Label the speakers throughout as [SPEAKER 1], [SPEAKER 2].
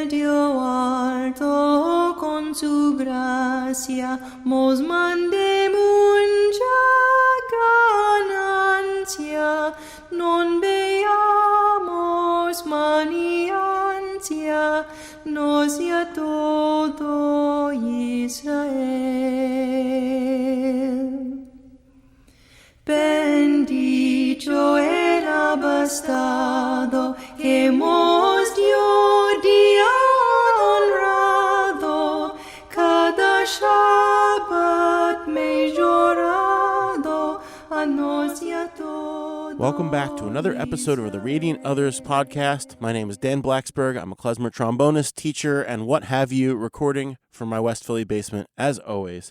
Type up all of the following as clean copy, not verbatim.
[SPEAKER 1] medio alto con su gracia mos mande mucha ganancia, non veamos maniancia, nos y a todo Israel. Bendito el abastado, hemos Dios día honrado, cada Shabbat mejorado, a nos y a todo.
[SPEAKER 2] Welcome back to another episode of the Radiant Others podcast. My name is Dan Blacksburg. I'm a klezmer trombonist, teacher, and what have you, recording from my West Philly basement, as always.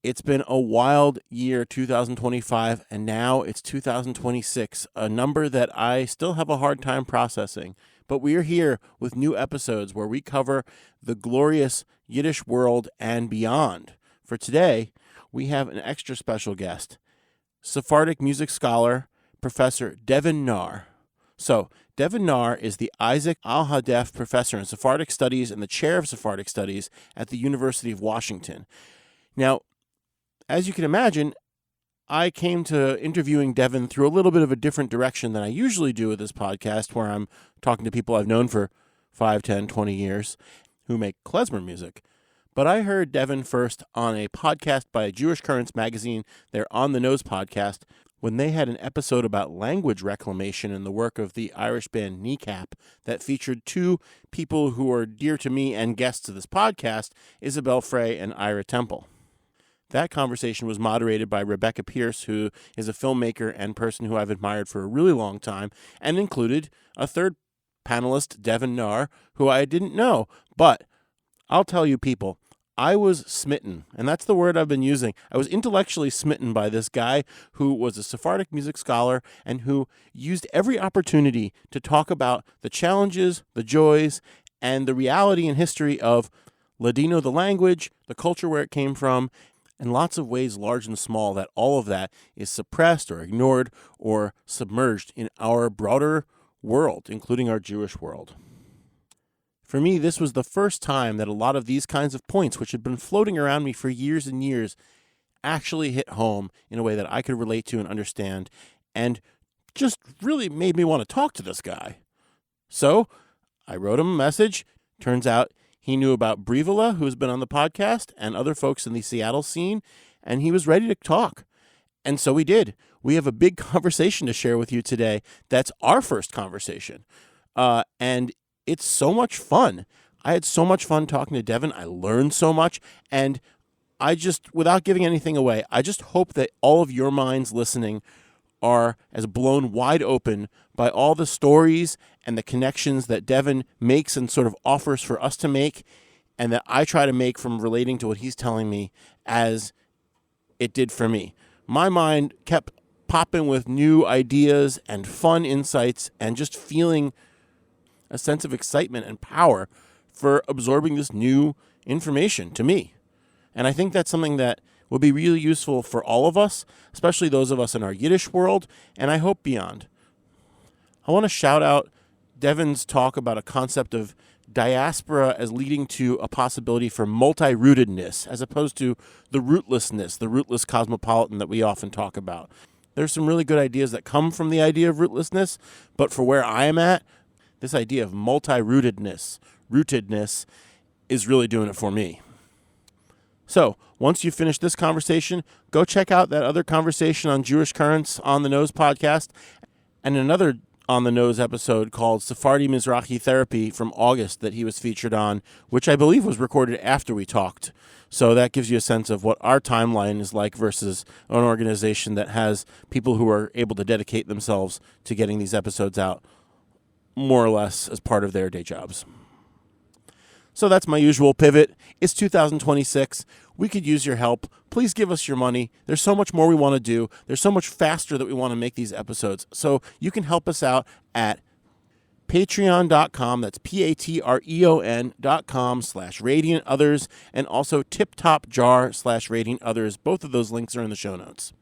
[SPEAKER 2] It's been a wild year, 2025, and now it's 2026, a number that I still have a hard time processing. But we are here with new episodes where we cover the glorious Yiddish world and beyond. For today, we have an extra special guest, Sephardic music scholar, Professor Devin Naar. So, Devin Naar is the Isaac Al-Hadef Professor in Sephardic Studies and the Chair of Sephardic Studies at the University of Washington. Now, as you can imagine, I came to interviewing Devin through a little bit of a different direction than I usually do with this podcast, where I'm talking to people I've known for 5, 10, 20 years who make klezmer music. But I heard Devin first on a podcast by Jewish Currents magazine, their On the Nose podcast, when they had an episode about language reclamation and the work of the Irish band Kneecap that featured two people who are dear to me and guests of this podcast, Isabel Frey and Ira Temple. That conversation was moderated by Rebecca Pierce, who is a filmmaker and person who I've admired for a really long time, and included a third panelist, Devin Naar, who I didn't know. But I'll tell you people, I was smitten, and that's the word I've been using. I was intellectually smitten by this guy who was a Sephardic music scholar and who used every opportunity to talk about the challenges, the joys, and the reality and history of Ladino, the language, the culture where it came from, and lots of ways, large and small, that all of that is suppressed or ignored or submerged in our broader world, including our Jewish world. For me, this was the first time that a lot of these kinds of points, which had been floating around me for years and years, actually hit home in a way that I could relate to and understand, and just really made me want to talk to this guy. So I wrote him a message. Turns out he knew about Brivola, who's been on the podcast, and other folks in the Seattle scene, and he was ready to talk. And so we did. We have a big conversation to share with you today. That's our first conversation. And it's so much fun. I had so much fun talking to Devin. I learned so much. And I just, without giving anything away, I just hope that all of your minds listening are as blown wide open by all the stories and the connections that Devin makes and sort of offers for us to make, and that I try to make from relating to what he's telling me as it did for me. My mind kept popping with new ideas and fun insights and just feeling a sense of excitement and power for absorbing this new information to me. And I think that's something that will be really useful for all of us, especially those of us in our Yiddish world, and I hope beyond. I want to shout out Devin's talk about a concept of diaspora as leading to a possibility for multi-rootedness, as opposed to the rootlessness, the rootless cosmopolitan that we often talk about. There's some really good ideas that come from the idea of rootlessness, but for where I am at, this idea of multi-rootedness, rootedness, is really doing it for me. So, once you finish this conversation, go check out that other conversation on Jewish Currents On the Nose podcast, and another On the Nose episode called Sephardi Mizrahi Therapy from August that he was featured on, which I believe was recorded after we talked. So that gives you a sense of what our timeline is like versus an organization that has people who are able to dedicate themselves to getting these episodes out more or less as part of their day jobs. So that's my usual pivot. It's 2026. We could use your help. Please give us your money. There's so much more we want to do. There's so much faster that we want to make these episodes. So you can help us out at patreon.com. That's patreon.com/Radiant Others, and also tiptopjar/Radiant Others. Both of those links are in the show notes.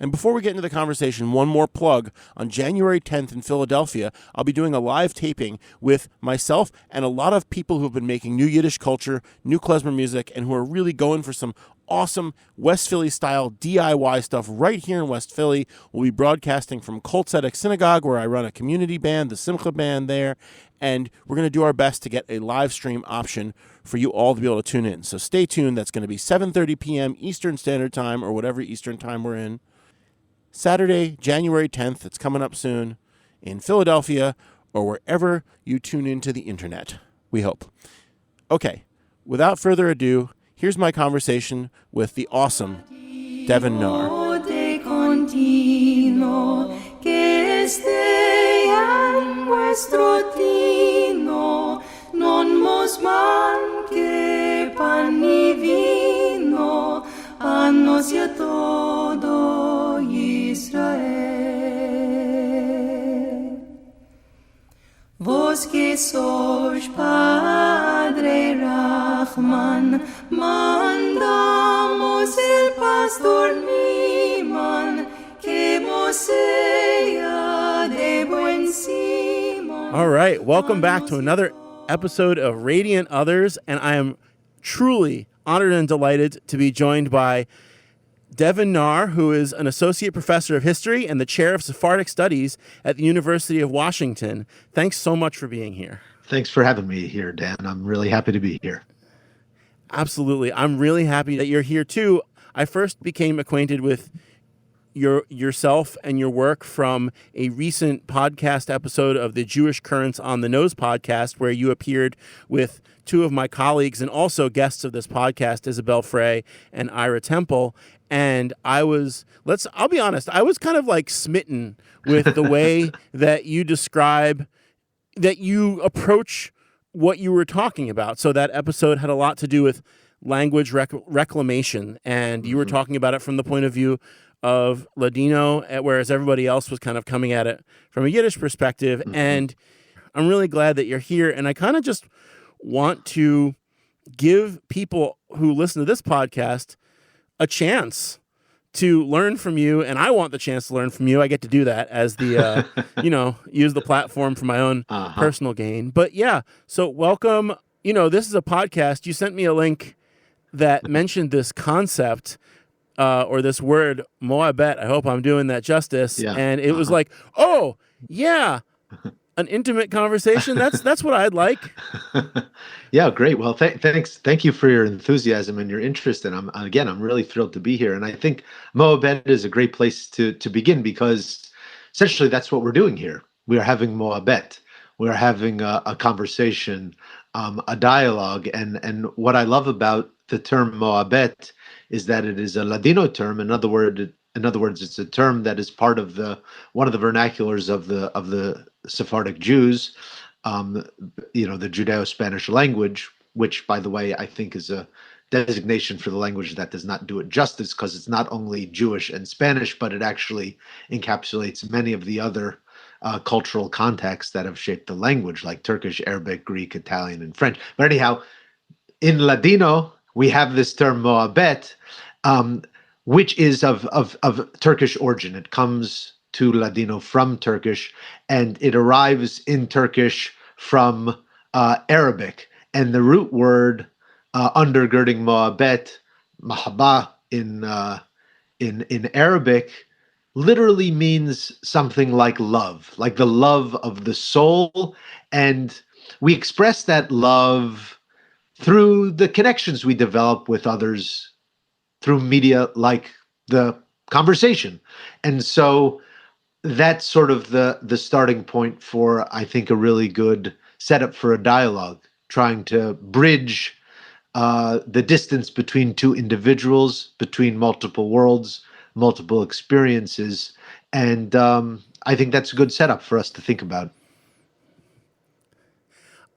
[SPEAKER 2] And before we get into the conversation, one more plug. On January 10th in Philadelphia, I'll be doing a live taping with myself and a lot of people who have been making new Yiddish culture, new klezmer music, and who are really going for some awesome West Philly style DIY stuff right here in West Philly. We'll be broadcasting from Kol Tzedek Synagogue, where I run a community band, the Simcha Band there, and we're going to do our best to get a live stream option for you all to be able to tune in. So stay tuned. That's going to be 7:30 p.m. Eastern Standard Time, or whatever Eastern Time we're in. Saturday, January 10th. It's coming up soon in Philadelphia or wherever you tune into the internet. We hope. Okay, without further ado, here's my conversation with the awesome Devin Naar.
[SPEAKER 1] Vos que sos Padre Rahman, mandamos el pastor Niman, que mosea de buen Simon.
[SPEAKER 2] All right, welcome back to another episode of Radiant Others, and I am truly honored and delighted to be joined by Devin Naar, who is an associate professor of history and the chair of Sephardic studies at the University of Washington. Thanks so much for being here.
[SPEAKER 3] Thanks for having me here, Dan. I'm really happy to be here.
[SPEAKER 2] Absolutely. I'm really happy that you're here too. I first became acquainted with yourself and your work from a recent podcast episode of the Jewish Currents on the Nose podcast, where you appeared with two of my colleagues and also guests of this podcast, Isabel Frey and Ira Temple. And I'll be honest, I was kind of like smitten with the way that you describe, that you approach what you were talking about. So that episode had a lot to do with language reclamation, and you were talking about it from the point of view of Ladino, whereas everybody else was kind of coming at it from a Yiddish perspective. Mm-hmm. And I'm really glad that you're here. And I kind of just want to give people who listen to this podcast a chance to learn from you, and I want the chance to learn from you. I get to do that as the, use the platform for my own personal gain. But yeah, so welcome. This is a podcast. You sent me a link that mentioned this concept or this word, moabet. I hope I'm doing that justice. Yeah. And it was like, oh, yeah, an intimate conversation. That's what I'd like.
[SPEAKER 3] Yeah, great. Well, thanks. Thank you for your enthusiasm and your interest. And I'm really thrilled to be here. And I think Moabet is a great place to begin, because essentially that's what we're doing here. We are having Moabet. We are having a conversation, a dialogue. And what I love about the term Moabet is that it is a Ladino term. In other words, it's a term that is part of one of the vernaculars of the Sephardic Jews, the Judeo-Spanish language, which, by the way, I think is a designation for the language that does not do it justice, because it's not only Jewish and Spanish, but it actually encapsulates many of the other cultural contexts that have shaped the language, like Turkish, Arabic, Greek, Italian, and French. But anyhow, in Ladino, we have this term Moabet, which is of Turkish origin. It comes to Ladino from Turkish, and it arrives in Turkish from Arabic. And the root word undergirding Moabet, mahaba in Arabic, literally means something like love, like the love of the soul. And we express that love through the connections we develop with others through media like the conversation. And so that's sort of the starting point for, I think, a really good setup for a dialogue, trying to bridge the distance between two individuals, between multiple worlds, multiple experiences. And I think that's a good setup for us to think about.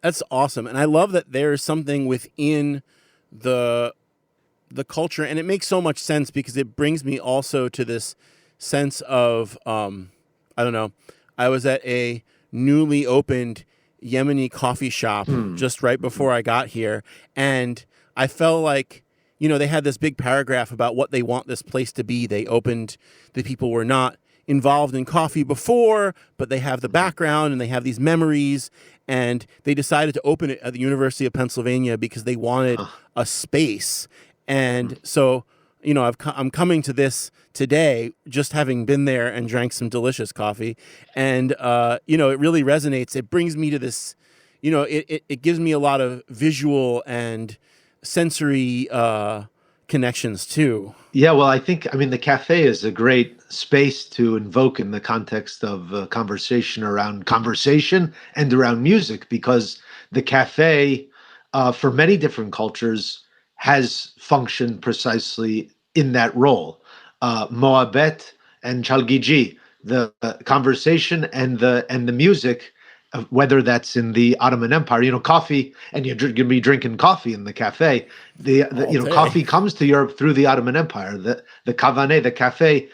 [SPEAKER 2] That's awesome. And I love that there's something within the culture, and it makes so much sense because it brings me also to this sense of, I was at a newly opened Yemeni coffee shop just right before I got here, and I felt like they had this big paragraph about what they want this place to be. They opened, the people were not involved in coffee before, but they have the background and they have these memories. And they decided to open it at the University of Pennsylvania because they wanted a space. And so, I'm coming to this today, just having been there and drank some delicious coffee. And, it really resonates. It brings me to this, it gives me a lot of visual and sensory connections too.
[SPEAKER 3] Yeah, well, the cafe is a great space to invoke in the context of conversation around conversation and around music, because the cafe, for many different cultures, has functioned precisely in that role. Moabet and Chalgiji, the conversation and the music, whether that's in the Ottoman Empire, coffee, and you're going to be drinking coffee in the cafe. Coffee comes to Europe through the Ottoman Empire. The kavane, the cafe,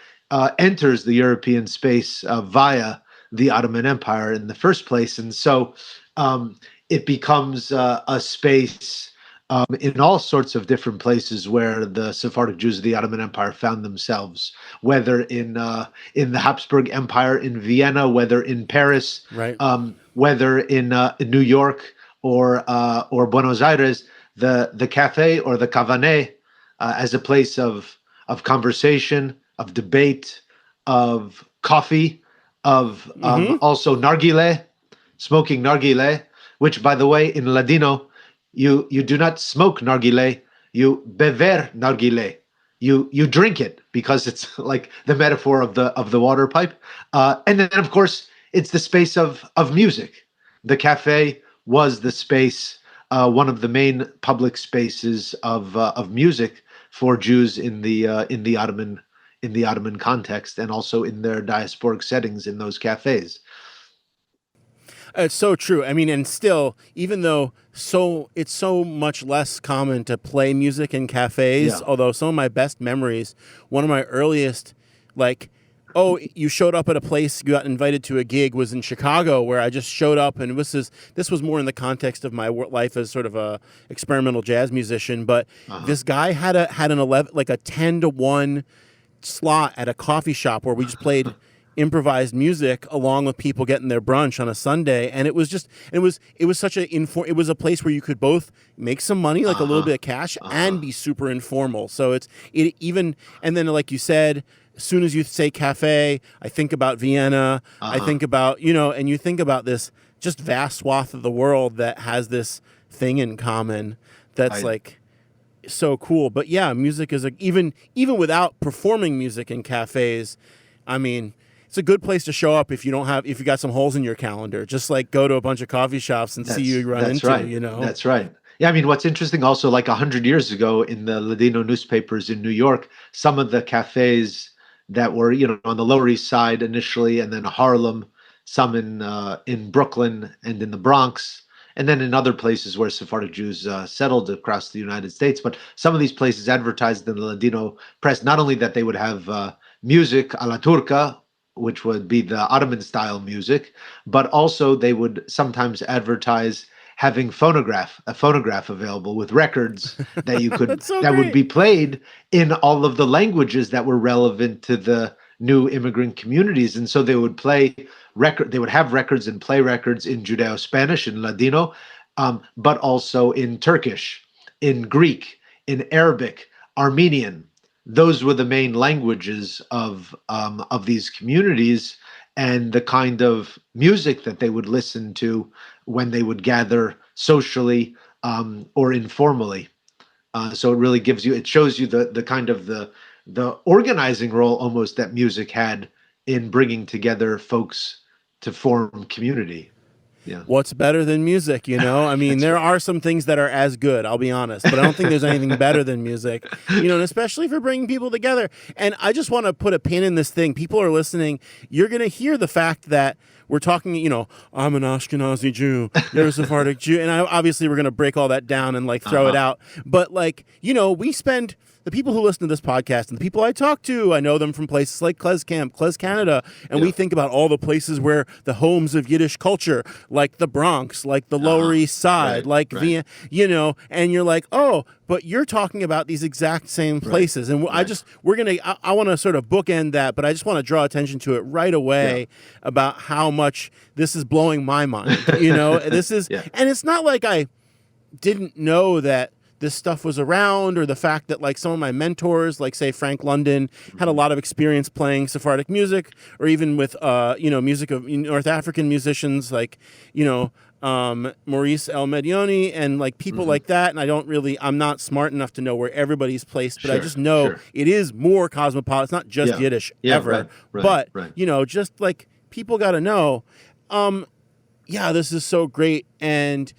[SPEAKER 3] enters the European space via the Ottoman Empire in the first place, and so it becomes a space in all sorts of different places where the Sephardic Jews of the Ottoman Empire found themselves, whether in the Habsburg Empire in Vienna, whether in Paris,
[SPEAKER 2] right.
[SPEAKER 3] Whether in New York or Buenos Aires, the cafe or the kavane as a place of conversation, of debate, of coffee, of also nargile, smoking nargile, which, by the way, in Ladino, you do not smoke nargile, you beber nargile. You drink it, because it's like the metaphor of the water pipe. And then, of course, it's the space of music. The cafe was the space, one of the main public spaces of music for Jews in the Ottoman context, and also in their diasporic settings in those cafes.
[SPEAKER 2] It's so true. And still, even though it's so much less common to play music in cafes, although some of my best memories, one of my earliest, you showed up at a place, you got invited to a gig, was in Chicago, where I just showed up, and this was more in the context of my life as sort of a experimental jazz musician. But this guy had a 10-to-1 slot at a coffee shop where we just played improvised music along with people getting their brunch on a Sunday, and it was a place where you could both make some money, like a little bit of cash, and be super informal. So and then, like you said, as soon as you say cafe, I think about Vienna. I think about, and you think about this just vast swath of the world that has this thing in common that's so cool. But yeah, music is even without performing music in cafes, it's a good place to show up if you got some holes in your calendar. Just go to a bunch of coffee shops and see you run into,
[SPEAKER 3] right. That's right. Yeah, what's interesting also, 100 years ago in the Ladino newspapers in New York, some of the cafes that were, on the Lower East Side initially, and then Harlem, some in Brooklyn and in the Bronx, and then in other places where Sephardic Jews settled across the United States. But some of these places advertised in the Ladino press, not only that they would have music a la turca, which would be the Ottoman style music, but also they would sometimes advertise having a phonograph available with records that you could would be played in all of the languages that were relevant to the new immigrant communities. And so they would have records and play records in Judeo-Spanish, in Ladino, but also in Turkish, in Greek, in Arabic, Armenian. Those were the main languages of these communities, and the kind of music that they would listen to when they would gather socially or informally. So it really shows you the kind of the organizing role almost that music had in bringing together folks to form community. Yeah.
[SPEAKER 2] What's better than music, there are some things that are as good, I'll be honest, but I don't think there's anything better than music, and especially for bringing people together. And I just want to put a pin in this thing. People are listening. You're going to hear the fact that we're talking, I'm an Ashkenazi Jew, you're a Sephardic Jew. And obviously we're going to break all that down and throw it out. But we spend the people who listen to this podcast and the people I talk to, I know them from places like Kles Camp, Kles Canada, and we think about all the places where the homes of Yiddish culture, like the Bronx, like the Lower East Side, Vienna, and you're like, oh, but you're talking about these exact same places. And I want to sort of bookend that, but I just want to draw attention to it right away about how much this is blowing my mind. This is, and it's not like I didn't know that this stuff was around, or the fact that like some of my mentors, like say Frank London, had a lot of experience playing Sephardic music, or even with music of North African musicians like Maurice El Medioni and like people like that. And I'm not smart enough to know where everybody's placed, but I just know it is more cosmopolitan. It's not just Yiddish ever, but just like people got to know. This is so great. And,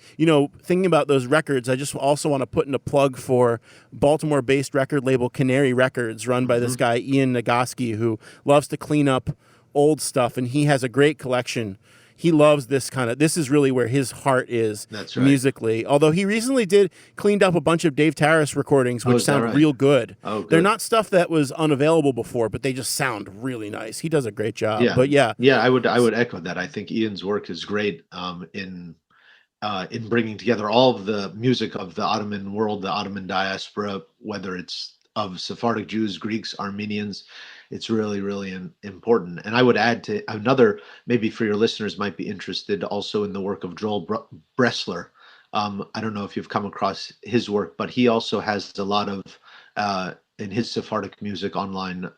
[SPEAKER 2] thinking about those records, I just also want to put in a plug for Baltimore-based record label Canary Records, run by this guy, Ian Nagoski, who loves to clean up old stuff. And he has a great collection. He loves this is really where his heart is musically. Although he recently cleaned up a bunch of Dave Taras recordings, which sound real good. Oh, good. They're not stuff that was unavailable before, but they just sound really nice. He does a great job. Yeah. But
[SPEAKER 3] I would echo that. I think Ian's work is great in bringing together all of the music of the Ottoman world, the Ottoman diaspora, whether it's of Sephardic Jews, Greeks, Armenians. It's really, really important. And I would add to another, maybe for your listeners might be interested also in the work of Joel Bressler. I don't know if you've come across his work, but he also has a lot of, in his Sephardic music online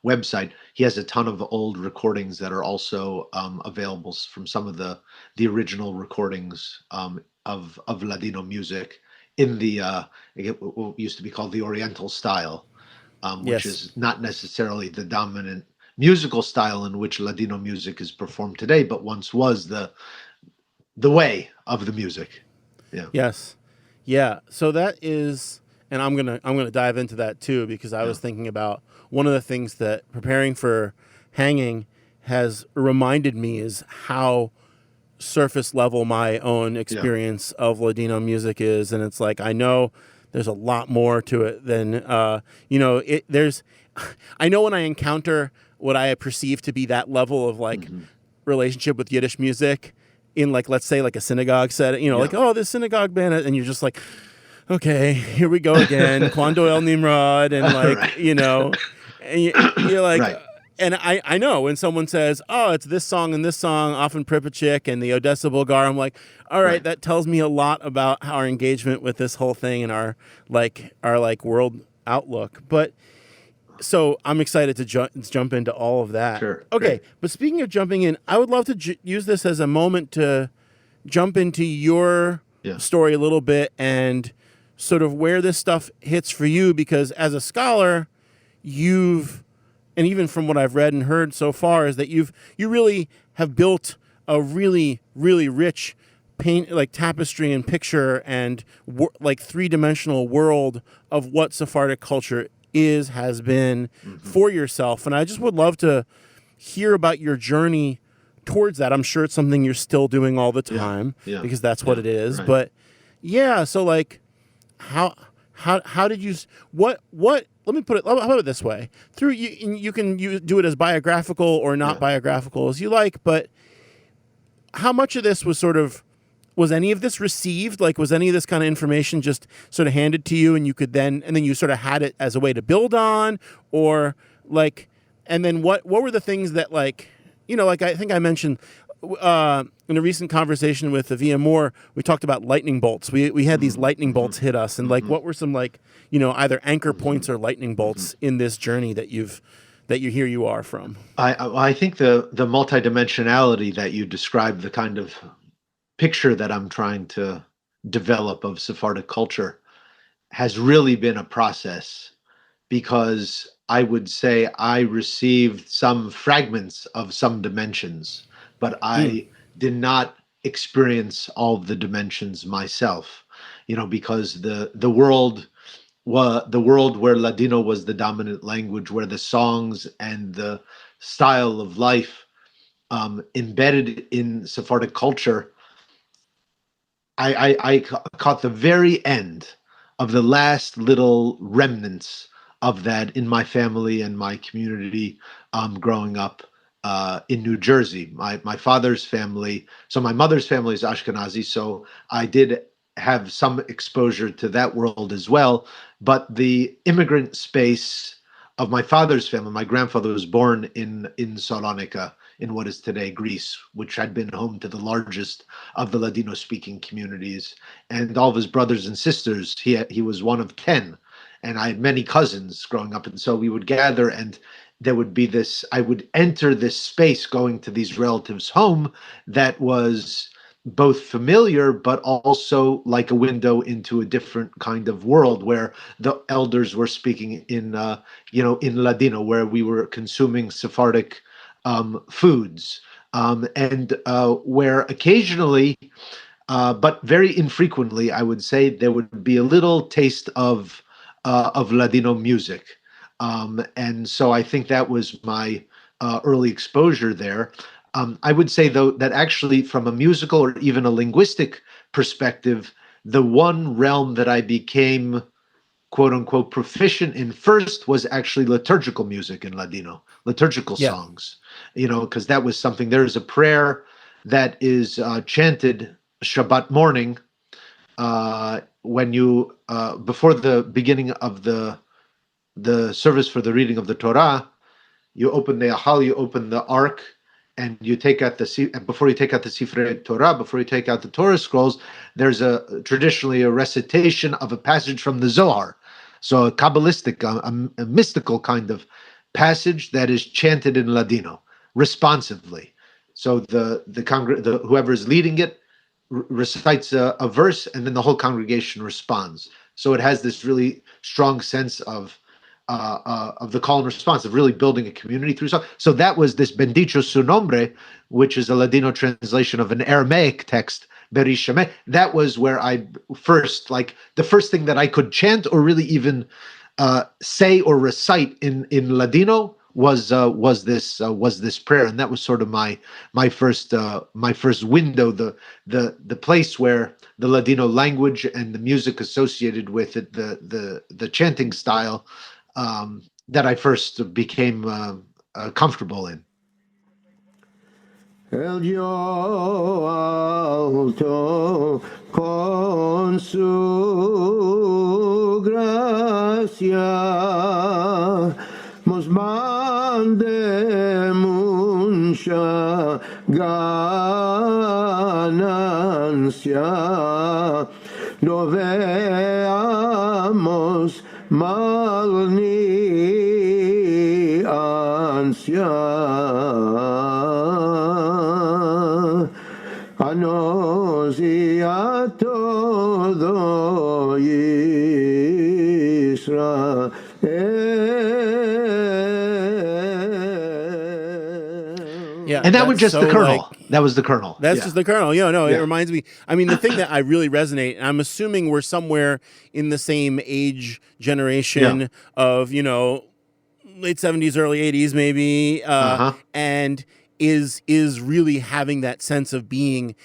[SPEAKER 3] website, he has a ton of old recordings that are also available from some of the original recordings of Ladino music in the what used to be called the Oriental style. Which is not necessarily the dominant musical style in which Ladino music is performed today, but once was the way of the music. Yeah.
[SPEAKER 2] Yes. Yeah. So that is, and I'm gonna dive into that too, because I was thinking about one of the things that preparing for hanging has reminded me is how surface level my own experience of Ladino music is, and it's like I know there's a lot more to it than, I know when I encounter what I perceive to be that level of like relationship with Yiddish music in like, let's say like a synagogue setting, like, oh, this synagogue band, and you're just like, okay, here we go again, Quando El Nimrod, and like, and you're like, and I know when someone says, oh, it's this song and this song, often Pripachik and the Odessa Bulgar, I'm like, all right, that tells me a lot about our engagement with this whole thing and our world outlook. But so I'm excited to jump into all of that.
[SPEAKER 3] Sure.
[SPEAKER 2] Okay,
[SPEAKER 3] great.
[SPEAKER 2] But speaking of jumping in, I would love to use this as a moment to jump into your story a little bit and sort of where this stuff hits for you, because as a scholar, and even from what I've read and heard so far, is that you really have built a really, really rich tapestry and picture and like three-dimensional world of what Sephardic culture has been for yourself. And I just would love to hear about your journey towards that. I'm sure it's something you're still doing all the time because that's what it is. Right. But so like how did you, what, let me put it, how about it this way, through you can do it as biographical or not biographical as you like, but how much of this was any of this received? Like, was any of this kind of information just sort of handed to you and you could then you sort of had it as a way to build on, or like, and then what were the things that like I think I mentioned in a recent conversation with Avia Moore, we talked about lightning bolts. We had these lightning bolts hit us, and like, what were some like, either anchor points or lightning bolts in this journey that you are from?
[SPEAKER 3] I think the multidimensionality that you described, the kind of picture that I'm trying to develop of Sephardic culture, has really been a process, because I would say I received some fragments of some dimensions, but I did not experience all the dimensions myself, because the world where Ladino was the dominant language, where the songs and the style of life embedded in Sephardic culture, I caught the very end the last little remnants of that in my family and my community growing up in New Jersey. My father's family, so my mother's family is Ashkenazi, so I did have some exposure to that world as well. But the immigrant space of my father's family, my grandfather was born in Salonika, in what is today Greece, which had been home to the largest of the Ladino-speaking communities, and all of his brothers and sisters. He was one of 10, and I had many cousins growing up, and so we would gather, and there would be this. I would enter this space going to these relatives' home that was both familiar but also like a window into a different kind of world where the elders were speaking in Ladino, where we were consuming Sephardic foods, and where occasionally, but very infrequently, I would say there would be a little taste of Ladino music, and so I think that was my early exposure there. I would say, though, that actually, from a musical or even a linguistic perspective, the one realm that I became quote unquote proficient in first was actually liturgical music in Ladino, liturgical
[SPEAKER 2] Yeah.
[SPEAKER 3] songs, because that was something. There is a prayer that is chanted Shabbat morning when you before the beginning of the service for the reading of the Torah. You open the Ahal, you open the Ark, and you take out before you take out the Sifrei Torah, before you take out the Torah scrolls, there's traditionally a recitation of a passage from the Zohar. So a Kabbalistic, a mystical kind of passage that is chanted in Ladino, responsively. So the whoever is leading it recites a verse, and then the whole congregation responds. So it has this really strong sense of the call and response, of really building a community through song. So that was this Bendito su nombre, which is a Ladino translation of an Aramaic text, Berish Shemeh. That was where I first, like, the first thing that I could chant or really even say or recite in Ladino was this prayer, and that was sort of my first window, the place where the Ladino language and the music associated with it, the chanting style, that I first became comfortable in.
[SPEAKER 4] El yo alto con su gracia nos mande mucha ganancia, no veamos mal ni ansia. A nos y a todo Israel.
[SPEAKER 2] Yeah,
[SPEAKER 3] And that was just
[SPEAKER 2] so,
[SPEAKER 3] the kernel.
[SPEAKER 2] like,
[SPEAKER 3] that was the kernel.
[SPEAKER 2] That's just the kernel. It
[SPEAKER 3] Yeah.
[SPEAKER 2] reminds me. I mean, the thing that I really resonate, and I'm assuming we're somewhere in the same age generation of, late 70s, early 80s, maybe, and is really having that sense of being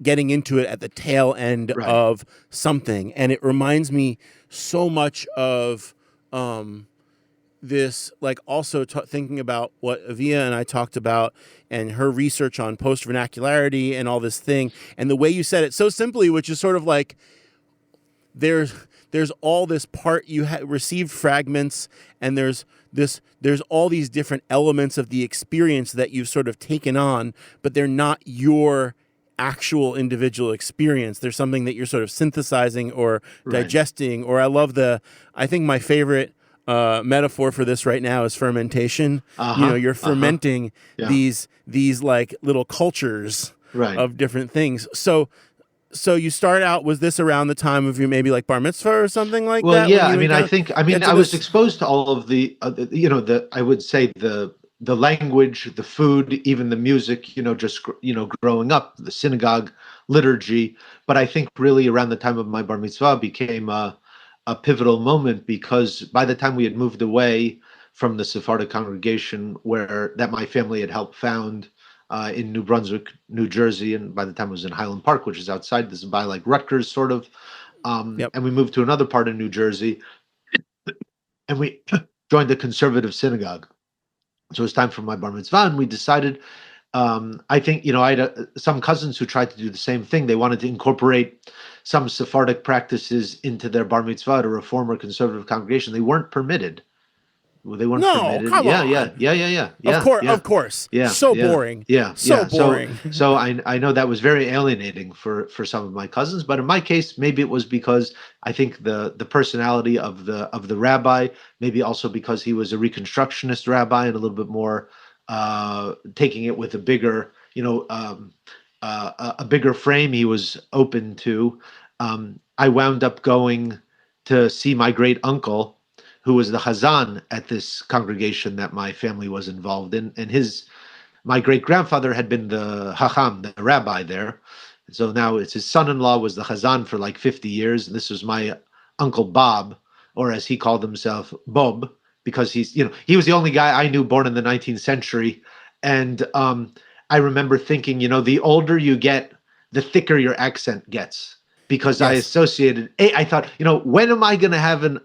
[SPEAKER 2] getting into it at the tail end of something. And it reminds me so much of this, like, also thinking about what Avia and I talked about and her research on post-vernacularity and all this thing, and the way you said it so simply, which is sort of like there's all this part, you received fragments, and there's all these different elements of the experience that you've sort of taken on, but they're not your actual individual experience. There's something that you're sort of synthesizing or digesting. Or I think my favorite metaphor for this right now is fermentation. You're fermenting these like little cultures of different things. So you start out, was this around the time of your maybe like bar mitzvah or something like that?
[SPEAKER 3] Well, yeah, I was exposed to all of I would say the language, the food, even the music, growing up, the synagogue liturgy. But I think really around the time of my bar mitzvah became a pivotal moment, because by the time we had moved away from the Sephardic congregation that my family had helped found in New Brunswick, New Jersey, and by the time it was in Highland Park, which is outside, this is by like Rutgers sort of, and we moved to another part of New Jersey, and we joined the conservative synagogue. So it was time for my bar mitzvah, and we decided. I think I had some cousins who tried to do the same thing. They wanted to incorporate some Sephardic practices into their bar mitzvah to reform or conservative congregation. They weren't permitted. Well, they weren't permitted.
[SPEAKER 2] Come on.
[SPEAKER 3] Yeah.
[SPEAKER 2] Of course.
[SPEAKER 3] Yeah.
[SPEAKER 2] So boring.
[SPEAKER 3] Yeah.
[SPEAKER 2] So boring.
[SPEAKER 3] So I know that was very alienating for some of my cousins, but in my case, maybe it was because I think the personality of the rabbi, maybe also because he was a Reconstructionist rabbi and a little bit more taking it with a bigger, a bigger frame he was open to. I wound up going to see my great uncle, who was the Chazan at this congregation that my family was involved in, and my great grandfather had been the Chacham, the rabbi there. And so now it's his son-in-law was the Chazan for like 50 years, and this was my uncle Bob, or as he called himself, Bob, because he was the only guy I knew born in the 19th century. And I remember thinking, the older you get, the thicker your accent gets, because I associated, I thought, when am I going to have an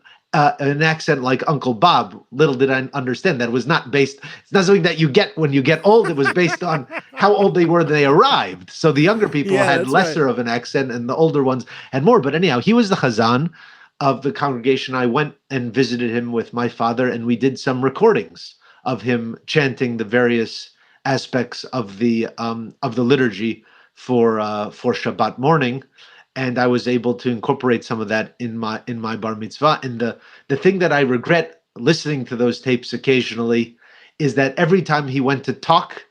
[SPEAKER 3] accent like Uncle Bob? Little did I understand that it's not something that you get when you get old. It was based on how old they were when they arrived. So the younger people had lesser of an accent and the older ones had more. But anyhow, he was the Chazan of the congregation. I went and visited him with my father, and we did some recordings of him chanting the various aspects of the liturgy for Shabbat morning, and I was able to incorporate some of that in my bar mitzvah. And the thing that I regret listening to those tapes occasionally is that every time he went to talk,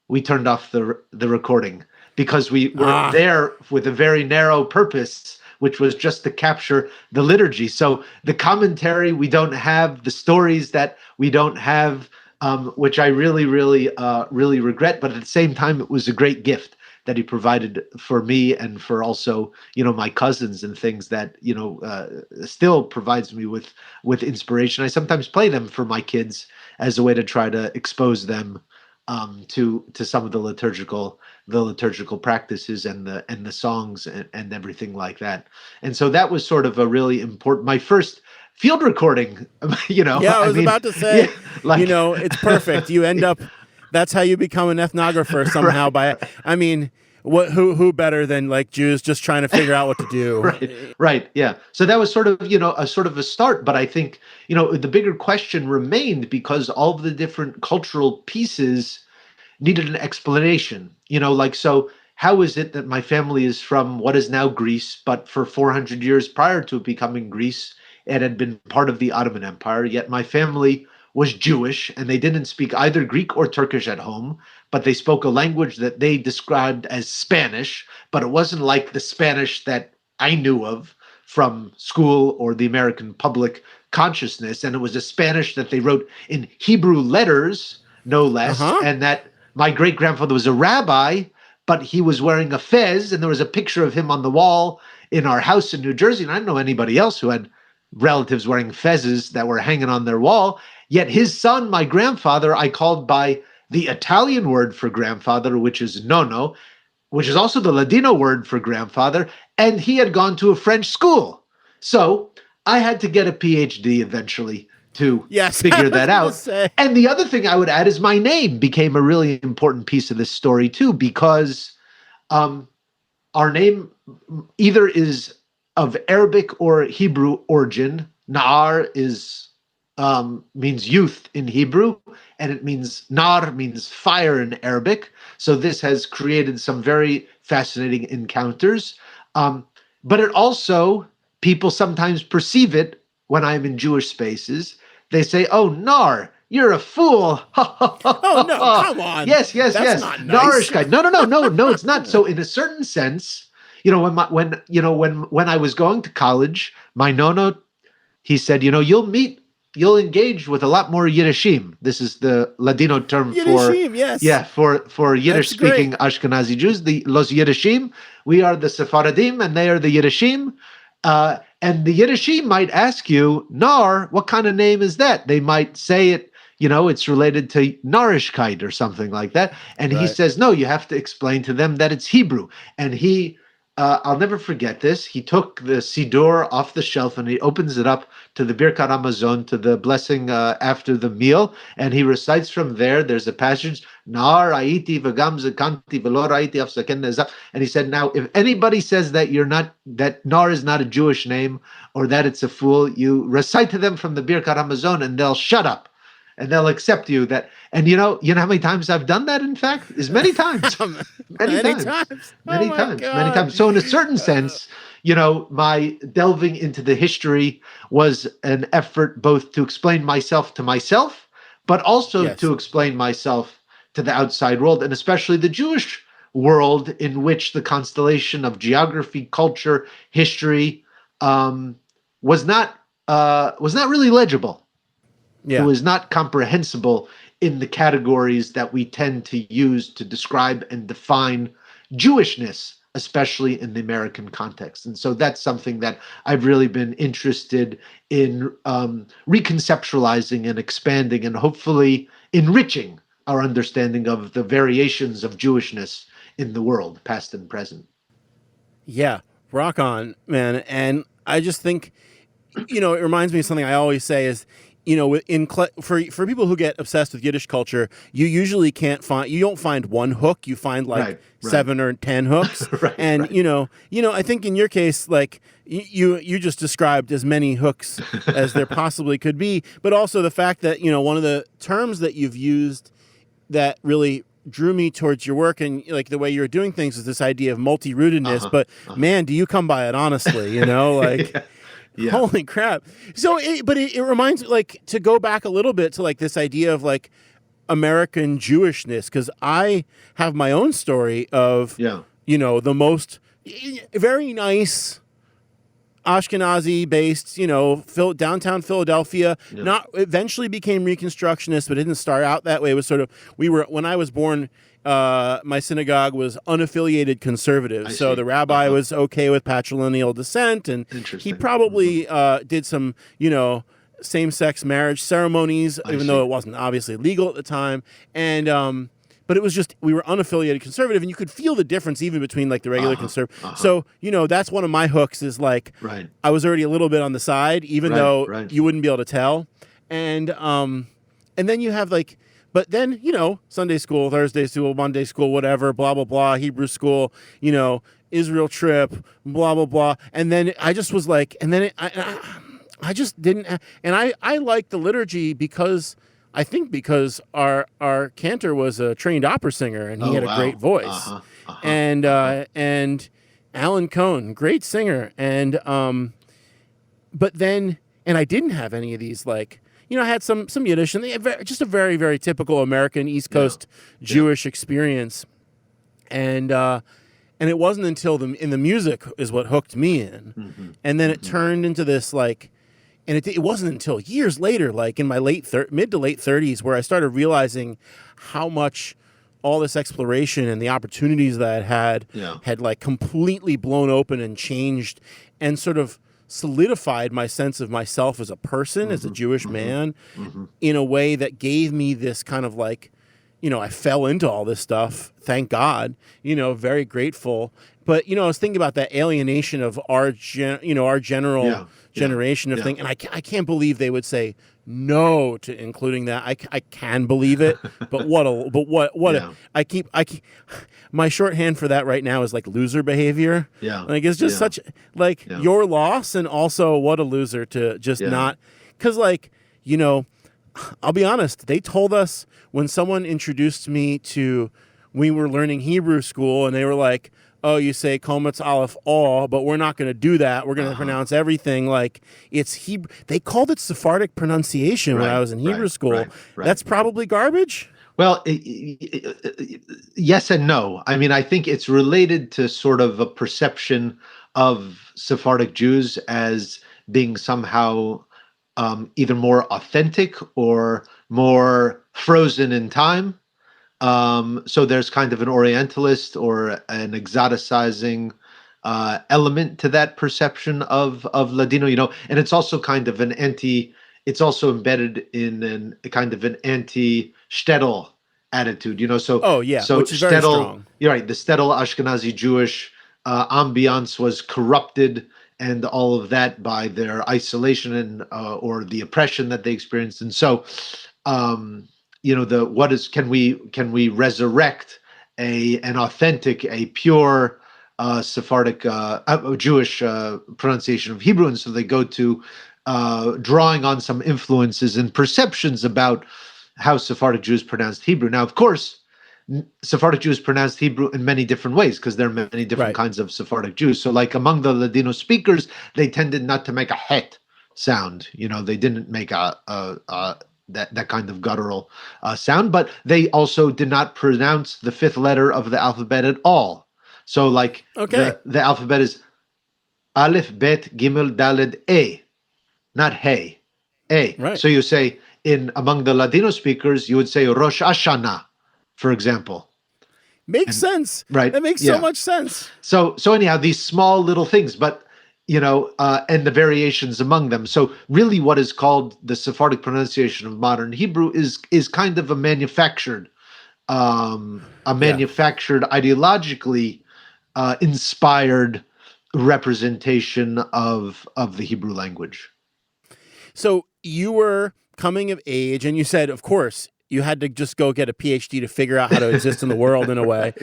[SPEAKER 3] we turned off the recording, because we were there with a very narrow purpose, which was just to capture the liturgy. So the commentary we don't have, the stories that we don't have, which I really, really, really regret. But at the same time, it was a great gift that he provided for me and for also, my cousins, and things that, still provides me with inspiration. I sometimes play them for my kids as a way to try to expose them to some of the liturgical practices and the songs and everything like that. And so that was sort of a really important, my first field recording,
[SPEAKER 2] Yeah, I was about to say, it's perfect. You end up, that's how you become an ethnographer somehow. Who better than like Jews just trying to figure out what to do?
[SPEAKER 3] Right. Yeah. So that was sort of, a start. But I think, the bigger question remained, because all of the different cultural pieces needed an explanation, so how is it that my family is from what is now Greece, but for 400 years prior to it becoming Greece, it had been part of the Ottoman Empire, yet my family was Jewish, and they didn't speak either Greek or Turkish at home, but they spoke a language that they described as Spanish, but it wasn't like the Spanish that I knew of from school or the American public consciousness, and it was a Spanish that they wrote in Hebrew letters, no less, and that my great-grandfather was a rabbi, but he was wearing a fez, and there was a picture of him on the wall in our house in New Jersey, and I didn't know anybody else who had relatives wearing fezzes that were hanging on their wall. Yet his son, my grandfather, I called by the Italian word for grandfather, which is nonno, which is also the Ladino word for grandfather, and he had gone to a French school. So I had to get a PhD eventually to figure that out. And the other thing I would add is my name became a really important piece of this story too, because our name either is of Arabic or Hebrew origin. Naar means youth in Hebrew, and it means Nar means fire in Arabic. So this has created some very fascinating encounters. But it also, people sometimes perceive it when I'm in Jewish spaces. They say, "Oh, Nar, you're a fool."
[SPEAKER 2] Oh no, come on.
[SPEAKER 3] Yes.
[SPEAKER 2] That's not nice.
[SPEAKER 3] Narish guy. No, it's not. So in a certain sense, when I was going to college, my nono, he said, you'll engage with a lot more Yiddishim. This is the Ladino term for Yiddish-speaking Ashkenazi Jews. The Los Yiddishim, we are the Sephardim, and they are the Yiddishim. And the Yiddishim might ask you, Nar, what kind of name is that? They might say it, it's related to Narishkeit or something like that. And he says, no, you have to explain to them that it's Hebrew. And he I'll never forget this. He took the Siddur off the shelf and he opens it up to the Birkat Hamazon, to the blessing after the meal, and he recites from there. There's a passage, Nar Aiti v'gam zekanti v'lo ra'iti af zaken nezach. And he said, now, if anybody says that that Nar is not a Jewish name or that it's a fool, you recite to them from the Birkat Hamazon and they'll shut up. And they'll accept you that, and you know how many times I've done that. In fact, is many times, many times, many times. So, in a certain sense, my delving into the history was an effort both to explain myself to myself, but also to explain myself to the outside world, and especially the Jewish world, in which the constellation of geography, culture, history was not really legible.
[SPEAKER 2] Yeah.
[SPEAKER 3] It was not comprehensible in the categories that we tend to use to describe and define Jewishness, especially in the American context. And so that's something that I've really been interested in reconceptualizing and expanding and hopefully enriching our understanding of the variations of Jewishness in the world, past and present.
[SPEAKER 2] Yeah, rock on, man. And I just think, it reminds me of something I always say is, for people who get obsessed with Yiddish culture, you usually you don't find one hook, you find like 7 or 10 hooks. And I think in your case, like you just described as many hooks as there possibly could be, but also the fact that, one of the terms that you've used that really drew me towards your work and like the way you're doing things is this idea of multi-rootedness. But man, do you come by it honestly, like Yeah. Holy crap. So, it reminds me, like, to go back a little bit to, like, this idea of, like, American Jewishness, because I have my own story of, the most very nice Ashkenazi-based, downtown Philadelphia, eventually became Reconstructionist, but it didn't start out that way. It was sort of, when I was born, my synagogue was unaffiliated conservative. So the rabbi was okay with patrilineal descent, and he probably did some, same-sex marriage ceremonies, even though it wasn't obviously legal at the time. And but it was just, we were unaffiliated conservative, and you could feel the difference even between like the regular conservative. So, that's one of my hooks is like, I was already a little bit on the side, even though you wouldn't be able to tell. And then you have like, but then, Sunday school, Thursday school, Monday school, whatever, blah, blah, blah, Hebrew school, Israel trip, blah, blah, blah. And then I just was like, and then I just didn't, and I liked the liturgy because our cantor was a trained opera singer and he had a great voice. And Alan Cohn, great singer. And, but then, and I didn't have any of these, like, I had some Yiddish and just a very, very typical American East Coast Jewish experience. And it wasn't until in the music is what hooked me in. And then it turned into this, like, and it wasn't until years later, like in my mid to late 30s, where I started realizing how much all this exploration and the opportunities that I had like completely blown open and changed and sort of solidified my sense of myself as a person, as a Jewish man, in a way that gave me this kind of like, I fell into all this stuff, thank God, very grateful. But, I was thinking about that alienation of our general generation of thing. And I can't believe they would say no to including that. I can believe it, but my shorthand for that right now is like loser behavior. Yeah. Like it's just such like your loss, and also what a loser to just not, cause like, I'll be honest, they told us when someone introduced me we were learning Hebrew school and they were like, oh, you say Kometz Aleph All, but we're not going to do that. We're going to pronounce everything like it's Hebrew. They called it Sephardic pronunciation when I was in Hebrew school. That's probably garbage.
[SPEAKER 3] Well, yes and no. I mean, I think it's related to sort of a perception of Sephardic Jews as being somehow either more authentic or more frozen in time. So there's kind of an Orientalist or an exoticizing element to that perception of Ladino, and it's also kind of it's also embedded in a kind of an anti-shtetl attitude, so.
[SPEAKER 2] Oh yeah,
[SPEAKER 3] so
[SPEAKER 2] which is very strong.
[SPEAKER 3] You're right. The shtetl Ashkenazi Jewish ambiance was corrupted and all of that by their isolation and or the oppression that they experienced. And so, can we resurrect an authentic, a pure Sephardic Jewish pronunciation of Hebrew? And so they go to drawing on some influences and perceptions about how Sephardic Jews pronounced Hebrew. Now, of course, Sephardic Jews pronounced Hebrew in many different ways because there are many different kinds of Sephardic Jews. So like among the Ladino speakers, they tended not to make a het sound. They didn't make that kind of guttural sound, but they also did not pronounce the fifth letter of the alphabet at all. So like the alphabet is Aleph, Bet, Gimel, Daled, A, not Hey, A.
[SPEAKER 2] Right.
[SPEAKER 3] So you say among the Ladino speakers, you would say Rosh Hashanah, for example.
[SPEAKER 2] Makes sense.
[SPEAKER 3] Right.
[SPEAKER 2] That makes so much sense.
[SPEAKER 3] So anyhow, these small little things, but and the variations among them. So really what is called the Sephardic pronunciation of modern Hebrew is kind of a manufactured, ideologically inspired representation of the Hebrew language.
[SPEAKER 2] So you were coming of age, and you said, of course, you had to just go get a PhD to figure out how to exist in the world in a way.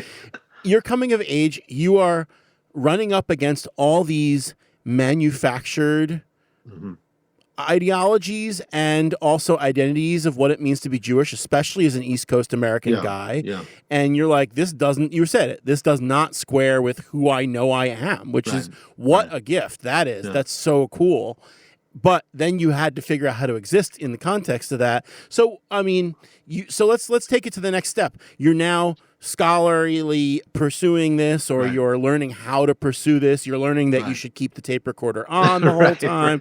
[SPEAKER 2] You're coming of age. You are running up against all these manufactured ideologies and also identities of what it means to be Jewish, especially as an East Coast American guy.
[SPEAKER 3] Yeah.
[SPEAKER 2] And you're like, this does not square with who I know I am, which is what a gift that is. Yeah. That's so cool. But then you had to figure out how to exist in the context of that. So, I mean, let's take it to the next step. You're now scholarly pursuing this, or you're learning how to pursue this. You're learning that you should keep the tape recorder on the whole time.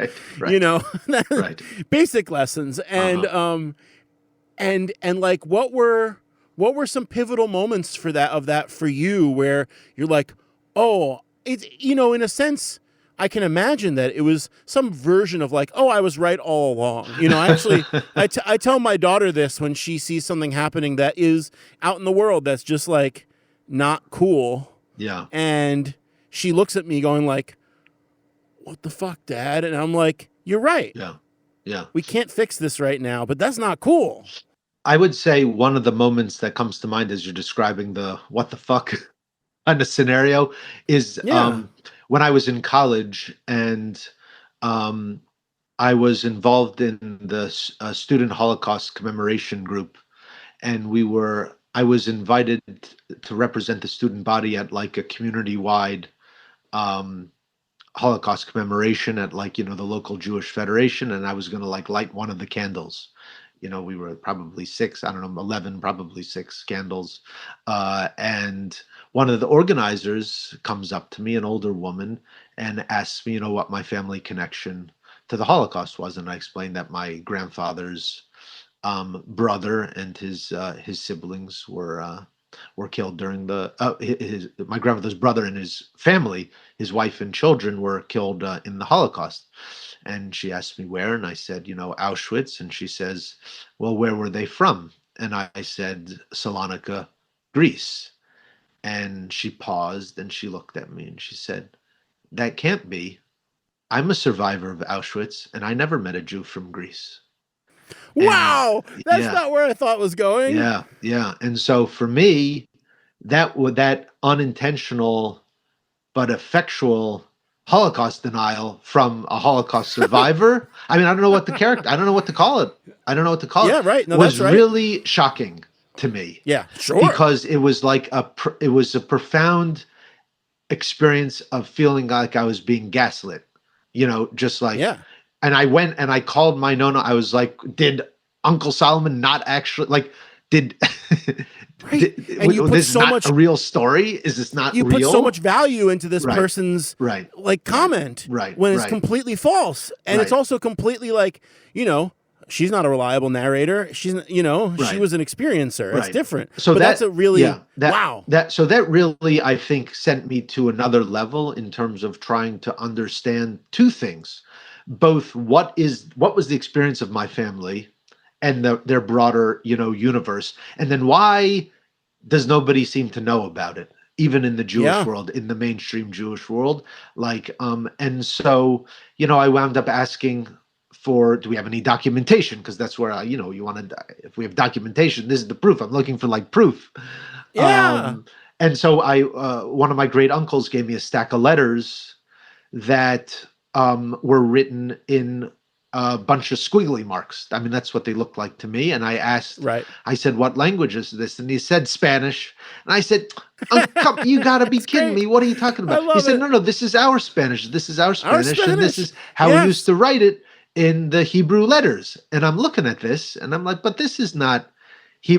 [SPEAKER 2] Basic lessons. And and like, what were some pivotal moments for that for you, where you're like, oh, it's, in a sense, I can imagine that it was some version of like, oh, I was right all along. Actually, I tell my daughter this when she sees something happening that is out in the world that's just like not cool.
[SPEAKER 3] Yeah.
[SPEAKER 2] And she looks at me going like, what the fuck, Dad? And I'm like, you're right.
[SPEAKER 3] Yeah. Yeah.
[SPEAKER 2] We can't fix this right now, but that's not cool.
[SPEAKER 3] I would say one of the moments that comes to mind as you're describing the what the fuck kind of scenario is when I was in college, and I was involved in the student Holocaust commemoration group, and I was invited to represent the student body at like a community-wide Holocaust commemoration at like, the local Jewish Federation, and I was going to like light one of the candles. We were probably 6, 11, probably 6 candles. And one of the organizers comes up to me, an older woman, and asks me, what my family connection to the Holocaust was. And I explained that my grandfather's brother and his siblings were killed during my grandfather's brother and his family, his wife and children, were killed in the Holocaust. And she asked me where, and I said, Auschwitz. And she says, well, where were they from? And I said, Salonika, Greece. And she paused and she looked at me and she said, that can't be. I'm a survivor of Auschwitz, and I never met a Jew from Greece.
[SPEAKER 2] Wow, that's not where I thought it was going.
[SPEAKER 3] Yeah, yeah. And so for me, that unintentional but effectual Holocaust denial from a Holocaust survivor. I mean, I don't know what to call it.
[SPEAKER 2] Yeah, right. No,
[SPEAKER 3] was
[SPEAKER 2] that's right.
[SPEAKER 3] really shocking to me.
[SPEAKER 2] Yeah, sure.
[SPEAKER 3] Because it was like a profound experience of feeling like I was being gaslit. Just like, and I went and I called my nonna. I was like, did Uncle Solomon not actually like, did
[SPEAKER 2] and you put
[SPEAKER 3] this
[SPEAKER 2] so
[SPEAKER 3] not
[SPEAKER 2] much
[SPEAKER 3] a real story? Is this not
[SPEAKER 2] you
[SPEAKER 3] real?
[SPEAKER 2] put so much value into this person's like comment when it's completely false. And it's also completely like, she's not a reliable narrator. She's, she was an experiencer. It's different.
[SPEAKER 3] So
[SPEAKER 2] that's a really, wow.
[SPEAKER 3] So that really, I think, sent me to another level in terms of trying to understand two things, both what was the experience of my family and their broader, universe, and then why does nobody seem to know about it? even in the Jewish
[SPEAKER 2] Yeah.
[SPEAKER 3] world, in the mainstream Jewish world. And so, I wound up asking for, do we have any documentation? Because that's where you want to, if we have documentation, this is the proof. I'm looking for proof.
[SPEAKER 2] Yeah.
[SPEAKER 3] And so one of my great uncles gave me a stack of letters that were written in a bunch of squiggly marks. I mean, that's what they looked like to me. And I asked,
[SPEAKER 2] Right.
[SPEAKER 3] I said, what language is this? And he said, Spanish. And I said, you got to be kidding
[SPEAKER 2] great.
[SPEAKER 3] me. What are you talking about?
[SPEAKER 2] I love
[SPEAKER 3] He said,
[SPEAKER 2] it.
[SPEAKER 3] no, this is our Spanish. This is our Spanish. And this
[SPEAKER 2] Spanish.
[SPEAKER 3] is how we
[SPEAKER 2] Yes.
[SPEAKER 3] used to write it in the Hebrew letters. And I'm looking at this and I'm like, but this is not.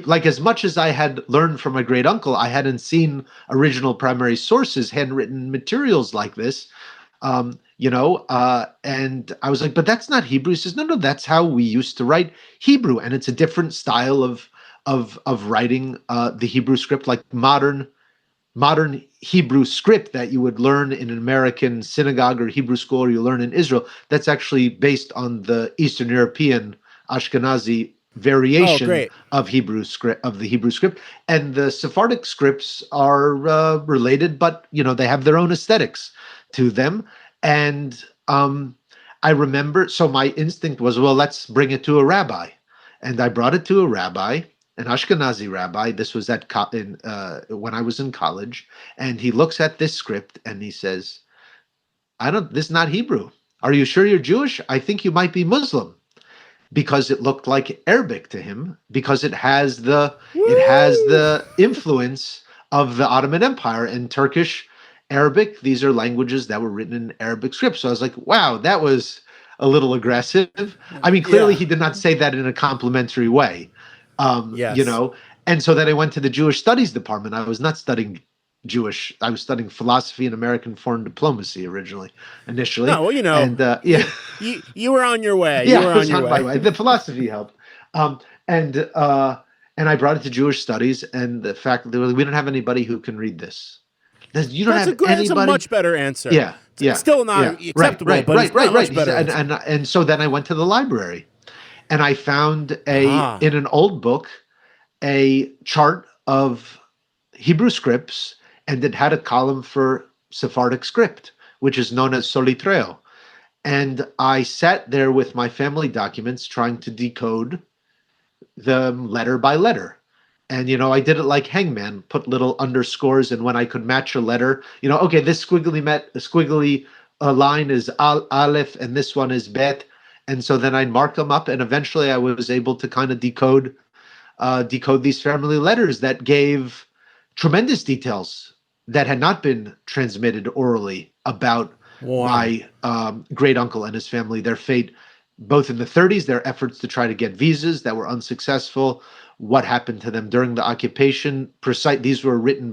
[SPEAKER 3] As much as I had learned from my great uncle, I hadn't seen original primary sources, handwritten materials like this. And I was like, but that's not Hebrew. He says, no, that's how we used to write Hebrew. And it's a different style of writing the Hebrew script, like modern Hebrew script that you would learn in an American synagogue or Hebrew school, or you learn in Israel. That's actually based on the Eastern European Ashkenazi variation of the Hebrew script. And the Sephardic scripts are related, but they have their own aesthetics to them. And I remember, so my instinct was, well, let's bring it to a rabbi. And I brought it to a rabbi, an Ashkenazi rabbi. This was when I was in college. And he looks at this script and he says, this is not Hebrew. Are you sure you're Jewish? I think you might be Muslim. Because it looked like Arabic to him, because it has the influence of the Ottoman Empire and Turkish, Arabic. These are languages that were written in Arabic script. So I was like, wow, that was a little aggressive. I mean, clearly he did not say that in a complimentary way.
[SPEAKER 2] Yes.
[SPEAKER 3] And so then I went to the Jewish Studies department. I was not studying Jewish. I was studying philosophy and American foreign diplomacy initially.
[SPEAKER 2] No, well,
[SPEAKER 3] and
[SPEAKER 2] you were on your way.
[SPEAKER 3] Yeah,
[SPEAKER 2] you were
[SPEAKER 3] I was
[SPEAKER 2] on your
[SPEAKER 3] on my way. The philosophy helped. And I brought it to Jewish Studies, and the fact that we don't have anybody who can read this. You don't have anybody.
[SPEAKER 2] That's a much better answer.
[SPEAKER 3] Yeah.
[SPEAKER 2] It's still not acceptable, but it's much better.
[SPEAKER 3] And so then I went to the library, and I found in an old book a chart of Hebrew scripts, and it had a column for Sephardic script, which is known as Solitreo. And I sat there with my family documents trying to decode them letter by letter. And, I did it like Hangman, put little underscores. And when I could match a letter, okay, this squiggly line is Aleph, and this one is Bet. And so then I'd mark them up. And eventually I was able to kind of decode these family letters that gave tremendous details that had not been transmitted orally about my great uncle and his family, their fate, both in the 30s, their efforts to try to get visas that were unsuccessful, what happened to them during the occupation. These were written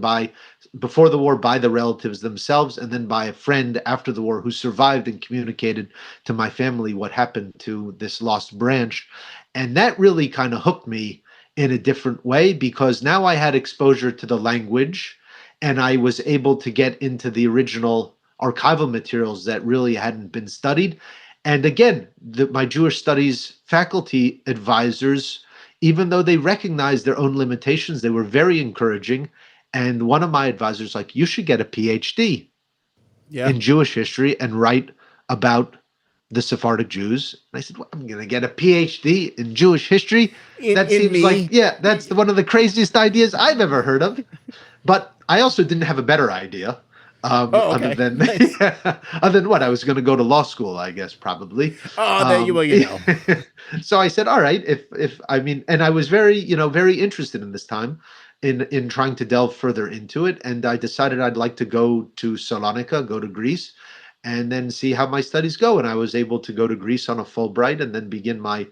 [SPEAKER 3] before the war by the relatives themselves, and then by a friend after the war who survived and communicated to my family what happened to this lost branch. And that really kind of hooked me in a different way, because now I had exposure to the language, and I was able to get into the original archival materials that really hadn't been studied. And again, my Jewish studies faculty advisors, even though they recognized their own limitations, they were very encouraging. And one of my advisors like, you should get a PhD in Jewish history and write about the Sephardic Jews. And I said, well, I'm going to get a PhD in Jewish history. That seems like, that's one of the craziest ideas I've ever heard of. But I also didn't have a better idea. Other than what? I was going to go to law school, I guess, probably. So I said, all right, and I was very, very interested in this time in trying to delve further into it. And I decided I'd like to go to Salonika, go to Greece, and then see how my studies go. And I was able to go to Greece on a Fulbright and then begin my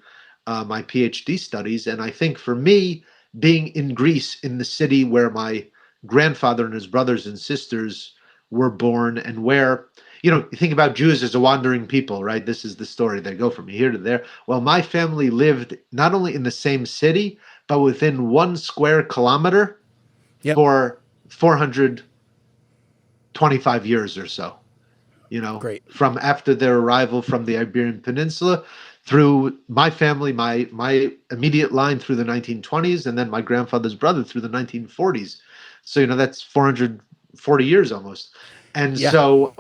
[SPEAKER 3] PhD studies. And I think for me, being in Greece, in the city where my grandfather and his brothers and sisters were born, and where, you think about Jews as a wandering people, right? This is the story. They go from here to there. Well, my family lived not only in the same city, but within 1 square kilometer for 425 years or so. From after their arrival from the Iberian Peninsula, through my family, my immediate line through the 1920s, and then my grandfather's brother through the 1940s. So, that's 400 40 years almost. And
[SPEAKER 2] Yeah.
[SPEAKER 3] so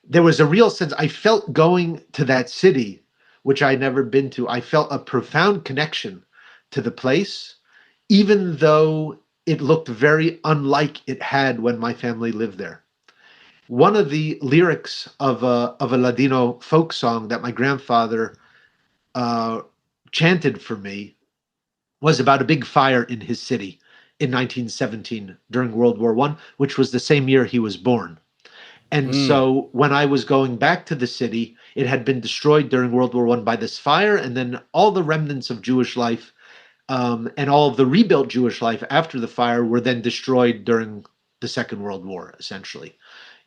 [SPEAKER 3] there was a real sense, I felt going to that city, which I'd never been to, I felt a profound connection to the place, even though it looked very unlike it had when my family lived there. One of the lyrics of a Ladino folk song that my grandfather chanted for me was about a big fire in his city in 1917 during World War I, which was the same year he was born. And so when I was going back to the city, it had been destroyed during World War I by this fire, and then all the remnants of Jewish life and all of the rebuilt Jewish life after the fire were then destroyed during the Second World War, essentially.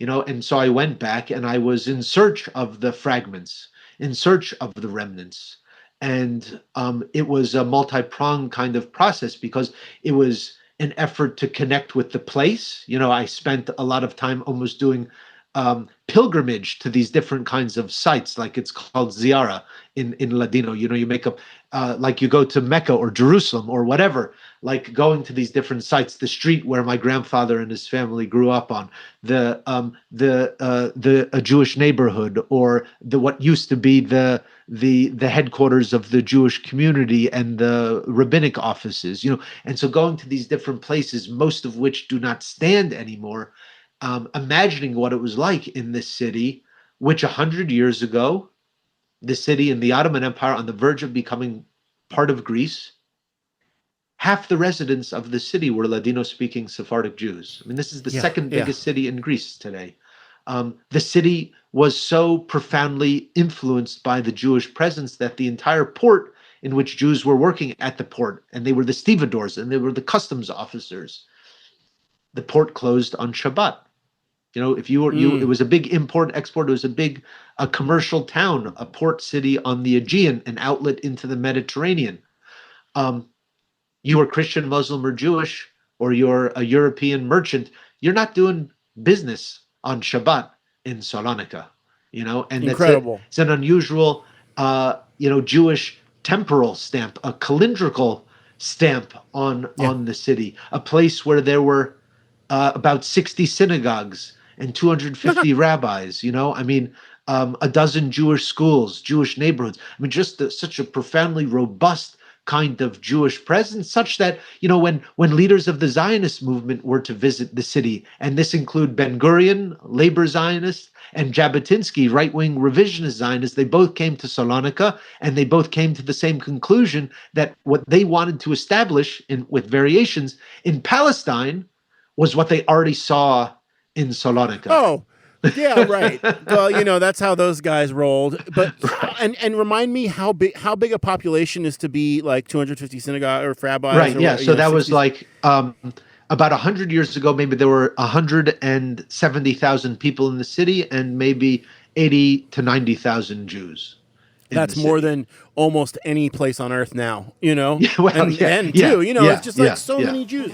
[SPEAKER 3] And so I went back and I was in search of the fragments, in search of the remnants. And it was a multi-pronged kind of process because it was an effort to connect with the place. I spent a lot of time almost doing pilgrimage to these different kinds of sites, like it's called ziara in Ladino. You make up like you go to Mecca or Jerusalem or whatever, like going to these different sites, the street where my grandfather and his family grew up on, the Jewish neighborhood, or what used to be the headquarters of the Jewish community and the rabbinic offices, and so going to these different places, most of which do not stand anymore, imagining what it was like in this city, which 100 years ago, the city in the Ottoman Empire on the verge of becoming part of Greece, half the residents of the city were Ladino-speaking Sephardic Jews. I mean, this is the second biggest city in Greece today. The city was so profoundly influenced by the Jewish presence that the entire port in which Jews were working at the port, and they were the stevedores and they were the customs officers, the port closed on Shabbat. If you were it was a big import export. It was a big commercial town, a port city on the Aegean, an outlet into the Mediterranean. You were Christian, Muslim, or Jewish, or you're a European merchant, you're not doing business on Shabbat in Salonika. And
[SPEAKER 2] Incredible.
[SPEAKER 3] It's an unusual, Jewish temporal stamp, a calendrical stamp on the city, a place where there were about 60 synagogues and 250 rabbis, a dozen Jewish schools, Jewish neighborhoods. Just such a profoundly robust kind of Jewish presence, such that, when leaders of the Zionist movement were to visit the city, and this include Ben Gurion, labor Zionist, and Jabotinsky, right-wing revisionist Zionist, they both came to Salonika, and they both came to the same conclusion that what they wanted to establish, with variations, in Palestine was what they already saw in Salonika.
[SPEAKER 2] Oh, yeah, right. Well, that's how those guys rolled. But and remind me how big a population is to be like 250 synagogue or rabbis.
[SPEAKER 3] Right.
[SPEAKER 2] Or,
[SPEAKER 3] yeah. So that
[SPEAKER 2] 60...
[SPEAKER 3] was like about 100 years ago. Maybe there were 170,000 people in the city, and maybe 80 to 90,000 Jews.
[SPEAKER 2] That's more than almost any place on earth now.
[SPEAKER 3] Yeah,
[SPEAKER 2] and too. It's just like so many Jews.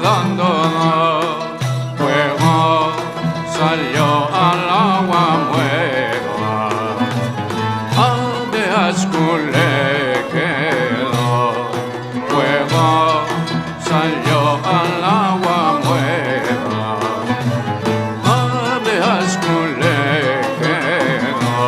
[SPEAKER 5] Dándonos fuego, salió al agua nueva, a Ascul le quedó. Fuego, salió al agua nueva, a Ascul le quedó.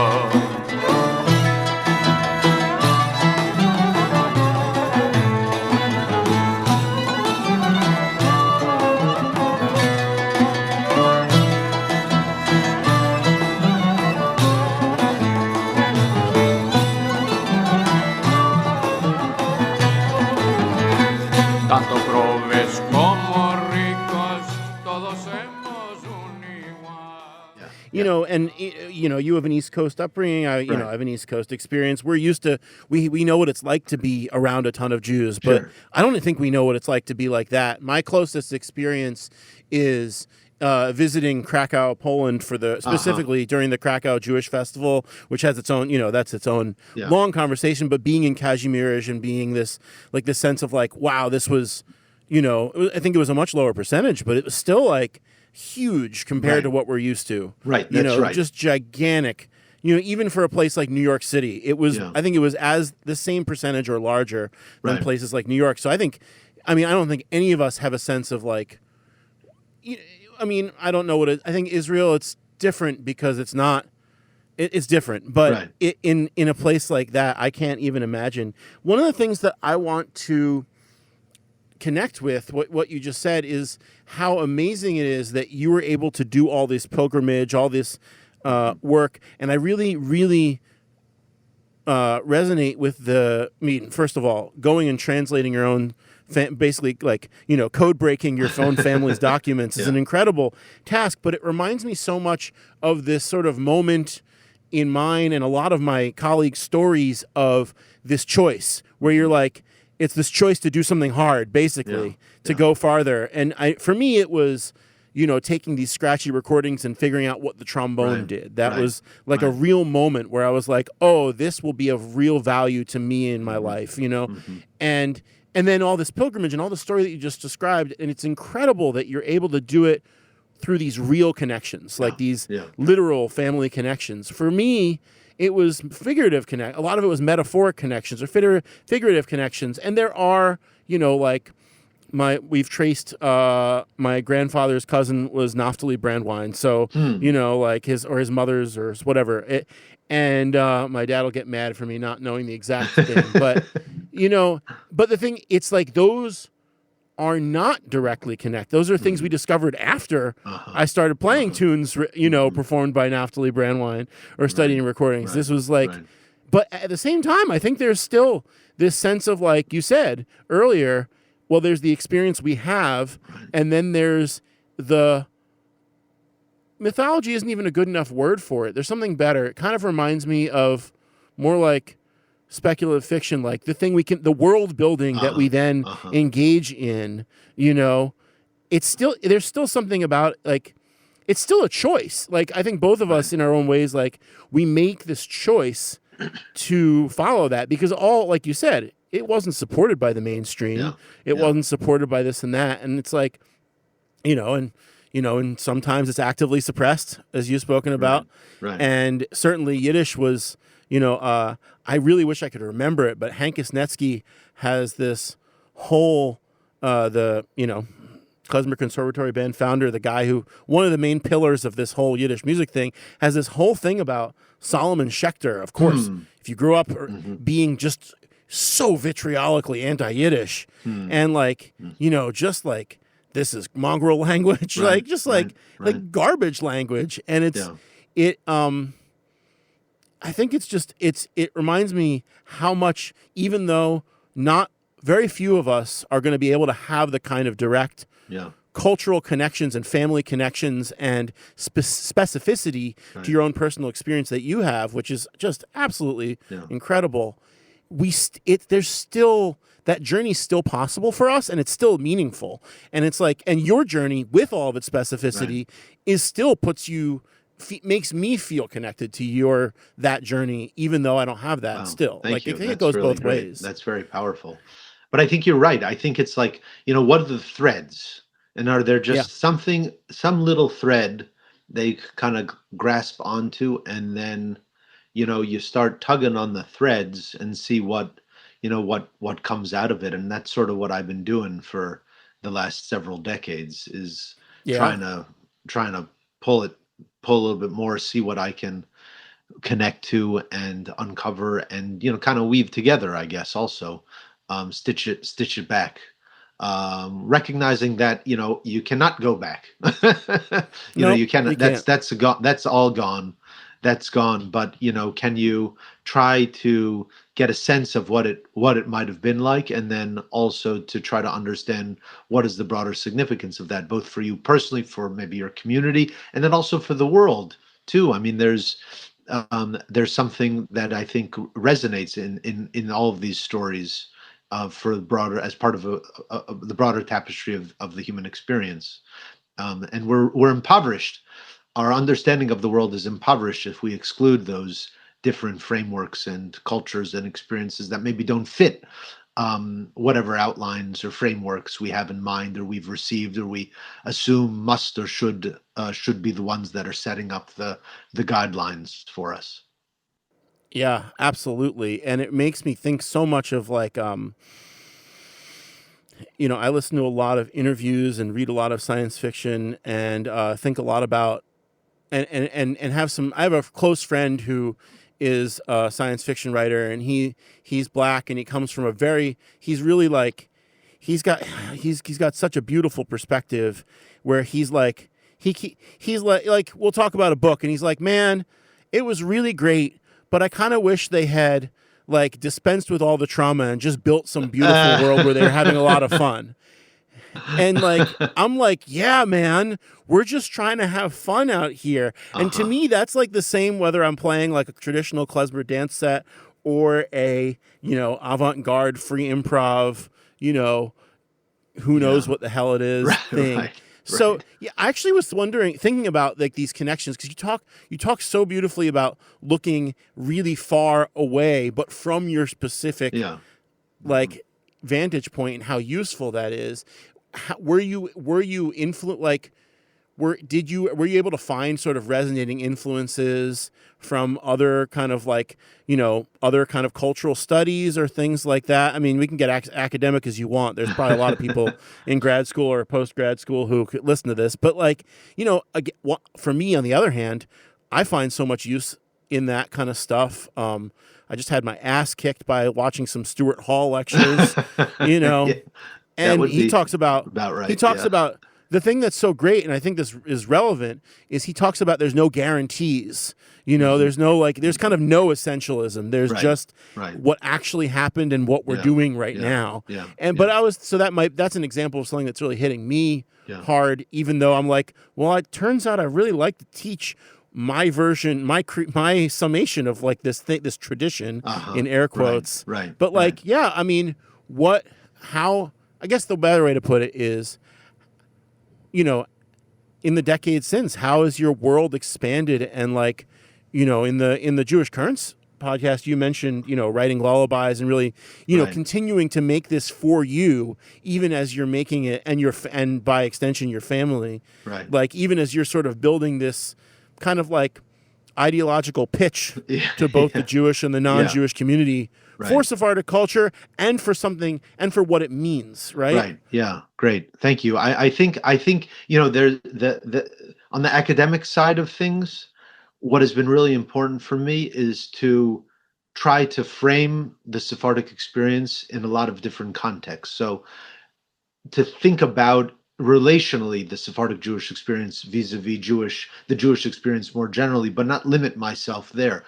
[SPEAKER 2] and you have an East Coast upbringing. I have an East Coast experience. We're used to, we know what it's like to be around a ton of Jews, but
[SPEAKER 3] Sure.
[SPEAKER 2] I don't think we know what it's like to be like that. My closest experience is visiting Krakow, Poland specifically during the Krakow Jewish Festival, which has its own, that's its own long conversation, but being in Kazimierz and being this sense of like, wow, this was, I think it was a much lower percentage, but it was still like huge compared to what we're used to.
[SPEAKER 3] Right. That's right.
[SPEAKER 2] Just gigantic. Even for a place like New York City, it was, I think it was as the same percentage or larger than places like New York. So I don't think any of us have a sense of like, I don't know I think Israel, it's different because it's not, it's different, but in a place like that, I can't even imagine. One of the things that I want to connect with what you just said is how amazing it is that you were able to do all this pilgrimage, all this work. And I really, really resonate with first of all, going and translating your own basically like, code breaking your own family's documents is an incredible task, but it reminds me so much of this sort of moment in mine and a lot of my colleagues' stories of this choice where you're like, it's this choice to do something hard, basically, to go farther. And for me, it was, taking these scratchy recordings and figuring out what the trombone did. That was like a real moment where I was like, oh, this will be of real value to me in my life, And then all this pilgrimage and all the story that you just described, and it's incredible that you're able to do it through these real connections, like these literal family connections. For me, it was figurative a lot of it was metaphoric connections or figurative connections. And there are, like we've traced my grandfather's cousin was Naphtali Brandwine. So, like his mother's or whatever. And my dad will get mad for me not knowing the exact thing. But, but the thing, it's like those are not directly connected. Those are things we discovered after I started playing tunes, performed by Naphtali Brandwine or studying recordings. This was like, but at the same time, I think there's still this sense of, like you said earlier, well, there's the experience we have, and then there's the mythology isn't even a good enough word for it. There's something better. It kind of reminds me of more like speculative fiction, like the world building that we then engage in, there's still something about, like, it's still a choice. Like, I think both of us in our own ways, like, we make this choice to follow that because like you said, it wasn't supported by the mainstream. It wasn't supported by this and that. And it's like, and sometimes it's actively suppressed, as you've spoken about.
[SPEAKER 3] Right.
[SPEAKER 2] And certainly Yiddish was, I really wish I could remember it, but Hank Isnetsky has this whole, Klezmer Conservatory Band founder, the guy who, one of the main pillars of this whole Yiddish music thing, has this whole thing about Solomon Schechter. Of course, if you grew up being just so vitriolically anti-Yiddish and like, just like, this is mongrel language, like garbage language. And I think it reminds me how much, even though not very few of us are going to be able to have the kind of direct cultural connections and family connections and specificity to your own personal experience that you have, which is just absolutely incredible. There's still, that journey's still possible for us, and it's still meaningful. And it's like, and your journey with all of its specificity is still makes me feel connected to that journey, even though I don't have that still. Like, I think it goes both ways.
[SPEAKER 3] That's very powerful. But I think you're right. I think it's like, what are the threads? And are there just some little thread they kind of grasp onto, and then, you start tugging on the threads and see what comes out of it. And that's sort of what I've been doing for the last several decades, is trying to pull a little bit more, see what I can connect to and uncover and, kind of weave together, I guess, also, stitch it back. Recognizing that, you cannot go back. You cannot, that's all gone. That's gone. But, can you try to get a sense of what it might have been like, and then also to try to understand what is the broader significance of that, both for you personally, for maybe your community, and then also for the world, too. I mean, there's something that I think resonates in all of these stories for the broader as part of the broader tapestry of the human experience. And we're impoverished. Our understanding of the world is impoverished if we exclude those different frameworks and cultures and experiences that maybe don't fit whatever outlines or frameworks we have in mind or we've received or we assume must or should be the ones that are setting up the guidelines for us.
[SPEAKER 2] Yeah, absolutely. And it makes me think so much of like, I listen to a lot of interviews and read a lot of science fiction and think a lot about and have some. I have a close friend who is a science fiction writer, and he's black, and he comes from he's really like he's got such a beautiful perspective where he's like he's like we'll talk about a book, and he's like, man, it was really great, but I kind of wish they had like dispensed with all the trauma and just built some beautiful world where they're having a lot of fun. And like, I'm like, yeah, man, we're just trying to have fun out here. And to me, that's like the same whether I'm playing like a traditional klezmer dance set or a, avant-garde free improv, who knows what the hell it is thing.
[SPEAKER 3] Right.
[SPEAKER 2] So yeah, I actually was thinking about like these connections because you talk so beautifully about looking really far away, but from your specific like vantage point and how useful that is. Were you influenced? Like, were you able to find sort of resonating influences from other kind of like, other kind of cultural studies or things like that? I mean, we can get academic as you want. There's probably a lot of people in grad school or post grad school who could listen to this, but like, for me, on the other hand, I find so much use in that kind of stuff. I just had my ass kicked by watching some Stuart Hall lectures, and he talks about the thing that's so great, and I think this is relevant, is he talks about there's no guarantees. There's no there's kind of no essentialism. There's just what actually happened and what we're doing right now. But that's an example of something that's really hitting me hard, even though I'm like, well, it turns out I really like to teach my version, my summation of like this tradition in air quotes. But I mean, I guess the better way to put it is, in the decades since, how has your world expanded? And like, in the Jewish Currents podcast, you mentioned, writing lullabies and really, continuing to make this for you, even as you're making it and by extension, your family, like even as you're sort of building this kind of like ideological pitch to both the Jewish and the non-Jewish community for Sephardic culture and for what it means, right?
[SPEAKER 3] Right. Yeah. Great. Thank you. I think there's the on the academic side of things, what has been really important for me is to try to frame the Sephardic experience in a lot of different contexts. So to think about relationally the Sephardic Jewish experience vis-a-vis the Jewish experience more generally, but not limit myself there.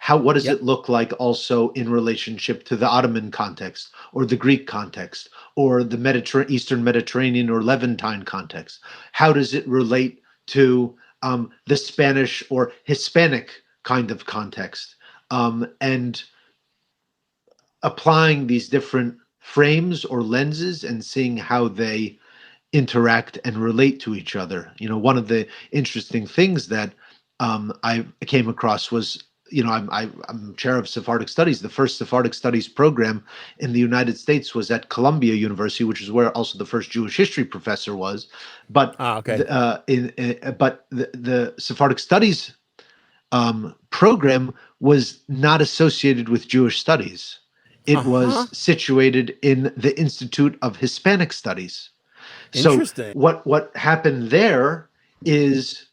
[SPEAKER 3] What does it look like also in relationship to the Ottoman context or the Greek context or the Eastern Mediterranean or Levantine context? How does it relate to the Spanish or Hispanic kind of context? And applying these different frames or lenses and seeing how they interact and relate to each other. One of the interesting things that I came across was, I'm chair of Sephardic Studies. The first Sephardic Studies program in the United States was at Columbia University, which is where also the first Jewish history professor was. But the Sephardic Studies program was not associated with Jewish studies. It was situated in the Institute of Hispanic Studies. So what happened there is,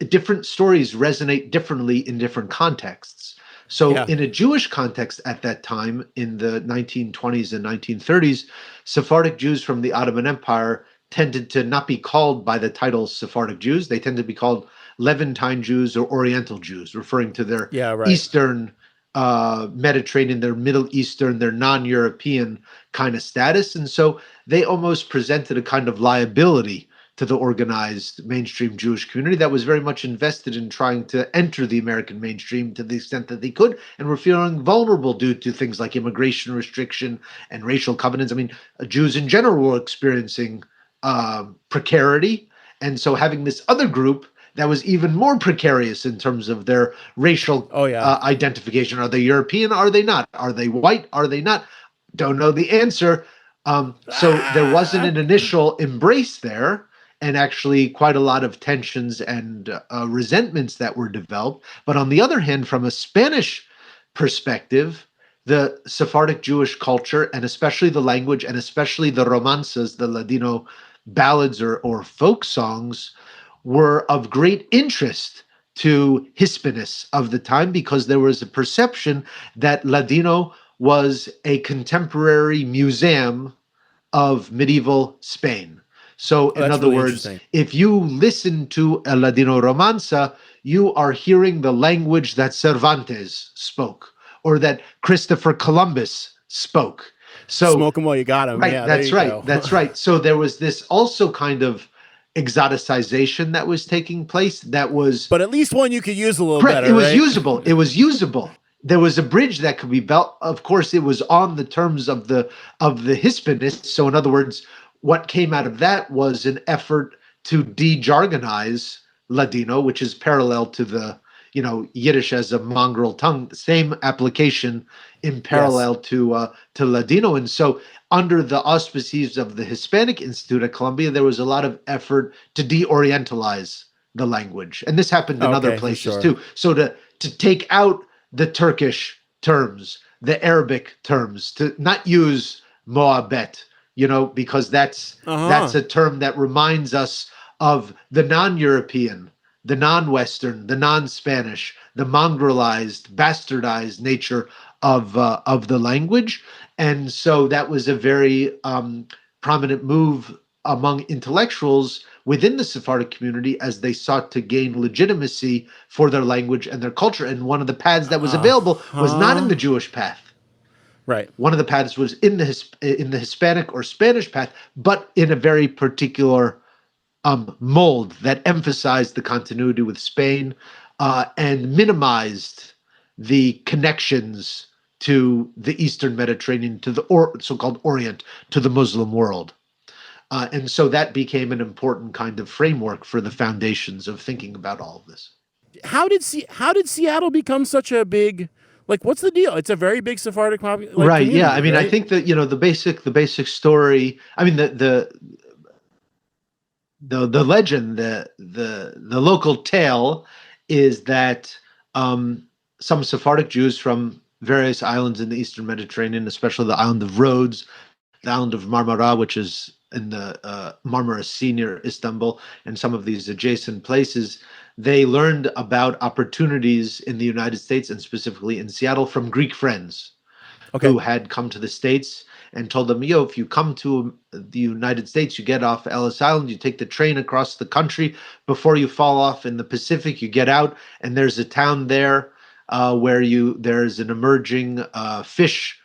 [SPEAKER 3] different stories resonate differently in different contexts. So in a Jewish context at that time, in the 1920s and 1930s, Sephardic Jews from the Ottoman Empire tended to not be called by the title Sephardic Jews. They tended to be called Levantine Jews or Oriental Jews, referring to their Eastern Mediterranean, their Middle Eastern, their non-European kind of status. And so they almost presented a kind of liability to the organized mainstream Jewish community that was very much invested in trying to enter the American mainstream to the extent that they could, and were feeling vulnerable due to things like immigration restriction and racial covenants. I mean, Jews in general were experiencing precarity, and so having this other group that was even more precarious in terms of their racial identification. Are they European? Are they not? Are they white? Are they not? Don't know the answer. So there wasn't an initial embrace there, and actually quite a lot of tensions and resentments that were developed. But on the other hand, from a Spanish perspective, the Sephardic Jewish culture, and especially the language, and especially the romances, the Ladino ballads or folk songs, were of great interest to Hispanists of the time, because there was a perception that Ladino was a contemporary museum of medieval Spain. So, in other words, if you listen to a Ladino romanza, you are hearing the language that Cervantes spoke, or that Christopher Columbus spoke. So,
[SPEAKER 2] smoke them while you got them.
[SPEAKER 3] Right,
[SPEAKER 2] yeah,
[SPEAKER 3] that's right. That's right. So there was this also kind of exoticization that was taking place. That was,
[SPEAKER 2] but at least one you could use a little
[SPEAKER 3] correct.
[SPEAKER 2] better.
[SPEAKER 3] It was
[SPEAKER 2] right?
[SPEAKER 3] usable. It was usable. There was a bridge that could be built. Of course, it was on the terms of the Hispanists. So, in other words, what came out of that was an effort to de-jargonize Ladino, which is parallel to the Yiddish as a mongrel tongue. Same application in parallel to Ladino, and so under the auspices of the Hispanic Institute at Columbia, there was a lot of effort to de-orientalize the language, and this happened in other places too. So to take out the Turkish terms, the Arabic terms, to not use Moabet, because that's a term that reminds us of the non-European, the non-Western, the non-Spanish, the mongrelized, bastardized nature of the language. And so that was a very prominent move among intellectuals within the Sephardic community as they sought to gain legitimacy for their language and their culture. And one of the paths that was available was not in the Jewish path.
[SPEAKER 2] Right.
[SPEAKER 3] One of the paths was in the Hispanic or Spanish path, but in a very particular mold that emphasized the continuity with Spain and minimized the connections to the Eastern Mediterranean, to the so-called Orient, to the Muslim world. And so that became an important kind of framework for the foundations of thinking about all of this.
[SPEAKER 2] How did Seattle become such a big, what's the deal? It's a very big Sephardic population.
[SPEAKER 3] Right. Yeah. I mean, right? I think that, the basic story, I mean, the legend, the local tale is that some Sephardic Jews from various islands in the Eastern Mediterranean, especially the island of Rhodes, the island of Marmara, which is in the Marmara Sea near Istanbul, and some of these adjacent places, they learned about opportunities in the United States and specifically in Seattle from Greek friends who had come to the States and told them, if you come to the United States, you get off Ellis Island, you take the train across the country. Before you fall off in the Pacific, you get out, and there's a town there where there's an emerging fish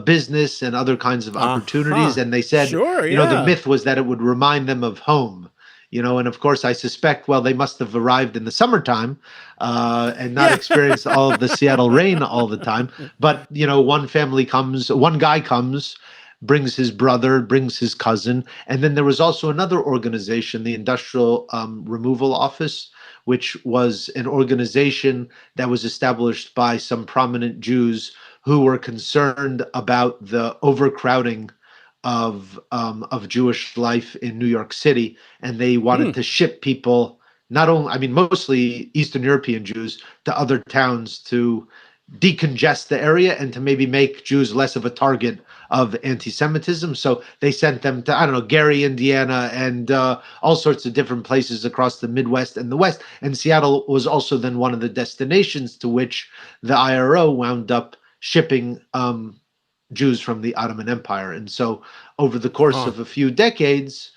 [SPEAKER 3] business and other kinds of opportunities. And they said, the myth was that it would remind them of home. And of course, I suspect, they must have arrived in the summertime and not experienced all of the Seattle rain all the time. But, one guy comes, brings his brother, brings his cousin. And then there was also another organization, the Industrial Removal Office, which was an organization that was established by some prominent Jews who were concerned about the overcrowding of Jewish life in New York City, and they wanted to ship people, mostly Eastern European Jews, to other towns to decongest the area and to maybe make Jews less of a target of anti-Semitism. So they sent them to, Gary, Indiana, and all sorts of different places across the Midwest and the West. And Seattle was also then one of the destinations to which the IRO wound up shipping Jews from the Ottoman Empire. And so over the course of a few decades,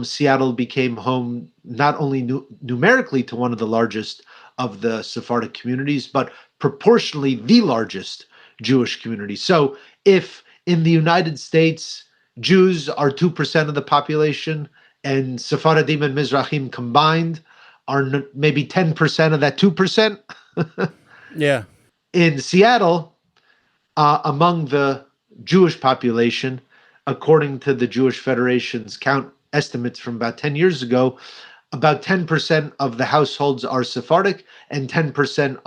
[SPEAKER 3] Seattle became home not only numerically to one of the largest of the Sephardic communities, but proportionally the largest Jewish community. So if in the United States, Jews are 2% of the population, and Sephardim and Mizrahim combined are maybe 10% of that 2%.
[SPEAKER 2] Yeah.
[SPEAKER 3] In Seattle, among the Jewish population, according to the Jewish Federation's count estimates from about 10 years ago, about 10% of the households are Sephardic and 10%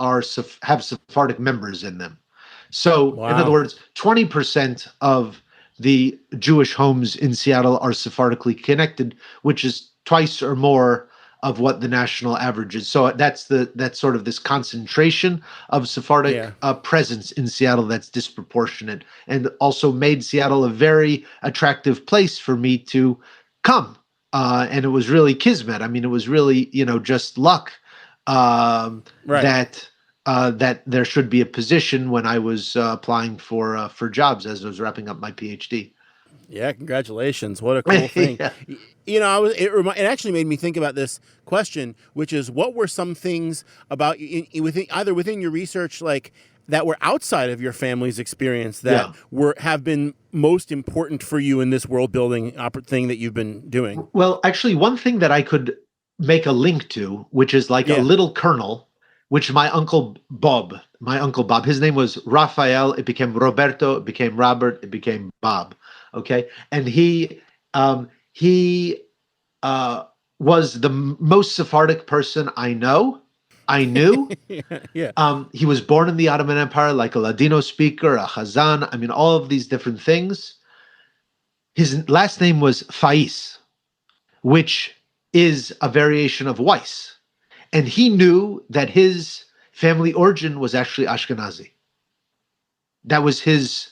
[SPEAKER 3] have Sephardic members in them. So, in other
[SPEAKER 2] Wow.
[SPEAKER 3] words, 20% of the Jewish homes in Seattle are Sephardically connected, which is twice or more of what the national average is. So that's sort of this concentration of Sephardic presence in Seattle that's disproportionate, and also made Seattle a very attractive place for me to come. And it was really kismet. I mean, it was really, just luck that there should be a position when I was applying for jobs as I was wrapping up my PhD.
[SPEAKER 2] Yeah, congratulations! What a cool thing.
[SPEAKER 3] Yeah.
[SPEAKER 2] It actually made me think about this question, which is, what were some things about within your research, like, that were outside of your family's experience that have been most important for you in this world building thing that you've been doing?
[SPEAKER 3] Well, actually, one thing that I could make a link to, which is like a little kernel, which my uncle Bob, his name was Raphael. It became Roberto. It became Robert. It became Bob. Okay, and he was the most Sephardic person I knew. He was born in the Ottoman Empire, like a Ladino speaker, a Chazan. I mean, all of these different things. His last name was Faiz, which is a variation of Weiss. And he knew that his family origin was actually Ashkenazi. That was his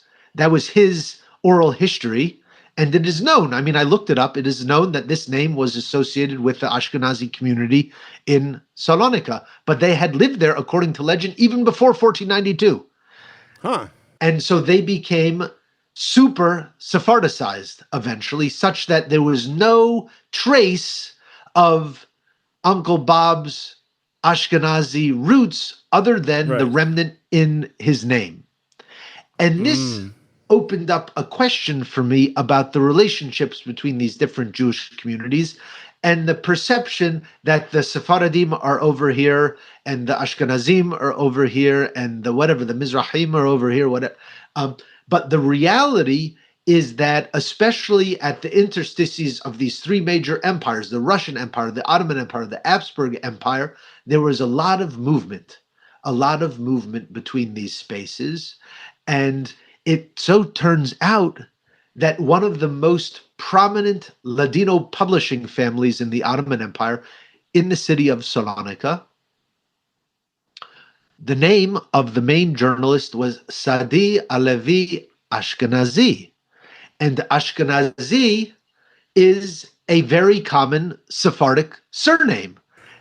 [SPEAKER 3] oral history. And it is known. I mean, I looked it up. It is known that this name was associated with the Ashkenazi community in Salonika. But they had lived there, according to legend, even before 1492.
[SPEAKER 2] Huh.
[SPEAKER 3] And so they became super Sephardicized eventually, such that there was no trace of Uncle Bob's Ashkenazi roots other than the remnant in his name. And this opened up a question for me about the relationships between these different Jewish communities and the perception that the Sephardim are over here and the Ashkenazim are over here and the Mizrahim are over here, whatever. But the reality is that, especially at the interstices of these three major empires, the Russian Empire, the Ottoman Empire, the Habsburg Empire, there was a lot of movement between these spaces. And it so turns out that one of the most prominent Ladino publishing families in the Ottoman Empire, in the city of Salonika, the name of the main journalist was Sadi Alevi Ashkenazi. And Ashkenazi is a very common Sephardic surname.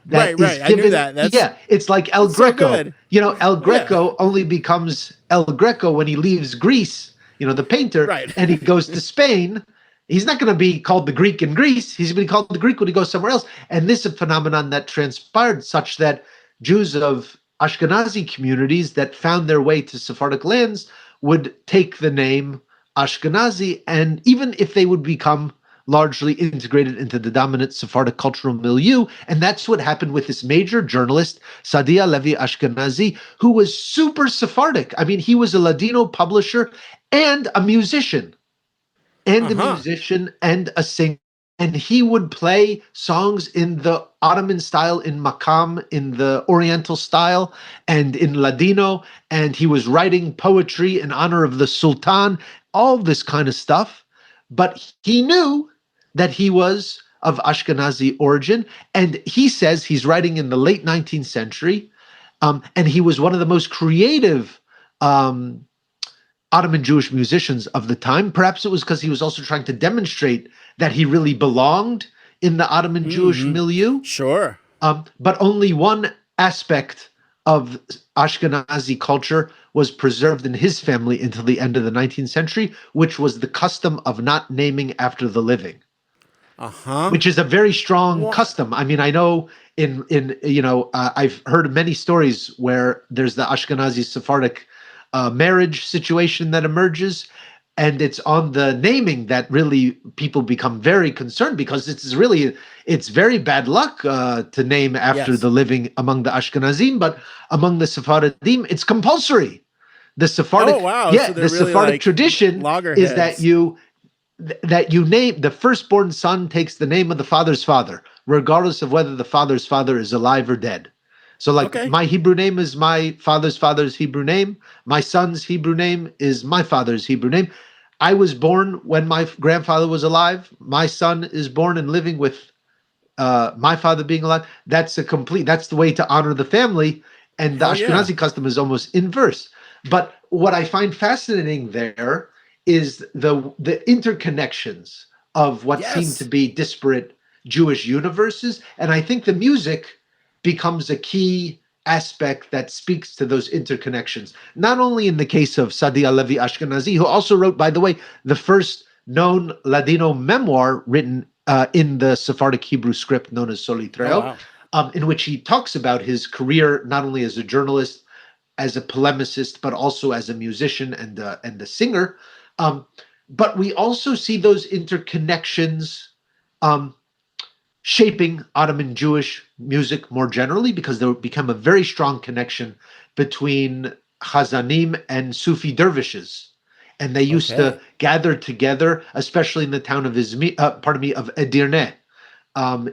[SPEAKER 2] Right. I knew that.
[SPEAKER 3] It's like El Greco.
[SPEAKER 2] So
[SPEAKER 3] El Greco only becomes El Greco when he leaves Greece, the painter, and he goes to Spain. He's not going to be called the Greek in Greece. He's going to be called the Greek when he goes somewhere else. And this is a phenomenon that transpired such that Jews of Ashkenazi communities that found their way to Sephardic lands would take the name Ashkenazi, and even if they would become largely integrated into the dominant Sephardic cultural milieu. And that's what happened with this major journalist, Sadia Levi Ashkenazi, who was super Sephardic. I mean, he was a Ladino publisher and a musician, and a singer. And he would play songs in the Ottoman style, in Makam, in the Oriental style, and in Ladino. And he was writing poetry in honor of the Sultan, all this kind of stuff. But he knew that he was of Ashkenazi origin. And he says he's writing in the late 19th century. And he was one of the most creative Ottoman Jewish musicians of the time. Perhaps it was because he was also trying to demonstrate that he really belonged in the Ottoman Jewish milieu.
[SPEAKER 2] Sure.
[SPEAKER 3] But only one aspect of Ashkenazi culture was preserved in his family until the end of the 19th century, which was the custom of not naming after the living. Which is a very strong custom. I mean, I know I've heard many stories where there's the Ashkenazi Sephardic marriage situation that emerges. And it's on the naming that really people become very concerned, because it's very bad luck to name after
[SPEAKER 2] Yes.
[SPEAKER 3] the living among the Ashkenazim, but among the Sephardim, it's compulsory. The Sephardic,
[SPEAKER 2] Oh, wow.
[SPEAKER 3] yeah,
[SPEAKER 2] So they're
[SPEAKER 3] the
[SPEAKER 2] really
[SPEAKER 3] Sephardic
[SPEAKER 2] like
[SPEAKER 3] tradition is that
[SPEAKER 2] loggerheads.
[SPEAKER 3] you name the firstborn son takes the name of the father's father, regardless of whether the father's father is alive or dead. So, like,
[SPEAKER 2] Okay.
[SPEAKER 3] my Hebrew name is my father's Hebrew name. My son's Hebrew name is my father's Hebrew name. I was born when my grandfather was alive. My son is born and living with my father being alive. That's the way to honor the family. And the
[SPEAKER 2] Hell yeah.
[SPEAKER 3] Ashkenazi custom is almost inverse. But what I find fascinating there is the interconnections of what seem to
[SPEAKER 2] Yes.
[SPEAKER 3] be disparate Jewish universes. And I think the music becomes a key aspect that speaks to those interconnections. Not only in the case of Sadi Alevi Ashkenazi, who also wrote, by the way, the first known Ladino memoir written in the Sephardic Hebrew script known as
[SPEAKER 2] Oh,
[SPEAKER 3] Solitreo,
[SPEAKER 2] wow.
[SPEAKER 3] in which he talks about his career not only as a journalist, as a polemicist, but also as a musician and a singer. But we also see those interconnections um, shaping Ottoman Jewish music more generally, because there became a very strong connection between Chazanim and Sufi dervishes. And they used
[SPEAKER 2] Okay.
[SPEAKER 3] to gather together, especially in the town of of Edirne,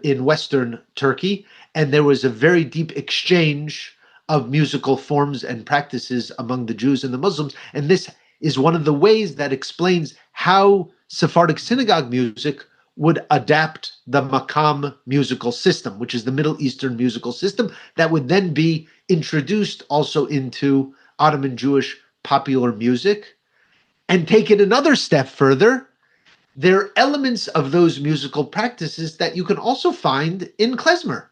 [SPEAKER 3] in Western Turkey. And there was a very deep exchange of musical forms and practices among the Jews and the Muslims. And this is one of the ways that explains how Sephardic synagogue music would adapt the makam musical system, which is the Middle Eastern musical system that would then be introduced also into Ottoman Jewish popular music. And take it another step further, there are elements of those musical practices that you can also find in klezmer.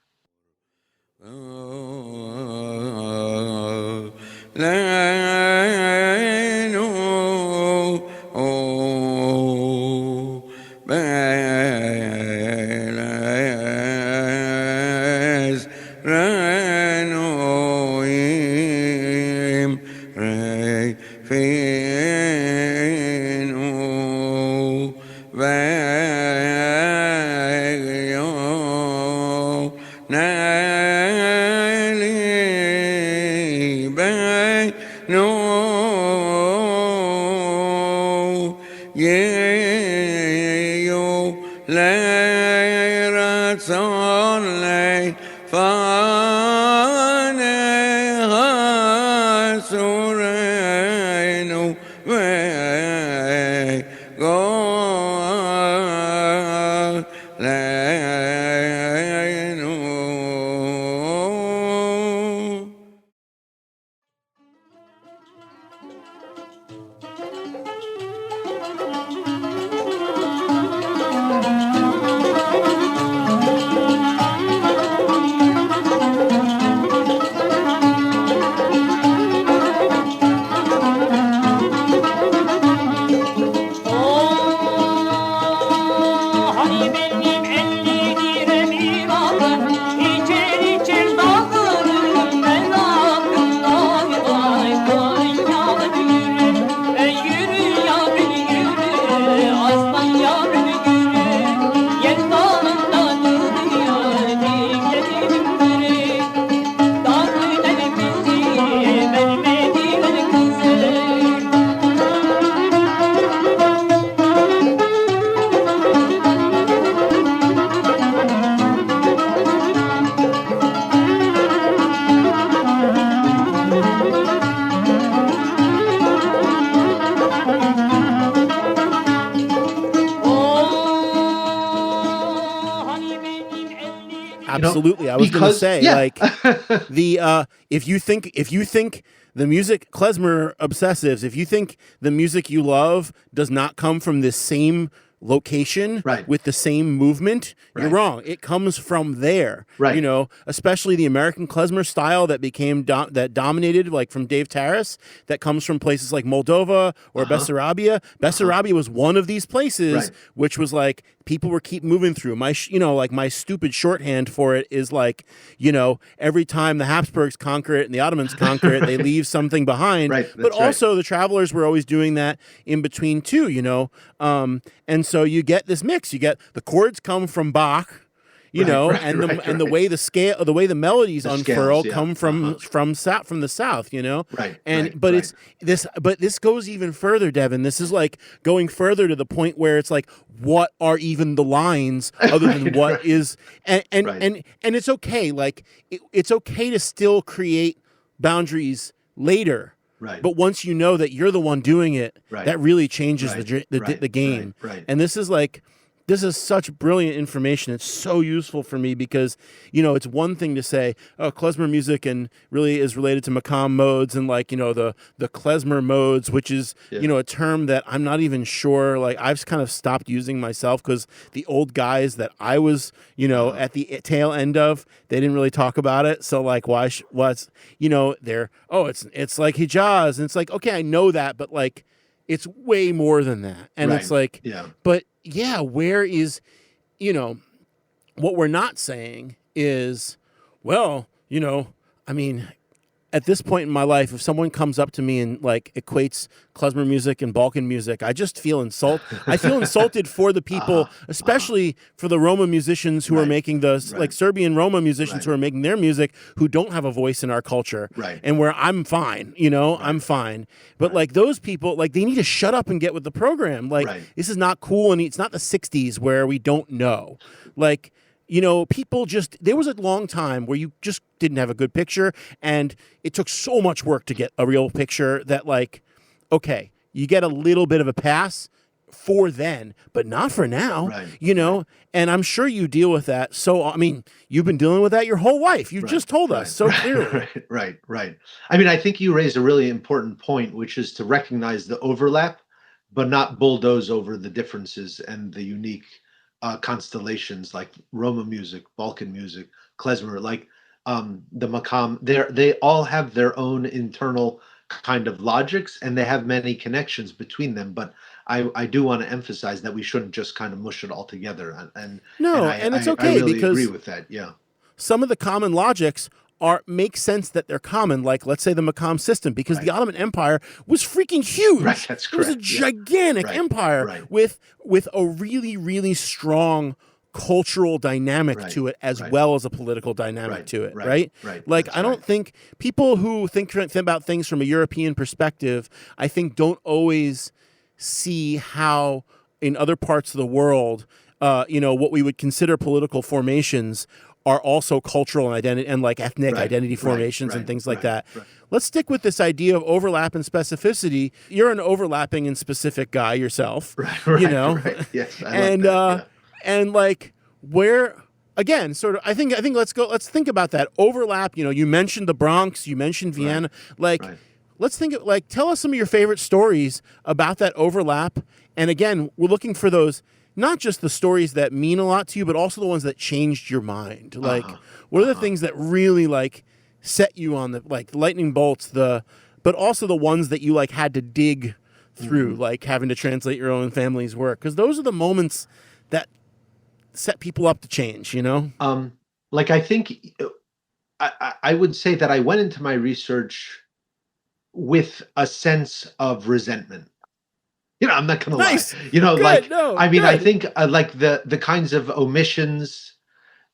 [SPEAKER 2] Absolutely. I was going to say,
[SPEAKER 3] yeah.
[SPEAKER 2] like, if you think the music, klezmer obsessives, if you think the music you love does not come from this same location
[SPEAKER 3] Right.
[SPEAKER 2] with the same movement, you're
[SPEAKER 3] Right.
[SPEAKER 2] wrong. It comes from there,
[SPEAKER 3] Right.
[SPEAKER 2] you know, especially the American klezmer style that became that dominated, like from Dave Taras, that comes from places like Moldova or Bessarabia. Bessarabia was one of these places,
[SPEAKER 3] Right.
[SPEAKER 2] which was like people were keep moving through. My like my stupid shorthand for it is like, you know, every time the Habsburgs conquer it and the Ottomans conquer it, they leave something behind.
[SPEAKER 3] Right,
[SPEAKER 2] But
[SPEAKER 3] that's right.
[SPEAKER 2] also the travelers were always doing that in between too, you know. And so you get this mix. You get the chords come from Bach, you know, and the way the way the melodies unfurl
[SPEAKER 3] scales, yeah.
[SPEAKER 2] come from the south, you know.
[SPEAKER 3] Right,
[SPEAKER 2] And
[SPEAKER 3] right,
[SPEAKER 2] but
[SPEAKER 3] right.
[SPEAKER 2] this goes even further, Devin. This is like going further to the point where it's like, what are even the lines other than what is and it's okay. Like it's okay to still create boundaries later.
[SPEAKER 3] Right.
[SPEAKER 2] But once you know that you're the one doing it,
[SPEAKER 3] Right.
[SPEAKER 2] that really changes
[SPEAKER 3] Right.
[SPEAKER 2] the game.
[SPEAKER 3] Right.
[SPEAKER 2] And this is such brilliant information. It's so useful for me because, you know, it's one thing to say, oh, klezmer music and really is related to makam modes and like, you know, the klezmer modes, which is, you know, a term that I'm not even sure, like I've kind of stopped using myself because the old guys that I was, you know, at the tail end of, they didn't really talk about it. So like, what's, you know, it's like Hijaz. And it's like, okay, I know that, but like, it's way more than that. And it's like, but yeah, where is, you know, what we're not saying is, well, you know, I mean, at this point in my life, if someone comes up to me and like equates klezmer music and Balkan music, I just feel I feel insulted for the people, especially for the Roma musicians who are making like Serbian Roma musicians who are making their music, who don't have a voice in our culture.
[SPEAKER 3] Right.
[SPEAKER 2] And where I'm fine, you know, I'm fine. But like those people, like they need to shut up and get with the program. Like this is not cool. And it's not the 60s where we don't know. Like, you know, there was a long time where you just didn't have a good picture, and it took so much work to get a real picture that, like, okay, you get a little bit of a pass for then, but not for now, you know, and I'm sure you deal with that. So, I mean, you've been dealing with that your whole life. You just told us so clearly.
[SPEAKER 3] Right. I mean, I think you raised a really important point, which is to recognize the overlap, but not bulldoze over the differences and the unique constellations like Roma music, Balkan music, klezmer, like the makam. They all have their own internal kind of logics, and they have many connections between them. But I do want to emphasize that we shouldn't just kind of mush it all together. And
[SPEAKER 2] it's okay,
[SPEAKER 3] I really
[SPEAKER 2] because
[SPEAKER 3] agree with that. Yeah,
[SPEAKER 2] some of the common logics make sense that they're common, like let's say the makam system, because the Ottoman Empire was freaking huge.
[SPEAKER 3] Right, that's correct.
[SPEAKER 2] It was a gigantic empire with a really, really strong cultural dynamic to it, as well as a political dynamic to it, right? Like, I don't think people who think about things from a European perspective, I think don't always see how in other parts of the world, you know, what we would consider political formations are also cultural and identity and like ethnic identity formations and things like that. Let's stick with this idea of overlap and specificity. You're an overlapping and specific guy yourself, you know?
[SPEAKER 3] Yes, I
[SPEAKER 2] and
[SPEAKER 3] like that,
[SPEAKER 2] and like where again, sort of, I think let's think about that overlap. You know, you mentioned the Bronx, you mentioned Vienna, let's think of, like, tell us some of your favorite stories about that overlap. And again, we're looking for those, not just the stories that mean a lot to you, but also the ones that changed your mind. Like, what are the things that really like set you on the, like, lightning bolts, but also the ones that you like had to dig through, like having to translate your own family's work? Because those are the moments that set people up to change, you know?
[SPEAKER 3] Like, I think I would say that I went into my research with a sense of resentment. You know, I'm not going to lie. You know, I think like the kinds of omissions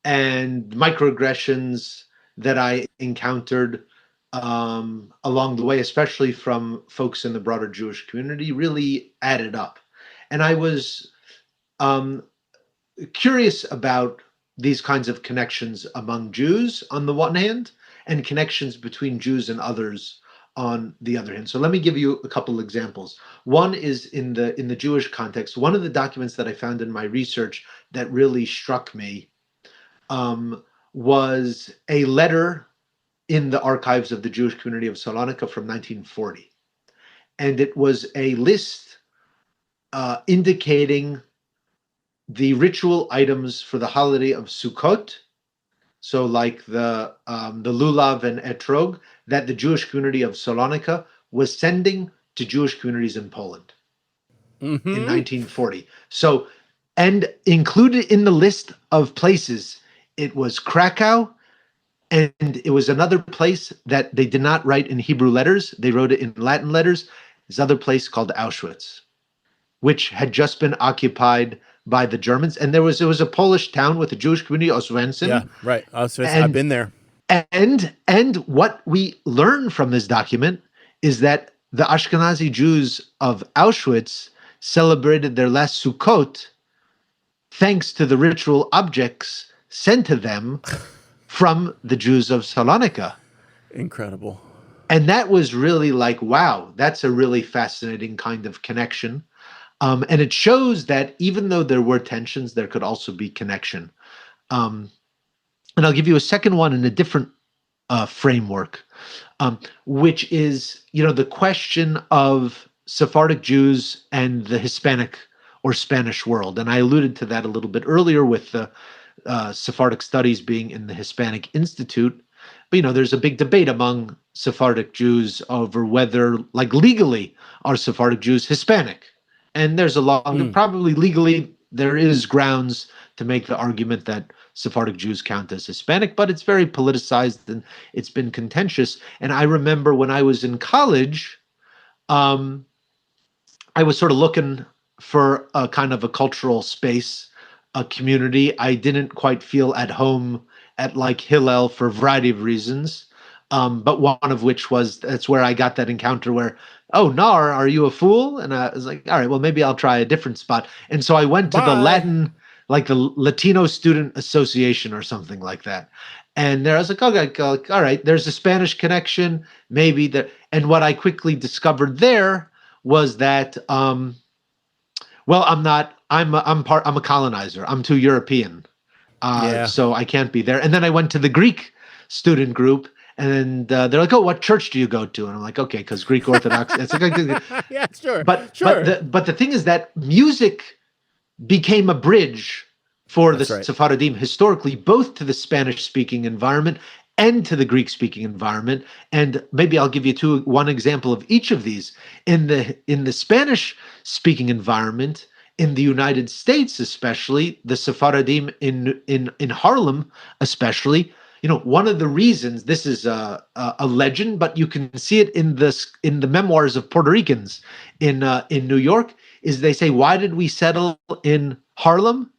[SPEAKER 3] and microaggressions that I encountered along the way, especially from folks in the broader Jewish community, really added up. And I was curious about these kinds of connections among Jews on the one hand, and connections between Jews and others on the other hand. So let me give you a couple examples. One is in the Jewish context. One of the documents that I found in my research that really struck me was a letter in the archives of the Jewish community of Salonika from 1940. And it was a list indicating the ritual items for the holiday of Sukkot, so like the lulav and etrog, that the Jewish community of Salonika was sending to Jewish communities in Poland in 1940. So, and included in the list of places, it was Krakow, and it was another place that they did not write in Hebrew letters. They wrote it in Latin letters. This other place called Auschwitz, which had just been occupied by the Germans. And it was a Polish town with a Jewish community, Oswiecim.
[SPEAKER 2] Yeah, right. I've
[SPEAKER 3] And-
[SPEAKER 2] been there.
[SPEAKER 3] And what we learn from this document is that the Ashkenazi Jews of Auschwitz celebrated their last Sukkot thanks to the ritual objects sent to them from the Jews of Salonika.
[SPEAKER 2] Incredible.
[SPEAKER 3] And that was really like, wow, that's a really fascinating kind of connection. And it shows that even though there were tensions, there could also be connection. And I'll give you a second one in a different framework, which is, the question of Sephardic Jews and the Hispanic or Spanish world. And I alluded to that a little bit earlier with the Sephardic studies being in the Hispanic Institute. But, there's a big debate among Sephardic Jews over whether, like, legally, are Sephardic Jews Hispanic? And there's a long, probably legally, there is grounds to make the argument that Sephardic Jews count as Hispanic, but it's very politicized and it's been contentious. And I remember when I was in college, I was sort of looking for a kind of a cultural space, a community. I didn't quite feel at home at like Hillel for a variety of reasons, but one of which was that's where I got that encounter where, oh, Naar, are you a fool? And I was like, all right, well, maybe I'll try a different spot. And so I went to the Latin, like the Latino Student Association or something like that. And there I was like, okay, all right, there's a Spanish connection, maybe that. And what I quickly discovered there was that, I'm a colonizer. I'm too European. So I can't be there. And then I went to the Greek student group, and they're like, "Oh, what church do you go to?" And I'm like, "Okay, because Greek Orthodox." It's like,
[SPEAKER 2] Yeah, sure.
[SPEAKER 3] But
[SPEAKER 2] sure.
[SPEAKER 3] but the thing is that music became a bridge for
[SPEAKER 2] That's
[SPEAKER 3] the
[SPEAKER 2] right.
[SPEAKER 3] Sephardim historically, both to the Spanish-speaking environment and to the Greek-speaking environment. And maybe I'll give you one example of each of these. In the Spanish-speaking environment, in the United States, especially the Sephardim in Harlem, especially, one of the reasons, this is a legend, but you can see it in the memoirs of Puerto Ricans in New York, is they say, why did we settle in Harlem?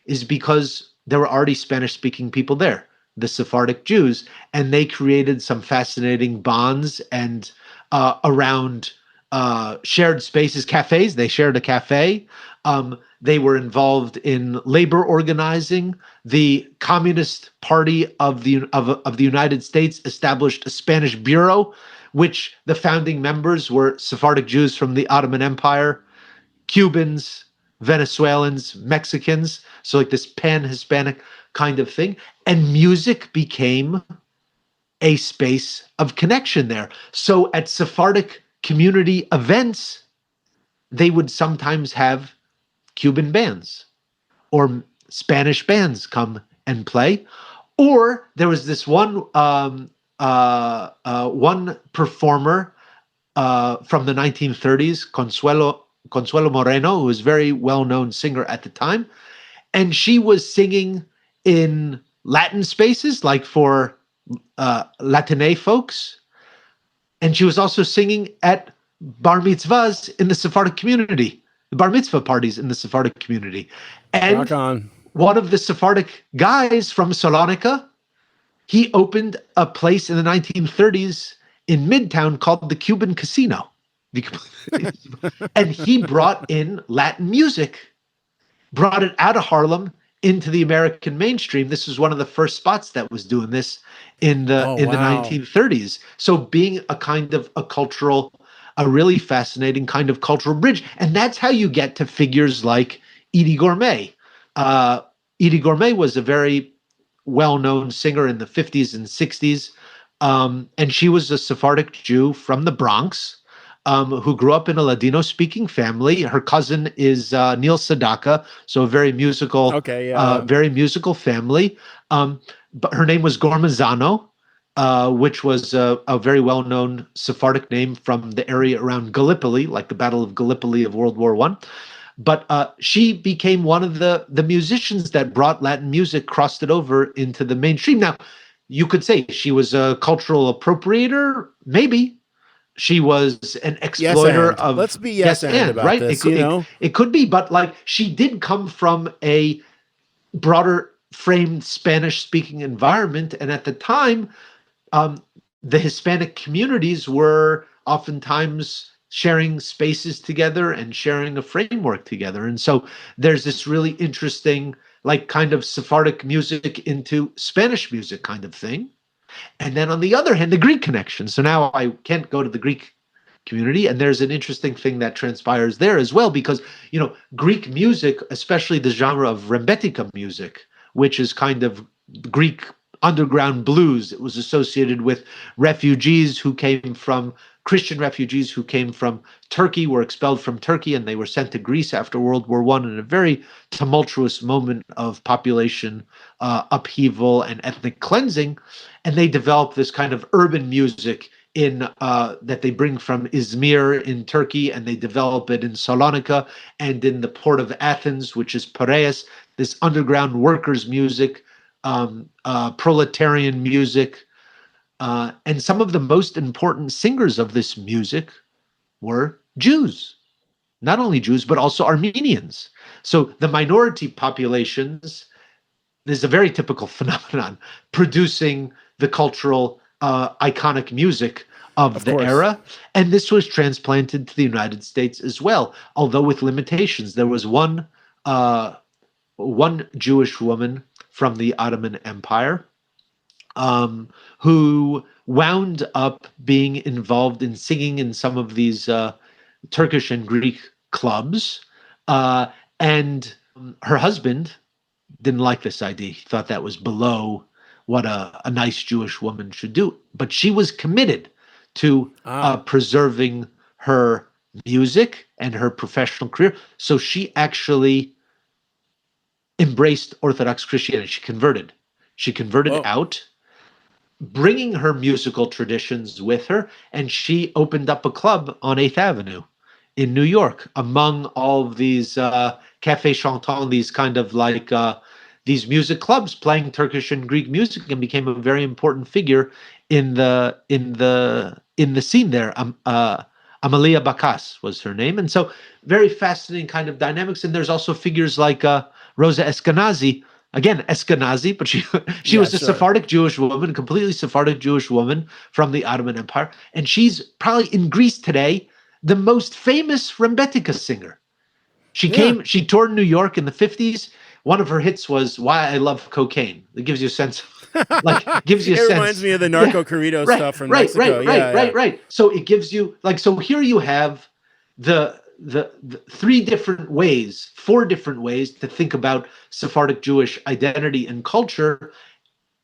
[SPEAKER 3] Is because there were already Spanish-speaking people there, the Sephardic Jews, and they created some fascinating bonds and around shared spaces, cafes. They shared a cafe. They were involved in labor organizing. The Communist Party of the United States established a Spanish bureau, which the founding members were Sephardic Jews from the Ottoman Empire, Cubans, Venezuelans, Mexicans. So like this pan-Hispanic kind of thing. And music became a space of connection there. So at Sephardic community events, they would sometimes have Cuban bands or Spanish bands come and play. Or there was this one performer from the 1930s, Consuelo Moreno, who was a very well-known singer at the time. And she was singing in Latin spaces, like for Latine folks. And she was also singing at bar mitzvahs in the Sephardic community, the bar mitzvah parties in the Sephardic community. And
[SPEAKER 2] Rock on.
[SPEAKER 3] One of the Sephardic guys from Salonika, he opened a place in the 1930s in Midtown called the Cuban Casino. And he brought in Latin music, brought it out of Harlem into the American mainstream. This was one of the first spots that was doing this in the 1930s. So being a kind of a really fascinating kind of cultural bridge. And that's how you get to figures like Edie Gourmet. Edie Gourmet was a very well-known singer in the 50s and 60s. And she was a Sephardic Jew from the Bronx. who grew up in a Ladino-speaking family. Her cousin is Neil Sedaka, so a
[SPEAKER 2] Okay, yeah.
[SPEAKER 3] very musical family. But her name was Gormazano, which was a very well-known Sephardic name from the area around Gallipoli, like the Battle of Gallipoli of World War I. But she became one of the musicians that brought Latin music, crossed it over into the mainstream. Now, you could say she was a cultural appropriator, maybe. She was an exploiter of.
[SPEAKER 2] Let's be yes and about
[SPEAKER 3] right?
[SPEAKER 2] this.
[SPEAKER 3] It could be, but like she did come from a broader framed Spanish-speaking environment, and at the time, the Hispanic communities were oftentimes sharing spaces together and sharing a framework together. And so there's this really interesting, like, kind of Sephardic music into Spanish music kind of thing. And then on the other hand, the Greek connection. So now I can't go to the Greek community, and there's an interesting thing that transpires there as well, because, Greek music, especially the genre of rembetika music, which is kind of Greek underground blues. It was associated with Christian refugees who came from Turkey, were expelled from Turkey, and they were sent to Greece after World War I in a very tumultuous moment of population upheaval and ethnic cleansing. And they developed this kind of urban music that they bring from Izmir in Turkey, and they develop it in Salonika and in the port of Athens, which is Piraeus, this underground workers' music, proletarian music. And some of the most important singers of this music were Jews. Not only Jews, but also Armenians. So the minority populations, there's a very typical phenomenon, producing the cultural iconic music of the era. And this was transplanted to the United States as well, although with limitations. There was one Jewish woman from the Ottoman Empire who wound up being involved in singing in some of these Turkish and Greek clubs. And her husband didn't like this idea. He thought that was below what a nice Jewish woman should do. But she was committed to preserving her music and her professional career. So she actually embraced Orthodox Christianity. She converted out, bringing her musical traditions with her, and she opened up a club on 8th Avenue in New York among all of these café chantants, these kind of like these music clubs playing Turkish and Greek music, and became a very important figure in the scene there. Amalia Bakas was her name. And so very fascinating kind of dynamics. And there's also figures like Rosa Eskenazi. Again, Eskenazi, but she was a Sephardic Jewish woman, completely Sephardic Jewish woman from the Ottoman Empire. And she's probably in Greece today the most famous rembetika singer. She toured in New York in the 50s. One of her hits was "Why I Love Cocaine." It gives you a sense,
[SPEAKER 2] It reminds me of the Narco Corrido stuff from Mexico.
[SPEAKER 3] Right. So it gives you so here you have the four different ways to think about Sephardic Jewish identity and culture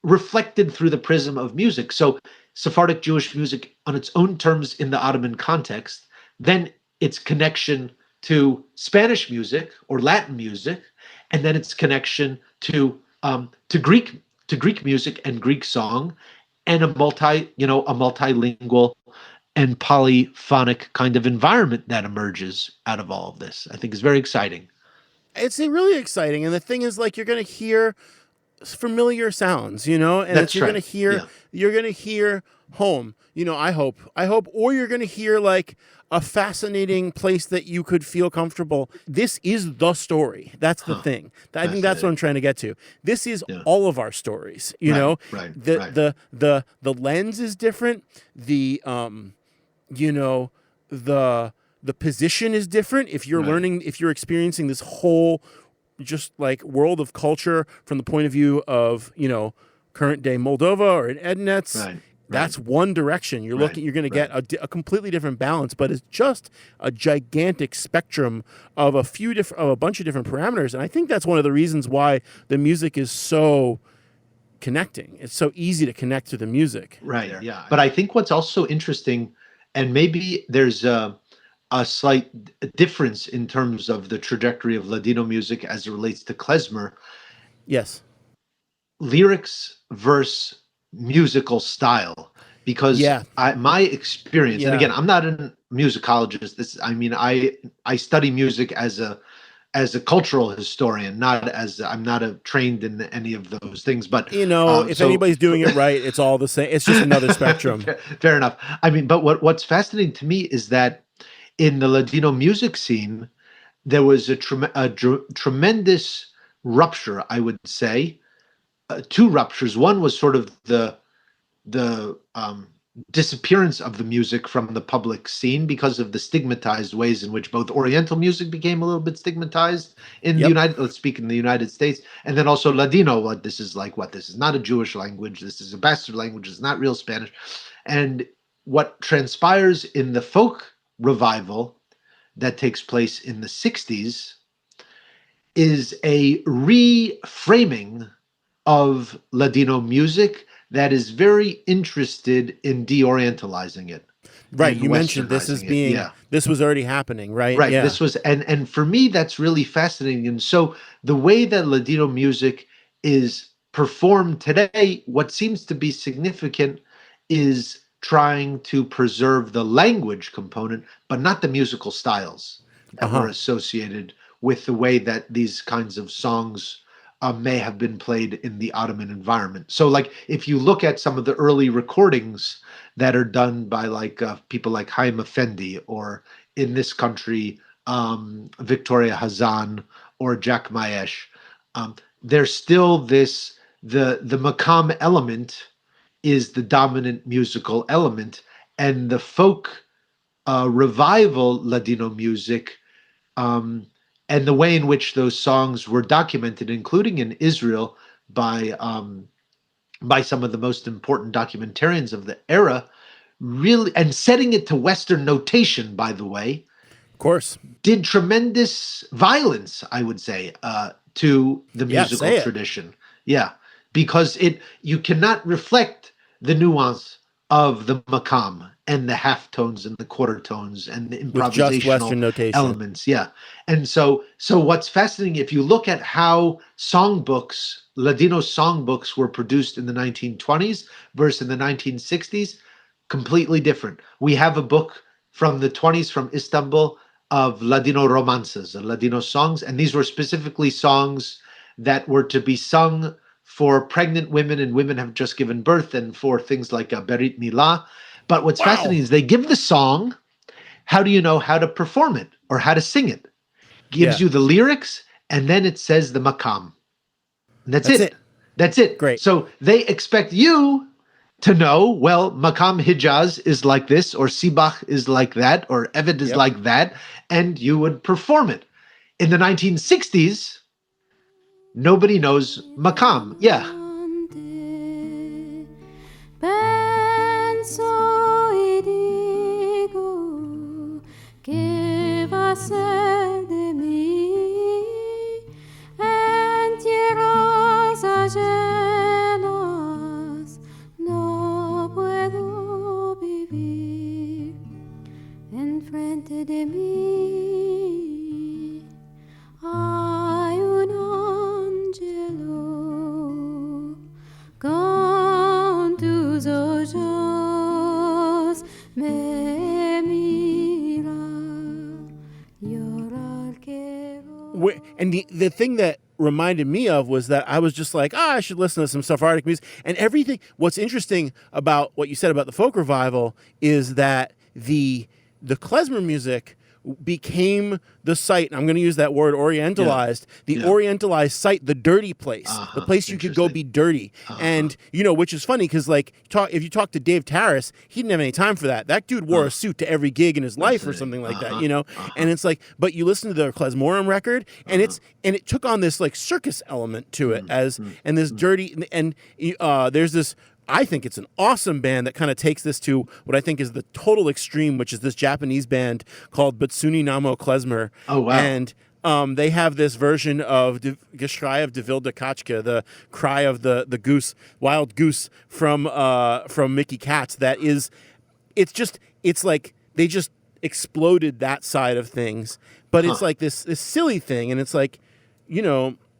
[SPEAKER 3] reflected through the prism of music. So Sephardic Jewish music on its own terms in the Ottoman context, then its connection to Spanish music or Latin music, and then its connection to Greek music and Greek song, and a multilingual and polyphonic kind of environment that emerges out of all of this. I think is very exciting.
[SPEAKER 2] It's really exciting, and the thing is, like, you're going to hear familiar sounds, and you're going to hear home. I hope, or you're going to hear like a fascinating place that you could feel comfortable. This is the story. That's the thing. I think that's what I'm trying to get to. This is all of our stories. The lens is different. The the position is different. If you're learning, if you're experiencing this whole just like world of culture from the point of view of current day Moldova or in Ednets. That's one direction. You're looking. You're going to get a completely different balance, but it's just a gigantic spectrum of a bunch of different parameters. And I think that's one of the reasons why the music is so connecting. It's so easy to connect to the music.
[SPEAKER 3] Right. Yeah. But I think what's also interesting, and maybe there's a slight difference in terms of the trajectory of Ladino music as it relates to klezmer.
[SPEAKER 2] Yes.
[SPEAKER 3] Lyrics versus musical style, because
[SPEAKER 2] Yeah.
[SPEAKER 3] my experience, and
[SPEAKER 2] Yeah.
[SPEAKER 3] again, I'm not a musicologist. I study music as a cultural historian, not as I'm not trained in any of those things. But
[SPEAKER 2] if anybody's doing it right, it's all the same. It's just another spectrum.
[SPEAKER 3] Fair enough. I mean, but what's fascinating to me is that in the Ladino music scene, there was a tremendous rupture, I would say. Two ruptures. One was sort of the disappearance of the music from the public scene because of the stigmatized ways in which both Oriental music became a little bit stigmatized in let's speak in the United States, and then also Ladino. This is not a Jewish language. This is a bastard language. It's not real Spanish. And what transpires in the folk revival that takes place in the 60s is a reframing of Ladino music that is very interested in de-orientalizing it.
[SPEAKER 2] Right. You mentioned this as being, this was already happening, right?
[SPEAKER 3] Right.
[SPEAKER 2] Yeah.
[SPEAKER 3] This was, and for me, that's really fascinating. And so the way that Ladino music is performed today, what seems to be significant is trying to preserve the language component, but not the musical styles that were associated with the way that these kinds of songs may have been played in the Ottoman environment. So, like, if you look at some of the early recordings that are done by people like Haim Effendi, or in this country, Victoria Hazan or Jack Maesh, there's still this, the maqam element is the dominant musical element, and the folk revival Ladino music, and the way in which those songs were documented, including in Israel by some of the most important documentarians of the era, really, and setting it to Western notation, by the way,
[SPEAKER 2] of course,
[SPEAKER 3] did tremendous violence, I would say, to the musical tradition. Yeah, because you cannot reflect the nuance of the maqam and the half tones and the quarter tones and the improvisational elements. Yeah. And so what's fascinating, if you look at how songbooks, Ladino songbooks, were produced in the 1920s versus in the 1960s, completely different. We have a book from the 20s from Istanbul of Ladino romances, Ladino songs, and these were specifically songs that were to be sung for pregnant women and women have just given birth, and for things like a Berit Milah. But what's fascinating is they give the song. How do you know how to perform it or how to sing it? Gives you the lyrics, and then it says the maqam. And that's it. That's it.
[SPEAKER 2] Great.
[SPEAKER 3] So they expect you to know, well, maqam Hijaz is like this, or Sibach is like that, or Evid is like that, and you would perform it. In the 1960s, nobody knows maqam. Yeah.
[SPEAKER 1] De mí hay un angelo con tus ojos me mira llorar quiero.
[SPEAKER 2] And the thing that reminded me of was that I was just like, I should listen to some Sephardic music and everything. What's interesting about what you said about the folk revival is that the klezmer music became the site, and I'm going to use that word, orientalized, orientalized site, the dirty place, the place you could go be dirty. And, which is funny because, like, if you talk to Dave Tarras, he didn't have any time for that. That dude wore a suit to every gig in his life or something like that, And it's like, but you listen to the Klezmorim record, and it took on this, like, circus element to it and this dirty, and there's this, I think it's an awesome band that kind of takes this to what I think is the total extreme, which is this Japanese band called Batsuni Namo Klezmer.
[SPEAKER 3] Oh, wow.
[SPEAKER 2] And they have this version of Geschrei of de Wilde Katschke, the cry of the goose, wild goose from Mickey Katz. That is, it's just, it's like they just exploded that side of things. But it's like this silly thing, and it's like,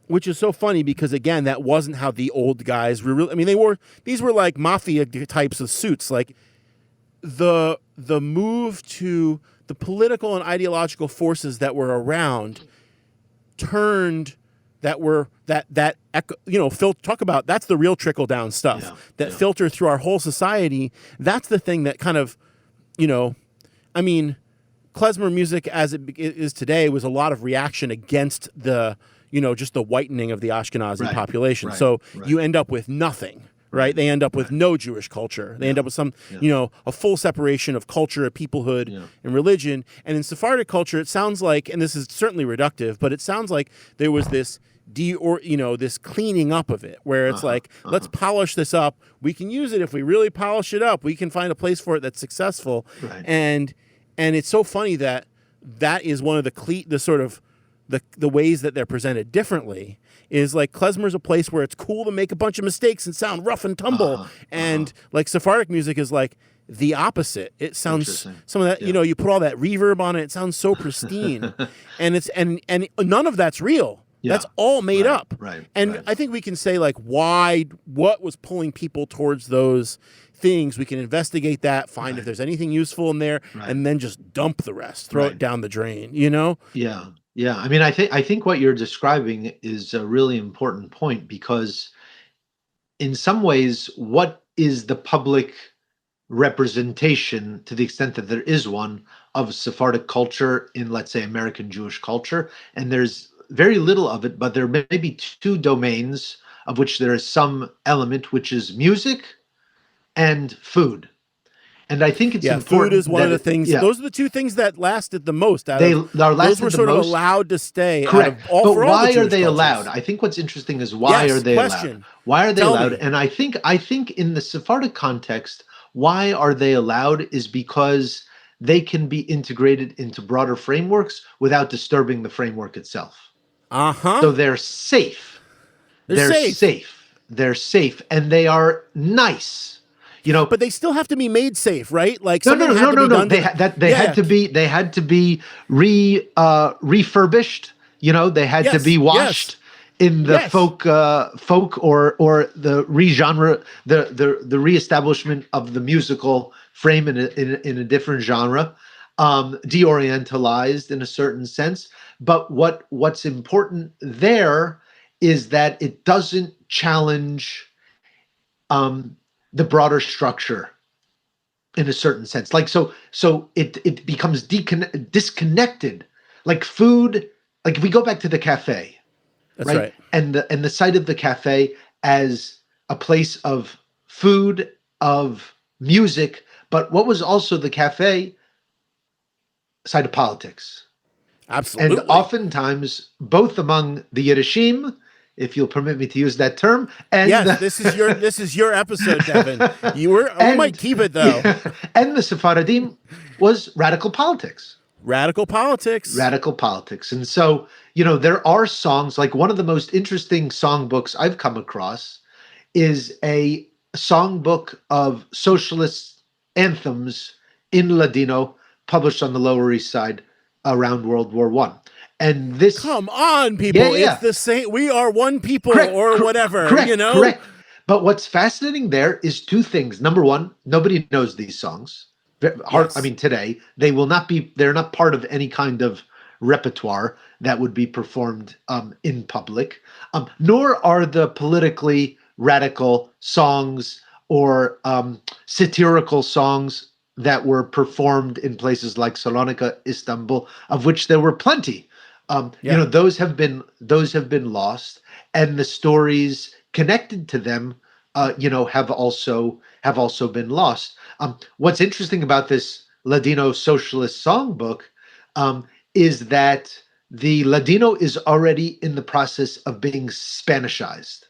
[SPEAKER 2] which is so funny because again, that wasn't how the old guys were. I mean, these were like mafia types of suits. Like the move to the political and ideological forces that were around turned talk about that's the real trickle down stuff filter through our whole society. That's the thing that kind of, I mean, klezmer music as it is today was a lot of reaction against the, just the whitening of the Ashkenazi population. So you end up with nothing, right? They end up with no Jewish culture. They end up with some, a full separation of culture, peoplehood, and religion. And in Sephardic culture, it sounds like, and this is certainly reductive, but it sounds like there was this this cleaning up of it, where it's let's polish this up. We can use it if we really polish it up. We can find a place for it that's successful. Right. And it's so funny that is one of the sort of the ways that they're presented differently. Is like klezmer's a place where it's cool to make a bunch of mistakes and sound rough and tumble, and like Sephardic music is like the opposite. It sounds some of that, you put all that reverb on it. It sounds so pristine, and it's and none of that's real. Yeah. That's all made up. Right. And I think we can say like what was pulling people towards those things. We can investigate that, find if there's anything useful in there, and then just dump the rest, throw it down the drain, Yeah.
[SPEAKER 3] Yeah. I mean, I think what you're describing is a really important point, because in some ways, what is the public representation, to the extent that there is one, of Sephardic culture in, let's say, American Jewish culture? And there's very little of it, but there may be two domains of which there is some element, which is music and food. And I think it's important.
[SPEAKER 2] Food is one of the things. Those are the two things that lasted the most. Those were sort of allowed to stay.
[SPEAKER 3] Correct. But why are they allowed? I think what's interesting is why are they allowed? Why are they allowed? And I think in the Sephardic context, why are they allowed is because they can be integrated into broader frameworks without disturbing the framework itself. So they're safe. They're safe, and they are nice.
[SPEAKER 2] But they still have to be made safe, right? Like
[SPEAKER 3] no. They had to be refurbished. They had to be washed in the folk or the re-genre, the reestablishment of the musical frame in a different genre, deorientalized in a certain sense. But what's important there is that it doesn't challenge the broader structure in a certain sense. Like so it becomes disconnected. Like food, like if we go back to the cafe,
[SPEAKER 2] that's right?
[SPEAKER 3] And the site of the cafe as a place of food, of music, but what was also the cafe? Site of politics.
[SPEAKER 2] Absolutely.
[SPEAKER 3] And oftentimes, both among the Yiddishim, if you'll permit me to use that term, and
[SPEAKER 2] this is your episode, Devin. We might keep it though.
[SPEAKER 3] And the Sephardim was radical politics.
[SPEAKER 2] Radical politics.
[SPEAKER 3] And so, there are songs, like one of the most interesting songbooks I've come across is a songbook of socialist anthems in Ladino, published on the Lower East Side around World War I. And this,
[SPEAKER 2] come on, people! It's the same. We are one people, whatever.
[SPEAKER 3] Correct. But what's fascinating there is two things. Number one, nobody knows these songs. I mean, today they will not be. They're not part of any kind of repertoire that would be performed in public. Nor are the politically radical songs or satirical songs that were performed in places like Salonika, Istanbul, of which there were plenty. Those have been lost, and the stories connected to them, have also been lost. What's interesting about this Ladino socialist songbook is that the Ladino is already in the process of being Spanishized,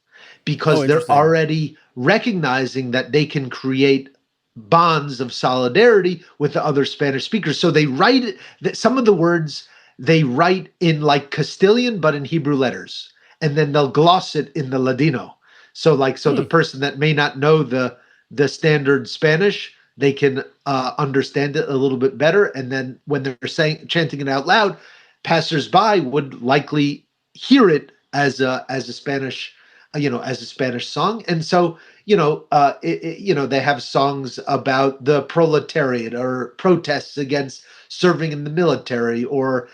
[SPEAKER 3] because they're already recognizing that they can create bonds of solidarity with the other Spanish speakers. So they write some of the words they write in like Castilian, but in Hebrew letters, and then they'll gloss it in the Ladino. So the person that may not know the standard Spanish, they can understand it a little bit better. And then when they're chanting it out loud, passersby would likely hear it as a Spanish, as a Spanish song. And so, they have songs about the proletariat or protests against serving in the military, or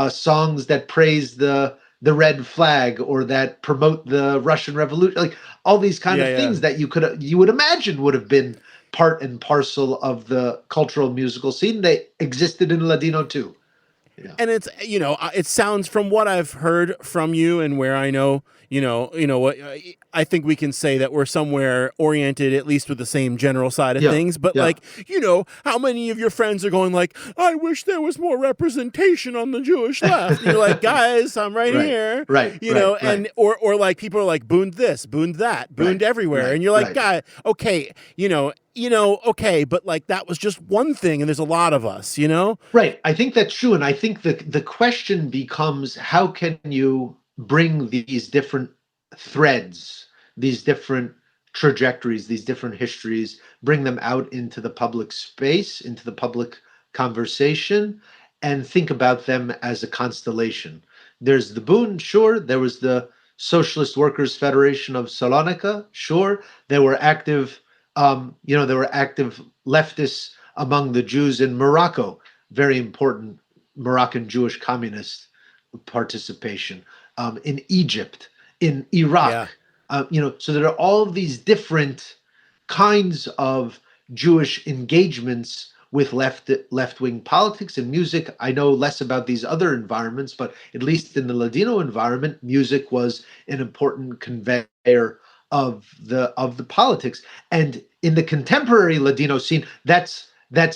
[SPEAKER 3] songs that praise the red flag or that promote the Russian Revolution, like all these kind of things that you would imagine would have been part and parcel of the cultural musical scene. They existed in Ladino too. Yeah.
[SPEAKER 2] And it's, it sounds, from what I've heard from you and where I know, what I think we can say that we're somewhere oriented, at least with the same general side of things. But how many of your friends are going like, I wish there was more representation on the Jewish left. And you're like, guys, I'm right here.
[SPEAKER 3] Right.
[SPEAKER 2] And or like people are like, booned this, booned that, booned everywhere. And you're like, guy, okay, okay, but like that was just one thing, and there's a lot of us,
[SPEAKER 3] Right. I think that's true. And I think the question becomes, how can you bring these different threads, these different trajectories, these different histories, bring them out into the public space, into the public conversation, and think about them as a constellation. There's the Bund, sure. There was the Socialist Workers Federation of Salonika, sure. There were active leftists among the Jews in Morocco, very important Moroccan Jewish communist participation, in Egypt, in Iraq. So there are all of these different kinds of Jewish engagements with left-wing politics and music. I know less about these other environments, but at least in the Ladino environment, music was an important conveyor of the politics. And in the contemporary Ladino scene, that's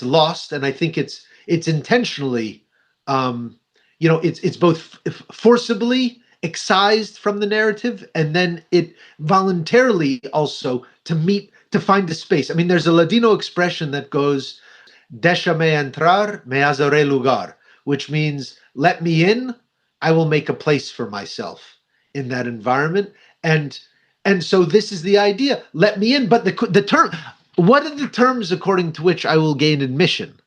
[SPEAKER 3] lost, and I think it's intentionally, it's both forcibly excised from the narrative, and then it voluntarily also to find a space. I mean, there's a Ladino expression that goes, "Déjame entrar, me hazaré lugar," which means, let me in, I will make a place for myself in that environment. And so this is the idea, let me in, but the term, what are the terms according to which I will gain admission?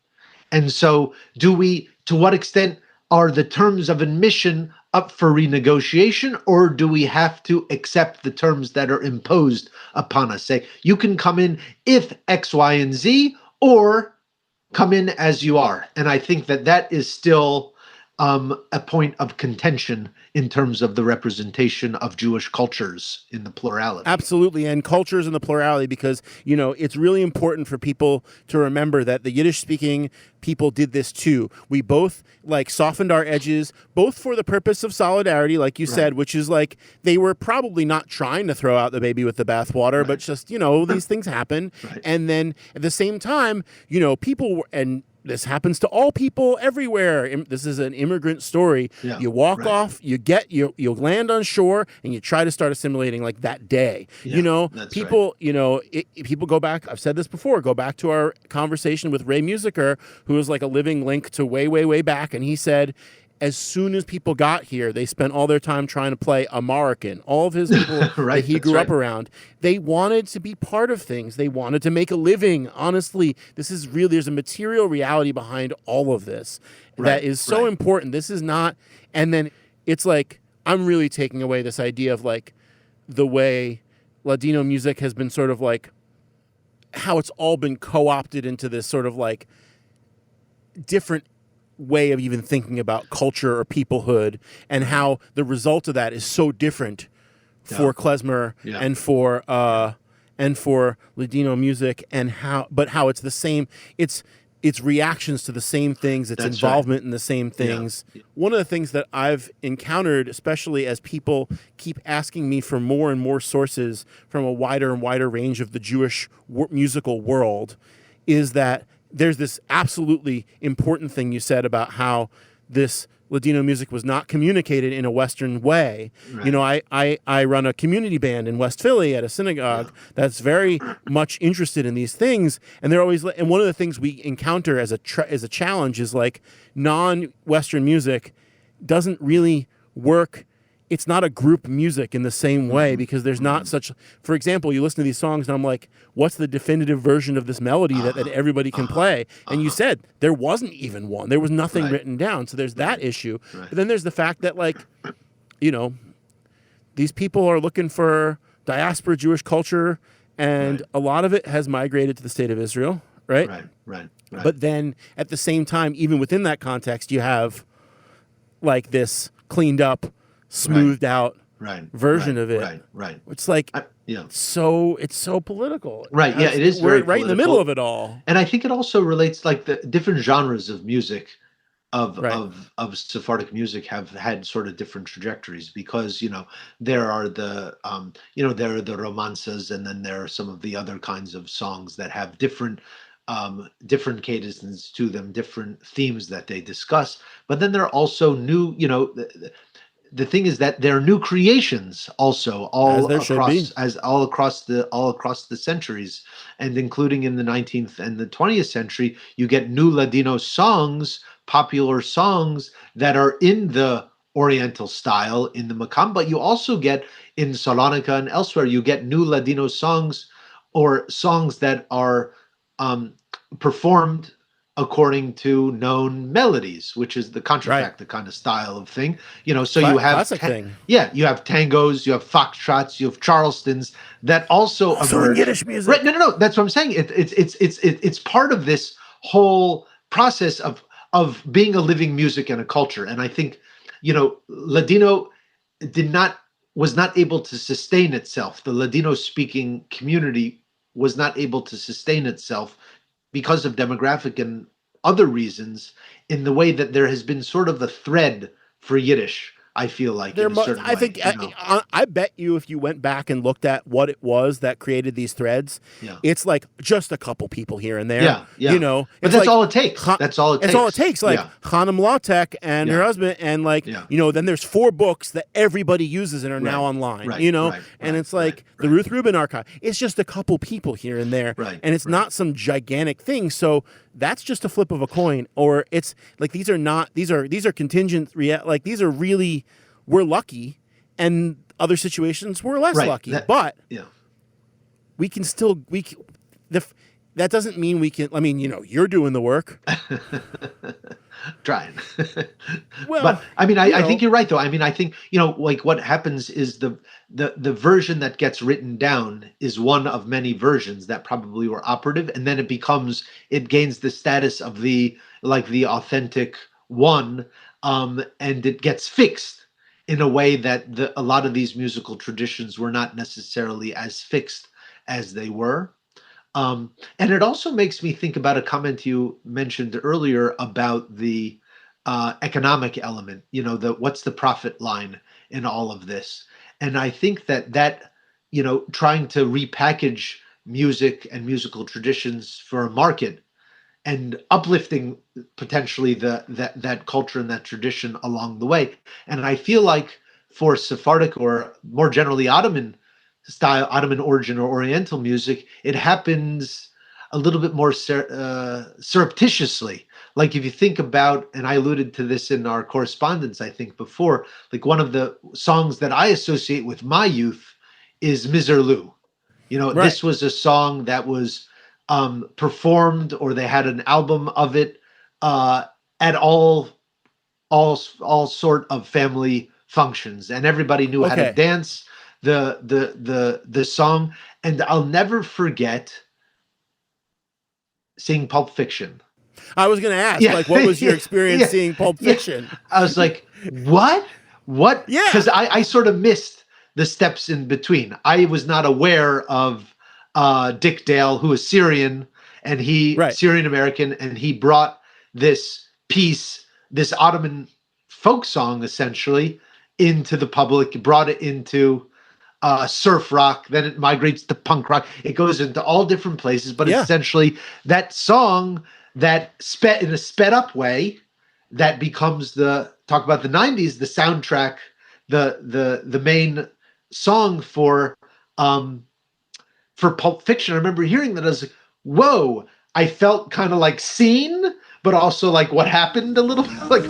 [SPEAKER 3] And so to what extent are the terms of admission up for renegotiation, or do we have to accept the terms that are imposed upon us? Say, you can come in if X, Y, and Z, or come in as you are. And I think that is still a point of contention in terms of the representation of Jewish cultures in the plurality.
[SPEAKER 2] Absolutely, and cultures in the plurality, because, it's really important for people to remember that the Yiddish-speaking people did this too. We both, softened our edges, both for the purpose of solidarity, like you said, which is they were probably not trying to throw out the baby with the bathwater, but just, these things happen. And then at the same time, people were, and this happens to all people everywhere. This is an immigrant story. Yeah, you walk off, you land on shore, and you try to start assimilating that day. Yeah, people, people go back. I've said this before. Go back to our conversation with Ray Musiker, who is a living link to way, way, way back, and he said, as soon as people got here, they spent all their time trying to play American. All of his people that he grew up around, they wanted to be part of things. They wanted to make a living. Honestly, this is real. There's a material reality behind all of this that is so important. This is not, and then it's I'm really taking away this idea of the way Ladino music has been sort of how it's all been co-opted into this sort of different way of even thinking about culture or peoplehood, and how the result of that is so different for klezmer and for Ladino music, and how it's the same. It's reactions to the same things. It's involvement in the same things. Yeah. One of the things that I've encountered, especially as people keep asking me for more and more sources from a wider and wider range of the Jewish musical world, is that there's this absolutely important thing you said about how this Ladino music was not communicated in a Western way. Right. I run a community band in West Philly at a synagogue that's very much interested in these things, and they're always. And one of the things we encounter as a challenge is non-Western music doesn't really work it's not a group music in the same way, because there's not such, for example, you listen to these songs and I'm like, what's the definitive version of this melody that everybody can play? And you said there wasn't even one. There was nothing written down. So there's that issue. But then there's the fact that, like, you know, these people are looking for diaspora Jewish culture, and a lot of it has migrated to the state of Israel, right?
[SPEAKER 3] Right.
[SPEAKER 2] But then at the same time, even within that context, you have like this cleaned up, smoothed out version of it.
[SPEAKER 3] Right.
[SPEAKER 2] It's like, it's so political.
[SPEAKER 3] Right. Yeah, it is
[SPEAKER 2] we're
[SPEAKER 3] very
[SPEAKER 2] right in the middle of it all.
[SPEAKER 3] And I think it also relates, like, the different genres of music of Sephardic music have had sort of different trajectories, because, you know, there are the there are the romances, and then there are some of the other kinds of songs that have different cadences to them, different themes that they discuss. But then there are also new, you know, the thing is that there are new creations also all across the centuries, and including in the 19th and the 20th century, you get new Ladino songs, popular songs that are in the Oriental style in the Makam, but you also get in Salonika and elsewhere, you get new Ladino songs, or songs that are performed according to known melodies, which is the contrafacta kind of style of thing. You know, so you have you have tangos, you have foxtrots, you have charlestons that also emerge.
[SPEAKER 2] Yiddish music.
[SPEAKER 3] Right? No. That's what I'm saying. It's part of this whole process of being a living music and a culture. And I think, you know, Ladino was not able to sustain itself. The Ladino speaking community was not able to sustain itself because of demographic and other reasons, in the way that there has been sort of a thread for Yiddish, I feel like.
[SPEAKER 2] I bet you if you went back and looked at what it was that created these threads, it's like just a couple people here and there.
[SPEAKER 3] Yeah.
[SPEAKER 2] You know,
[SPEAKER 3] but that's all it takes. That's all it takes.
[SPEAKER 2] It's all it takes. Like Hanem Latek and her husband, and like, you know, then there's 4 books that everybody uses and are now online. You know, and it's like the Ruth Rubin archive. It's just a couple people here and there, and it's not some gigantic thing. So that's just a flip of a coin. Or it's like these are contingent. Like these are really, we're lucky, and other situations we're less lucky. But we can still that doesn't mean we can. I mean, you know, you're doing the work.
[SPEAKER 3] Trying.
[SPEAKER 2] Well,
[SPEAKER 3] but I mean, I think you're right, though. I mean, I think, you know, like what happens is the version that gets written down is one of many versions that probably were operative, and then it gains the status of the authentic one, and it gets fixed in a way that a lot of these musical traditions were not necessarily as fixed as they were. And it also makes me think about a comment you mentioned earlier about the economic element, you know, what's the profit line in all of this? And I think that, you know, trying to repackage music and musical traditions for a market and uplifting potentially that culture and that tradition along the way. And I feel like for Sephardic, or more generally Ottoman style, Ottoman origin or Oriental music, it happens a little bit more surreptitiously. Like if you think about, and I alluded to this in our correspondence, I think before, like one of the songs that I associate with my youth is Mizerlu. You know, this was a song that was performed, or they had an album of it at all sort of family functions, and everybody knew how to dance the song. And I'll never forget seeing Pulp Fiction.
[SPEAKER 2] I was going to ask, like, what was your experience seeing Pulp Fiction?
[SPEAKER 3] I was like, what? Yeah. Because I sort of missed the steps in between. I was not aware of Dick Dale, who is Syrian, and Syrian American, and he brought this piece, this Ottoman folk song, essentially, into the public, brought it into surf rock, then it migrates to punk rock. It goes into all different places, but essentially that song that in a sped up way, that becomes talk about the 90s, the soundtrack, the main song for Pulp Fiction. I remember hearing that. I was like, whoa, I felt kind of like seen, but also like what happened a little bit, like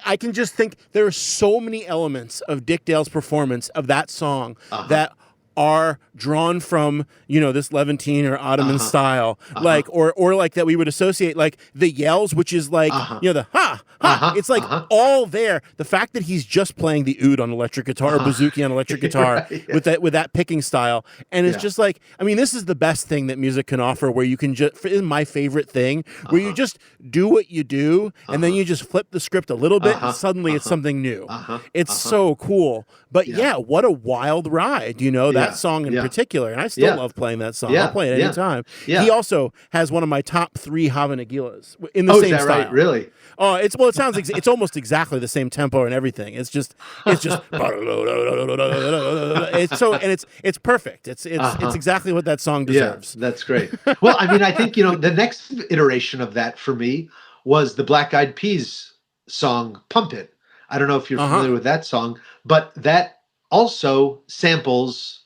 [SPEAKER 2] I can just think there are so many elements of Dick Dale's performance of that song that are drawn from, this Levantine or Ottoman style, like, or like that we would associate, like the yells, which is like, the it's like all there. The fact that he's just playing the oud on electric guitar or bouzouki on electric guitar with that picking style. And it's just like, I mean, this is the best thing that music can offer, where you can just, is my favorite thing, where you just do what you do and then you just flip the script a little bit and suddenly it's something new. It's so cool. But what a wild ride, that song in particular. And I still love playing that song. I'll play it anytime. He also has one of my top 3 Hava Nagilas in the same
[SPEAKER 3] is that
[SPEAKER 2] style.
[SPEAKER 3] Right? Really?
[SPEAKER 2] Oh, it sounds it's almost exactly the same tempo and everything. It's just it's perfect. It's exactly what that song deserves.
[SPEAKER 3] Yeah, that's great. Well, I mean, I think, the next iteration of that for me was the Black Eyed Peas song Pump It. I don't know if you're familiar with that song, but that also samples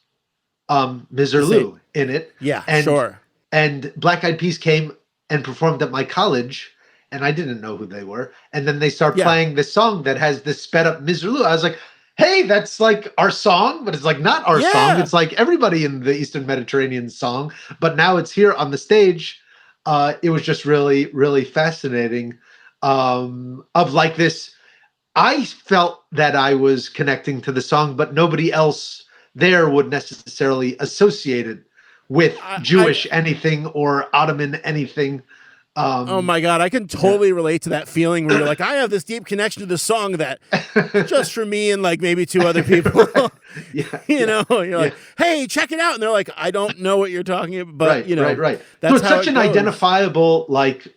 [SPEAKER 3] Miserlou in it.
[SPEAKER 2] Yeah,
[SPEAKER 3] and,
[SPEAKER 2] sure.
[SPEAKER 3] And Black Eyed Peas came and performed at my college, and I didn't know who they were. And then they start playing this song that has this sped up Miserlou. I was like, hey, that's like our song, but it's like not our song. It's like everybody in the Eastern Mediterranean song, but now it's here on the stage. It was just really, really fascinating. Of like this, I felt that I was connecting to the song, but nobody else there would necessarily associate it with Jewish anything or Ottoman anything.
[SPEAKER 2] Oh my God, I can totally relate to that feeling where you're like, I have this deep connection to the song that just for me and like maybe 2 other people, you're like, hey, check it out. And they're like, I don't know what you're talking about, but
[SPEAKER 3] right.
[SPEAKER 2] That's
[SPEAKER 3] it's such an identifiable, like,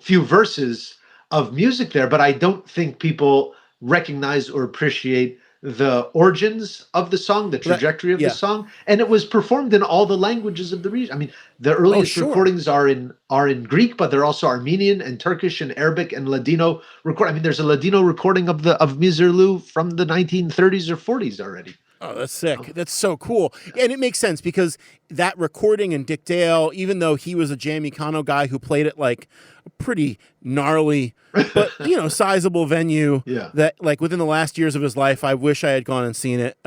[SPEAKER 3] few verses of music there, but I don't think people recognize or appreciate the origins of the song, the trajectory of the song, and it was performed in all the languages of the region. I mean, the earliest recordings are in Greek, but they're also Armenian and Turkish and Arabic and Ladino record. I mean, there's a Ladino recording of Miserlou from the 1930s or 40s already.
[SPEAKER 2] Oh, that's sick. That's so cool. And it makes sense because that recording and Dick Dale, even though he was a Jamie Cano guy who played at like a pretty gnarly, but, sizable venue that like within the last years of his life, I wish I had gone and seen it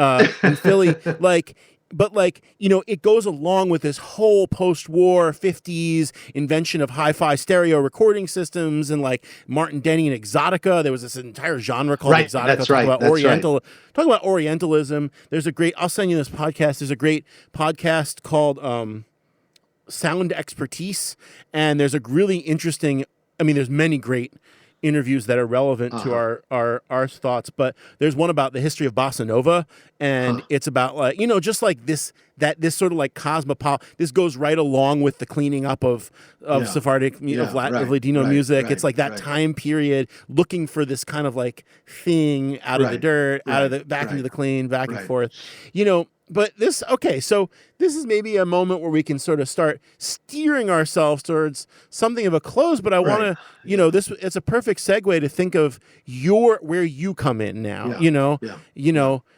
[SPEAKER 2] in Philly. But it goes along with this whole post-war 50s invention of hi-fi stereo recording systems and like Martin Denny and Exotica. There was this entire genre called Exotica.
[SPEAKER 3] That's right.
[SPEAKER 2] Talking about Orientalism. I'll send you this podcast. There's a great podcast called Sound Expertise. And there's a really interesting, there's many great interviews that are relevant to our thoughts, but there's one about the history of bossa nova, and it's about like just like this sort of like cosmopolitan. This goes right along with the cleaning up of Sephardic of Ladino music. It's like that time period looking for this kind of like thing out of the dirt, out of the back into the clean, back and forth. But so this is maybe a moment where we can sort of start steering ourselves towards something of a close, but I want to, it's a perfect segue to think of where you come in now,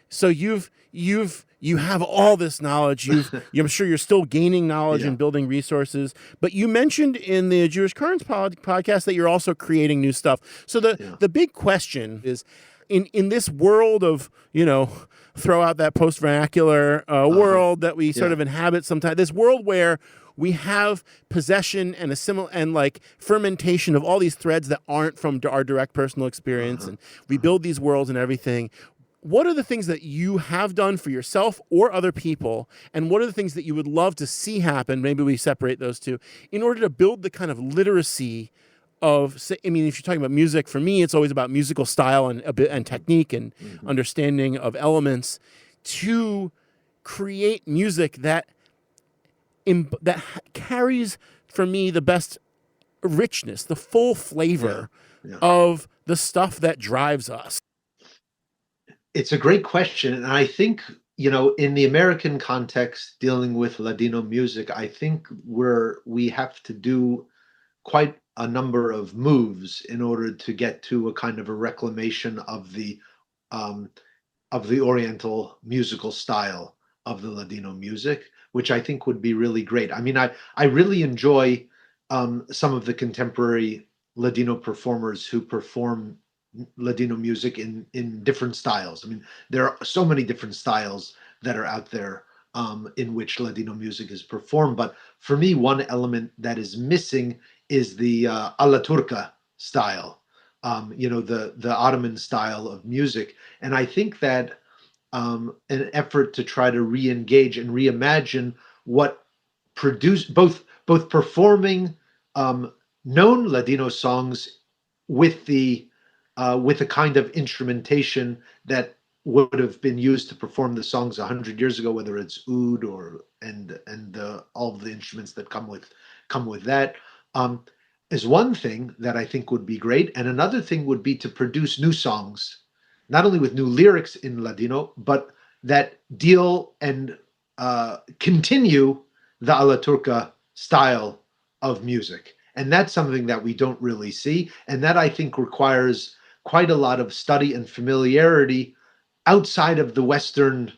[SPEAKER 2] so you have all this knowledge. I'm sure you're still gaining knowledge and building resources, but you mentioned in the Jewish Currents podcast that you're also creating new stuff. So the big question is, in this world of, throw out that post-vernacular world that we sort of inhabit sometimes, this world where we have possession and and like fermentation of all these threads that aren't from our direct personal experience, and we build these worlds and everything. What are the things that you have done for yourself or other people, and what are the things that you would love to see happen? Maybe we separate those two in order to build the kind of literacy of, if you're talking about music, for me, it's always about musical style and technique and understanding of elements to create music that carries, for me, the best richness, the full flavor of the stuff that drives us.
[SPEAKER 3] It's a great question. And I think, in the American context, dealing with Ladino music, I think we have to do quite a number of moves in order to get to a kind of a reclamation of the Oriental musical style of the Ladino music, which I think would be really great. I really enjoy some of the contemporary Ladino performers who perform Ladino music in different styles. I mean, there are so many different styles that are out there in which Ladino music is performed. But for me, one element that is missing is the alla turca style. The Ottoman style of music, and I think that an effort to try to re-engage and reimagine what produce both performing um, known Ladino songs with the with a kind of instrumentation that would have been used to perform the songs 100 years ago, whether it's oud or and all of the instruments that come with that, um, is one thing that I think would be great. And another thing would be to produce new songs, not only with new lyrics in Ladino, but that deal and continue the alla turca style of music. And that's something that we don't really see. And that I think requires quite a lot of study and familiarity outside of the Western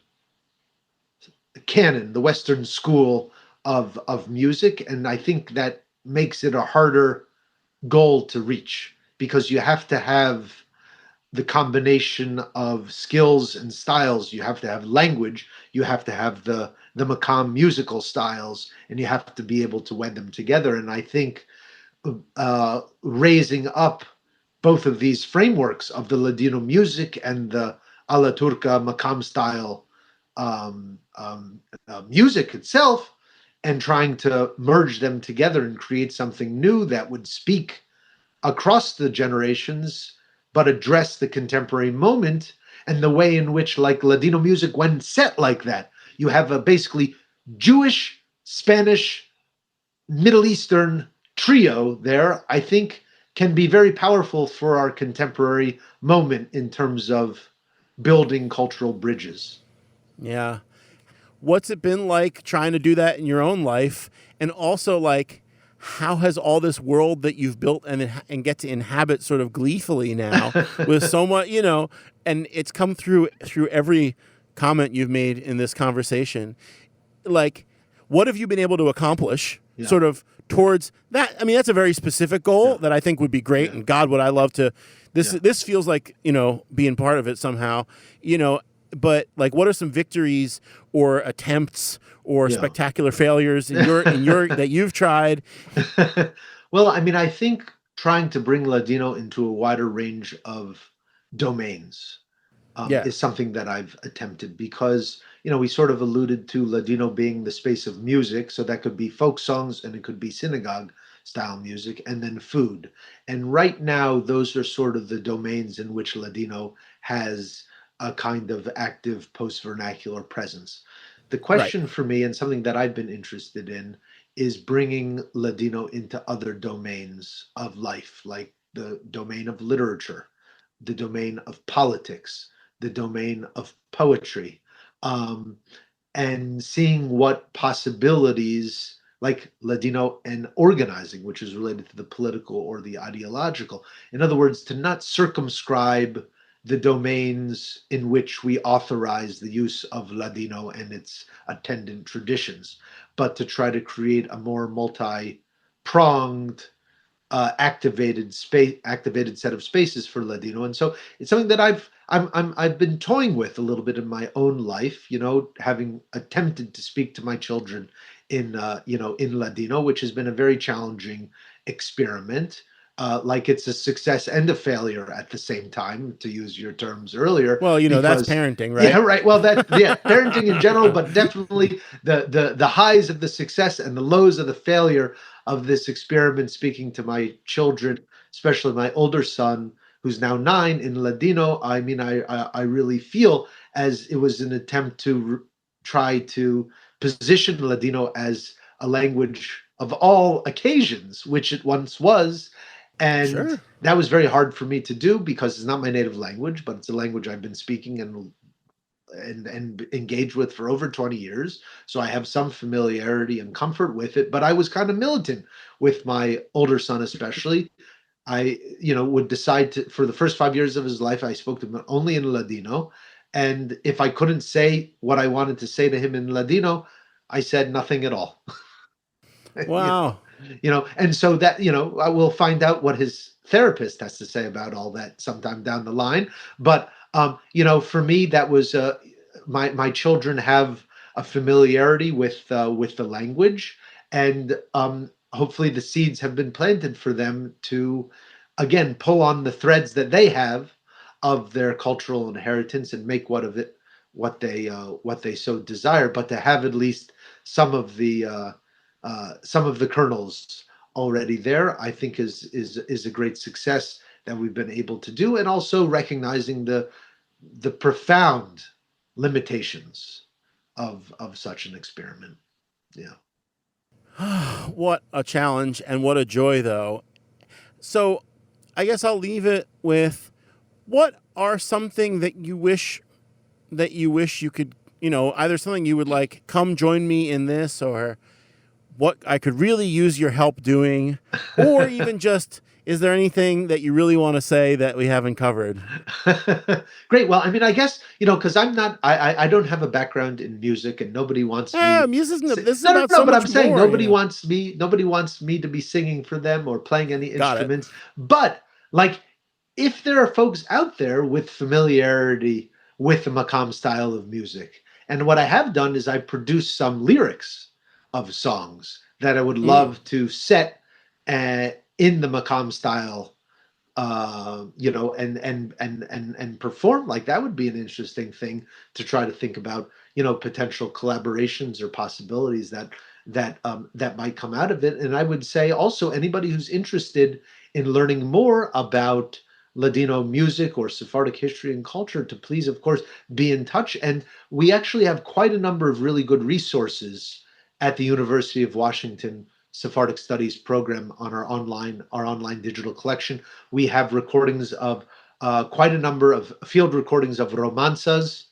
[SPEAKER 3] canon, the Western school of music. And I think that makes it a harder goal to reach because you have to have the combination of skills and styles. You have to have language, you have to have the Makam musical styles, and you have to be able to wed them together. And I think raising up both of these frameworks of the Ladino music and the alla turca Makam style music itself, and trying to merge them together and create something new that would speak across the generations but address the contemporary moment and the way in which, like, Ladino music, when set like that, you have a basically Jewish, Spanish, Middle Eastern trio there, I think can be very powerful for our contemporary moment in terms of building cultural bridges.
[SPEAKER 2] Yeah. What's it been like trying to do that in your own life? And also, like, how has all this world that you've built and get to inhabit sort of gleefully now with so much, and it's come through every comment you've made in this conversation. Like, what have you been able to accomplish sort of towards that? I mean, that's a very specific goal that I think would be great. And God, would I love to, this feels like, being part of it somehow, but like, what are some victories or attempts or spectacular failures in your that you've tried?
[SPEAKER 3] Well, I mean, I think trying to bring Ladino into a wider range of domains is something that I've attempted because, we sort of alluded to Ladino being the space of music. So that could be folk songs and it could be synagogue style music and then food. And right now, those are sort of the domains in which Ladino has a kind of active post-vernacular presence. The question for me, and something that I've been interested in, is bringing Ladino into other domains of life, like the domain of literature, the domain of politics, the domain of poetry, and seeing what possibilities, like Ladino and organizing, which is related to the political or the ideological. In other words, to not circumscribe the domains in which we authorize the use of Ladino and its attendant traditions, but to try to create a more multi-pronged, activated set of spaces for Ladino. And so it's something that I've been toying with a little bit in my own life, having attempted to speak to my children in Ladino, which has been a very challenging experiment. Like it's a success and a failure at the same time, to use your terms earlier.
[SPEAKER 2] Well, that's parenting, right?
[SPEAKER 3] Yeah, right. Well, parenting in general, but definitely the highs of the success and the lows of the failure of this experiment. Speaking to my children, especially my older son, who's now 9, in Ladino, I mean, I really feel as it was an attempt to try to position Ladino as a language of all occasions, which it once was. And that was very hard for me to do because it's not my native language, but it's a language I've been speaking and engaged with for over 20 years. So I have some familiarity and comfort with it, but I was kind of militant with my older son, especially. I, would decide to, for the first 5 years of his life, I spoke to him only in Ladino. And if I couldn't say what I wanted to say to him in Ladino, I said nothing at all.
[SPEAKER 2] Wow.
[SPEAKER 3] And so that, I will find out what his therapist has to say about all that sometime down the line. But, for me, that was, my children have a familiarity with the language, and hopefully the seeds have been planted for them to, again, pull on the threads that they have of their cultural inheritance and make what they so desire, but to have at least some of the kernels already there, I think is a great success that we've been able to do, and also recognizing the profound limitations of such an experiment. Yeah.
[SPEAKER 2] What a challenge and what a joy, though. So I guess I'll leave it with, what are something that you wish you could, either something you would like, come join me in this, or what I could really use your help doing, or even just, is there anything that you really want to say that we haven't covered?
[SPEAKER 3] Great. Well, I mean, I guess, because I don't have a background in music, and nobody wants me.
[SPEAKER 2] Music, this is
[SPEAKER 3] No,
[SPEAKER 2] about
[SPEAKER 3] no,
[SPEAKER 2] so
[SPEAKER 3] but
[SPEAKER 2] much
[SPEAKER 3] I'm saying
[SPEAKER 2] more,
[SPEAKER 3] nobody wants me to be singing for them or playing any
[SPEAKER 2] Got it.
[SPEAKER 3] instruments. But like, if there are folks out there with familiarity with the Makam style of music, and what I have done is I produced some lyrics of songs that I would love to set in the Makam style, and perform. Like, that would be an interesting thing to try to think about, potential collaborations or possibilities that might come out of it. And I would say also, anybody who's interested in learning more about Ladino music or Sephardic history and culture, to please, of course, be in touch. And we actually have quite a number of really good resources at the University of Washington Sephardic Studies program on our online digital collection. We have recordings of quite a number of field recordings of romanzas.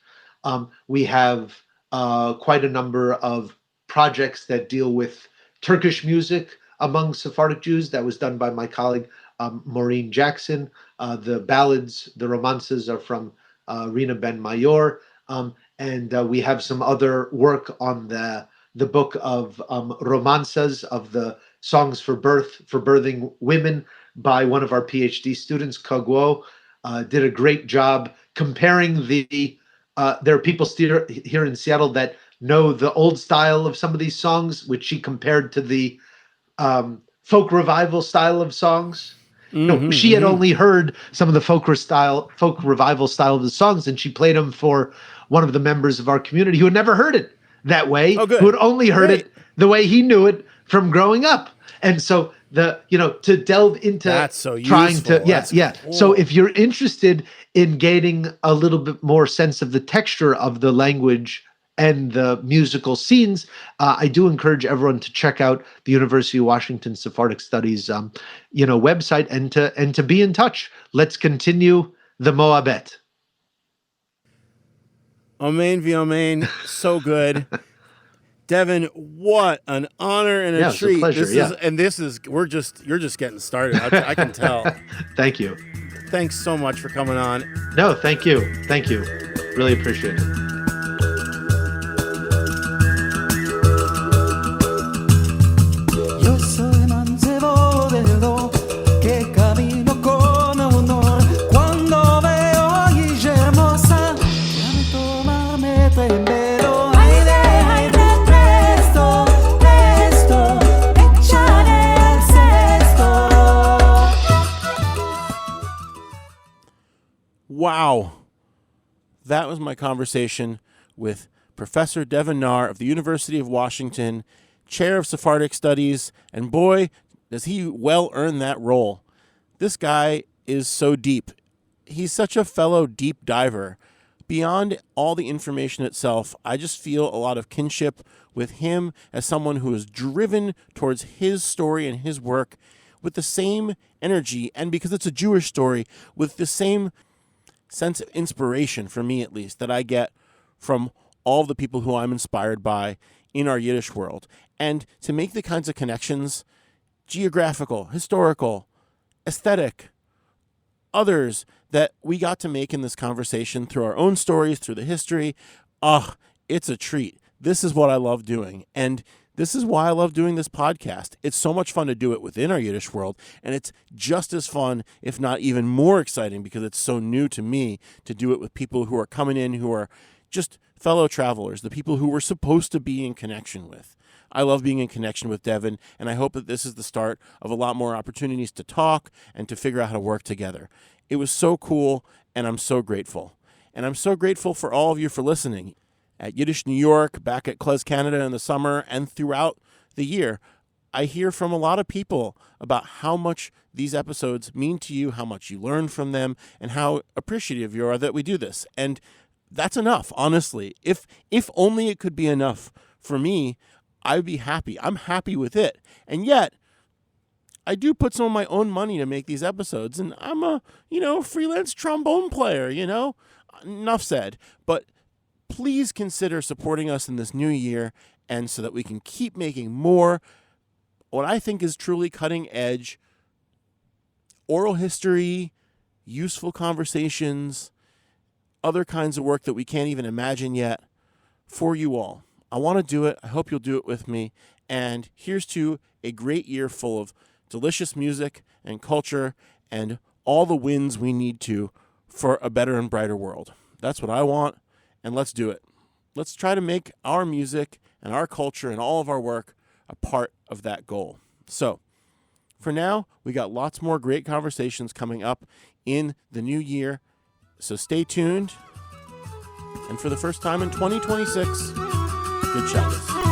[SPEAKER 3] We have quite a number of projects that deal with Turkish music among Sephardic Jews. That was done by my colleague Maureen Jackson. The ballads, the romances, are from Rina Ben Mayor. And we have some other work on the book of romanzas, of the songs for birthing women, by one of our PhD students, Kagwo. Did a great job comparing there are people still here in Seattle that know the old style of some of these songs, which she compared to the folk revival style of songs. No, she had only heard some of the folk revival style of the songs, and she played them for one of the members of our community who had never heard it that way, who had only heard it the way he knew it from growing up. And so to delve into
[SPEAKER 2] that's so
[SPEAKER 3] trying
[SPEAKER 2] useful.
[SPEAKER 3] to
[SPEAKER 2] Cool.
[SPEAKER 3] So if you're interested in gaining a little bit more sense of the texture of the language and the musical scenes, I do encourage everyone to check out the University of Washington Sephardic Studies website, and to be in touch. Let's continue the Moabet.
[SPEAKER 2] Amen v'amen. So good. Devin, what an honor and a treat.
[SPEAKER 3] It's a pleasure.
[SPEAKER 2] You're just getting started. I can tell.
[SPEAKER 3] Thank you.
[SPEAKER 2] Thanks so much for coming on.
[SPEAKER 3] No, thank you. Really appreciate it.
[SPEAKER 1] Yo soy mancebo del do, que camino con honor. Cuando veo a Guilla hermosa, ya me toma, me tembero. Ay de presto, presto, échale al cesto.
[SPEAKER 2] Wow. That was my conversation with Professor Devin Naar of the University of Washington, Chair of Sephardic Studies, and boy, does he well earn that role. This guy is so deep. He's such a fellow deep diver. Beyond all the information itself, I just feel a lot of kinship with him as someone who is driven towards his story and his work with the same energy, and because it's a Jewish story, with the same sense of inspiration, for me at least, that I get from all the people who I'm inspired by in our Yiddish world. And to make the kinds of connections, geographical, historical, aesthetic, others, that we got to make in this conversation through our own stories, through the history, it's a treat. this is what I love doing. And this is why I love doing this podcast. It's so much fun to do it within our Yiddish world, and it's just as fun, if not even more exciting, because it's so new to me to do it with people who are coming in who are just fellow travelers, the people who we're supposed to be in connection with. I love being in connection with Devin, and I hope that this is the start of a lot more opportunities to talk and to figure out how to work together. It was so cool, and I'm so grateful. And I'm so grateful for all of you for listening. At Yiddish New York, back at Klez Canada in the summer, and throughout the year, I hear from a lot of people about how much these episodes mean to you, how much you learn from them, and how appreciative you are that we do this. And that's enough, honestly. If only it could be enough for me, I'd be happy. I'm happy with it. And yet, I do put some of my own money to make these episodes, and I'm a, freelance trombone player, Enough said. But please consider supporting us in this new year, and so that we can keep making more what I think is truly cutting edge oral history, useful conversations, other kinds of work that we can't even imagine yet for you all. I want to do it. I hope you'll do it with me. And here's to a great year full of delicious music and culture and all the wins we need to for a better and brighter world. That's what I want, and let's do it. Let's try to make our music and our culture and all of our work a part of that goal. So, for now, we got lots more great conversations coming up in the new year. So stay tuned. And for the first time in 2026, good Shabbos.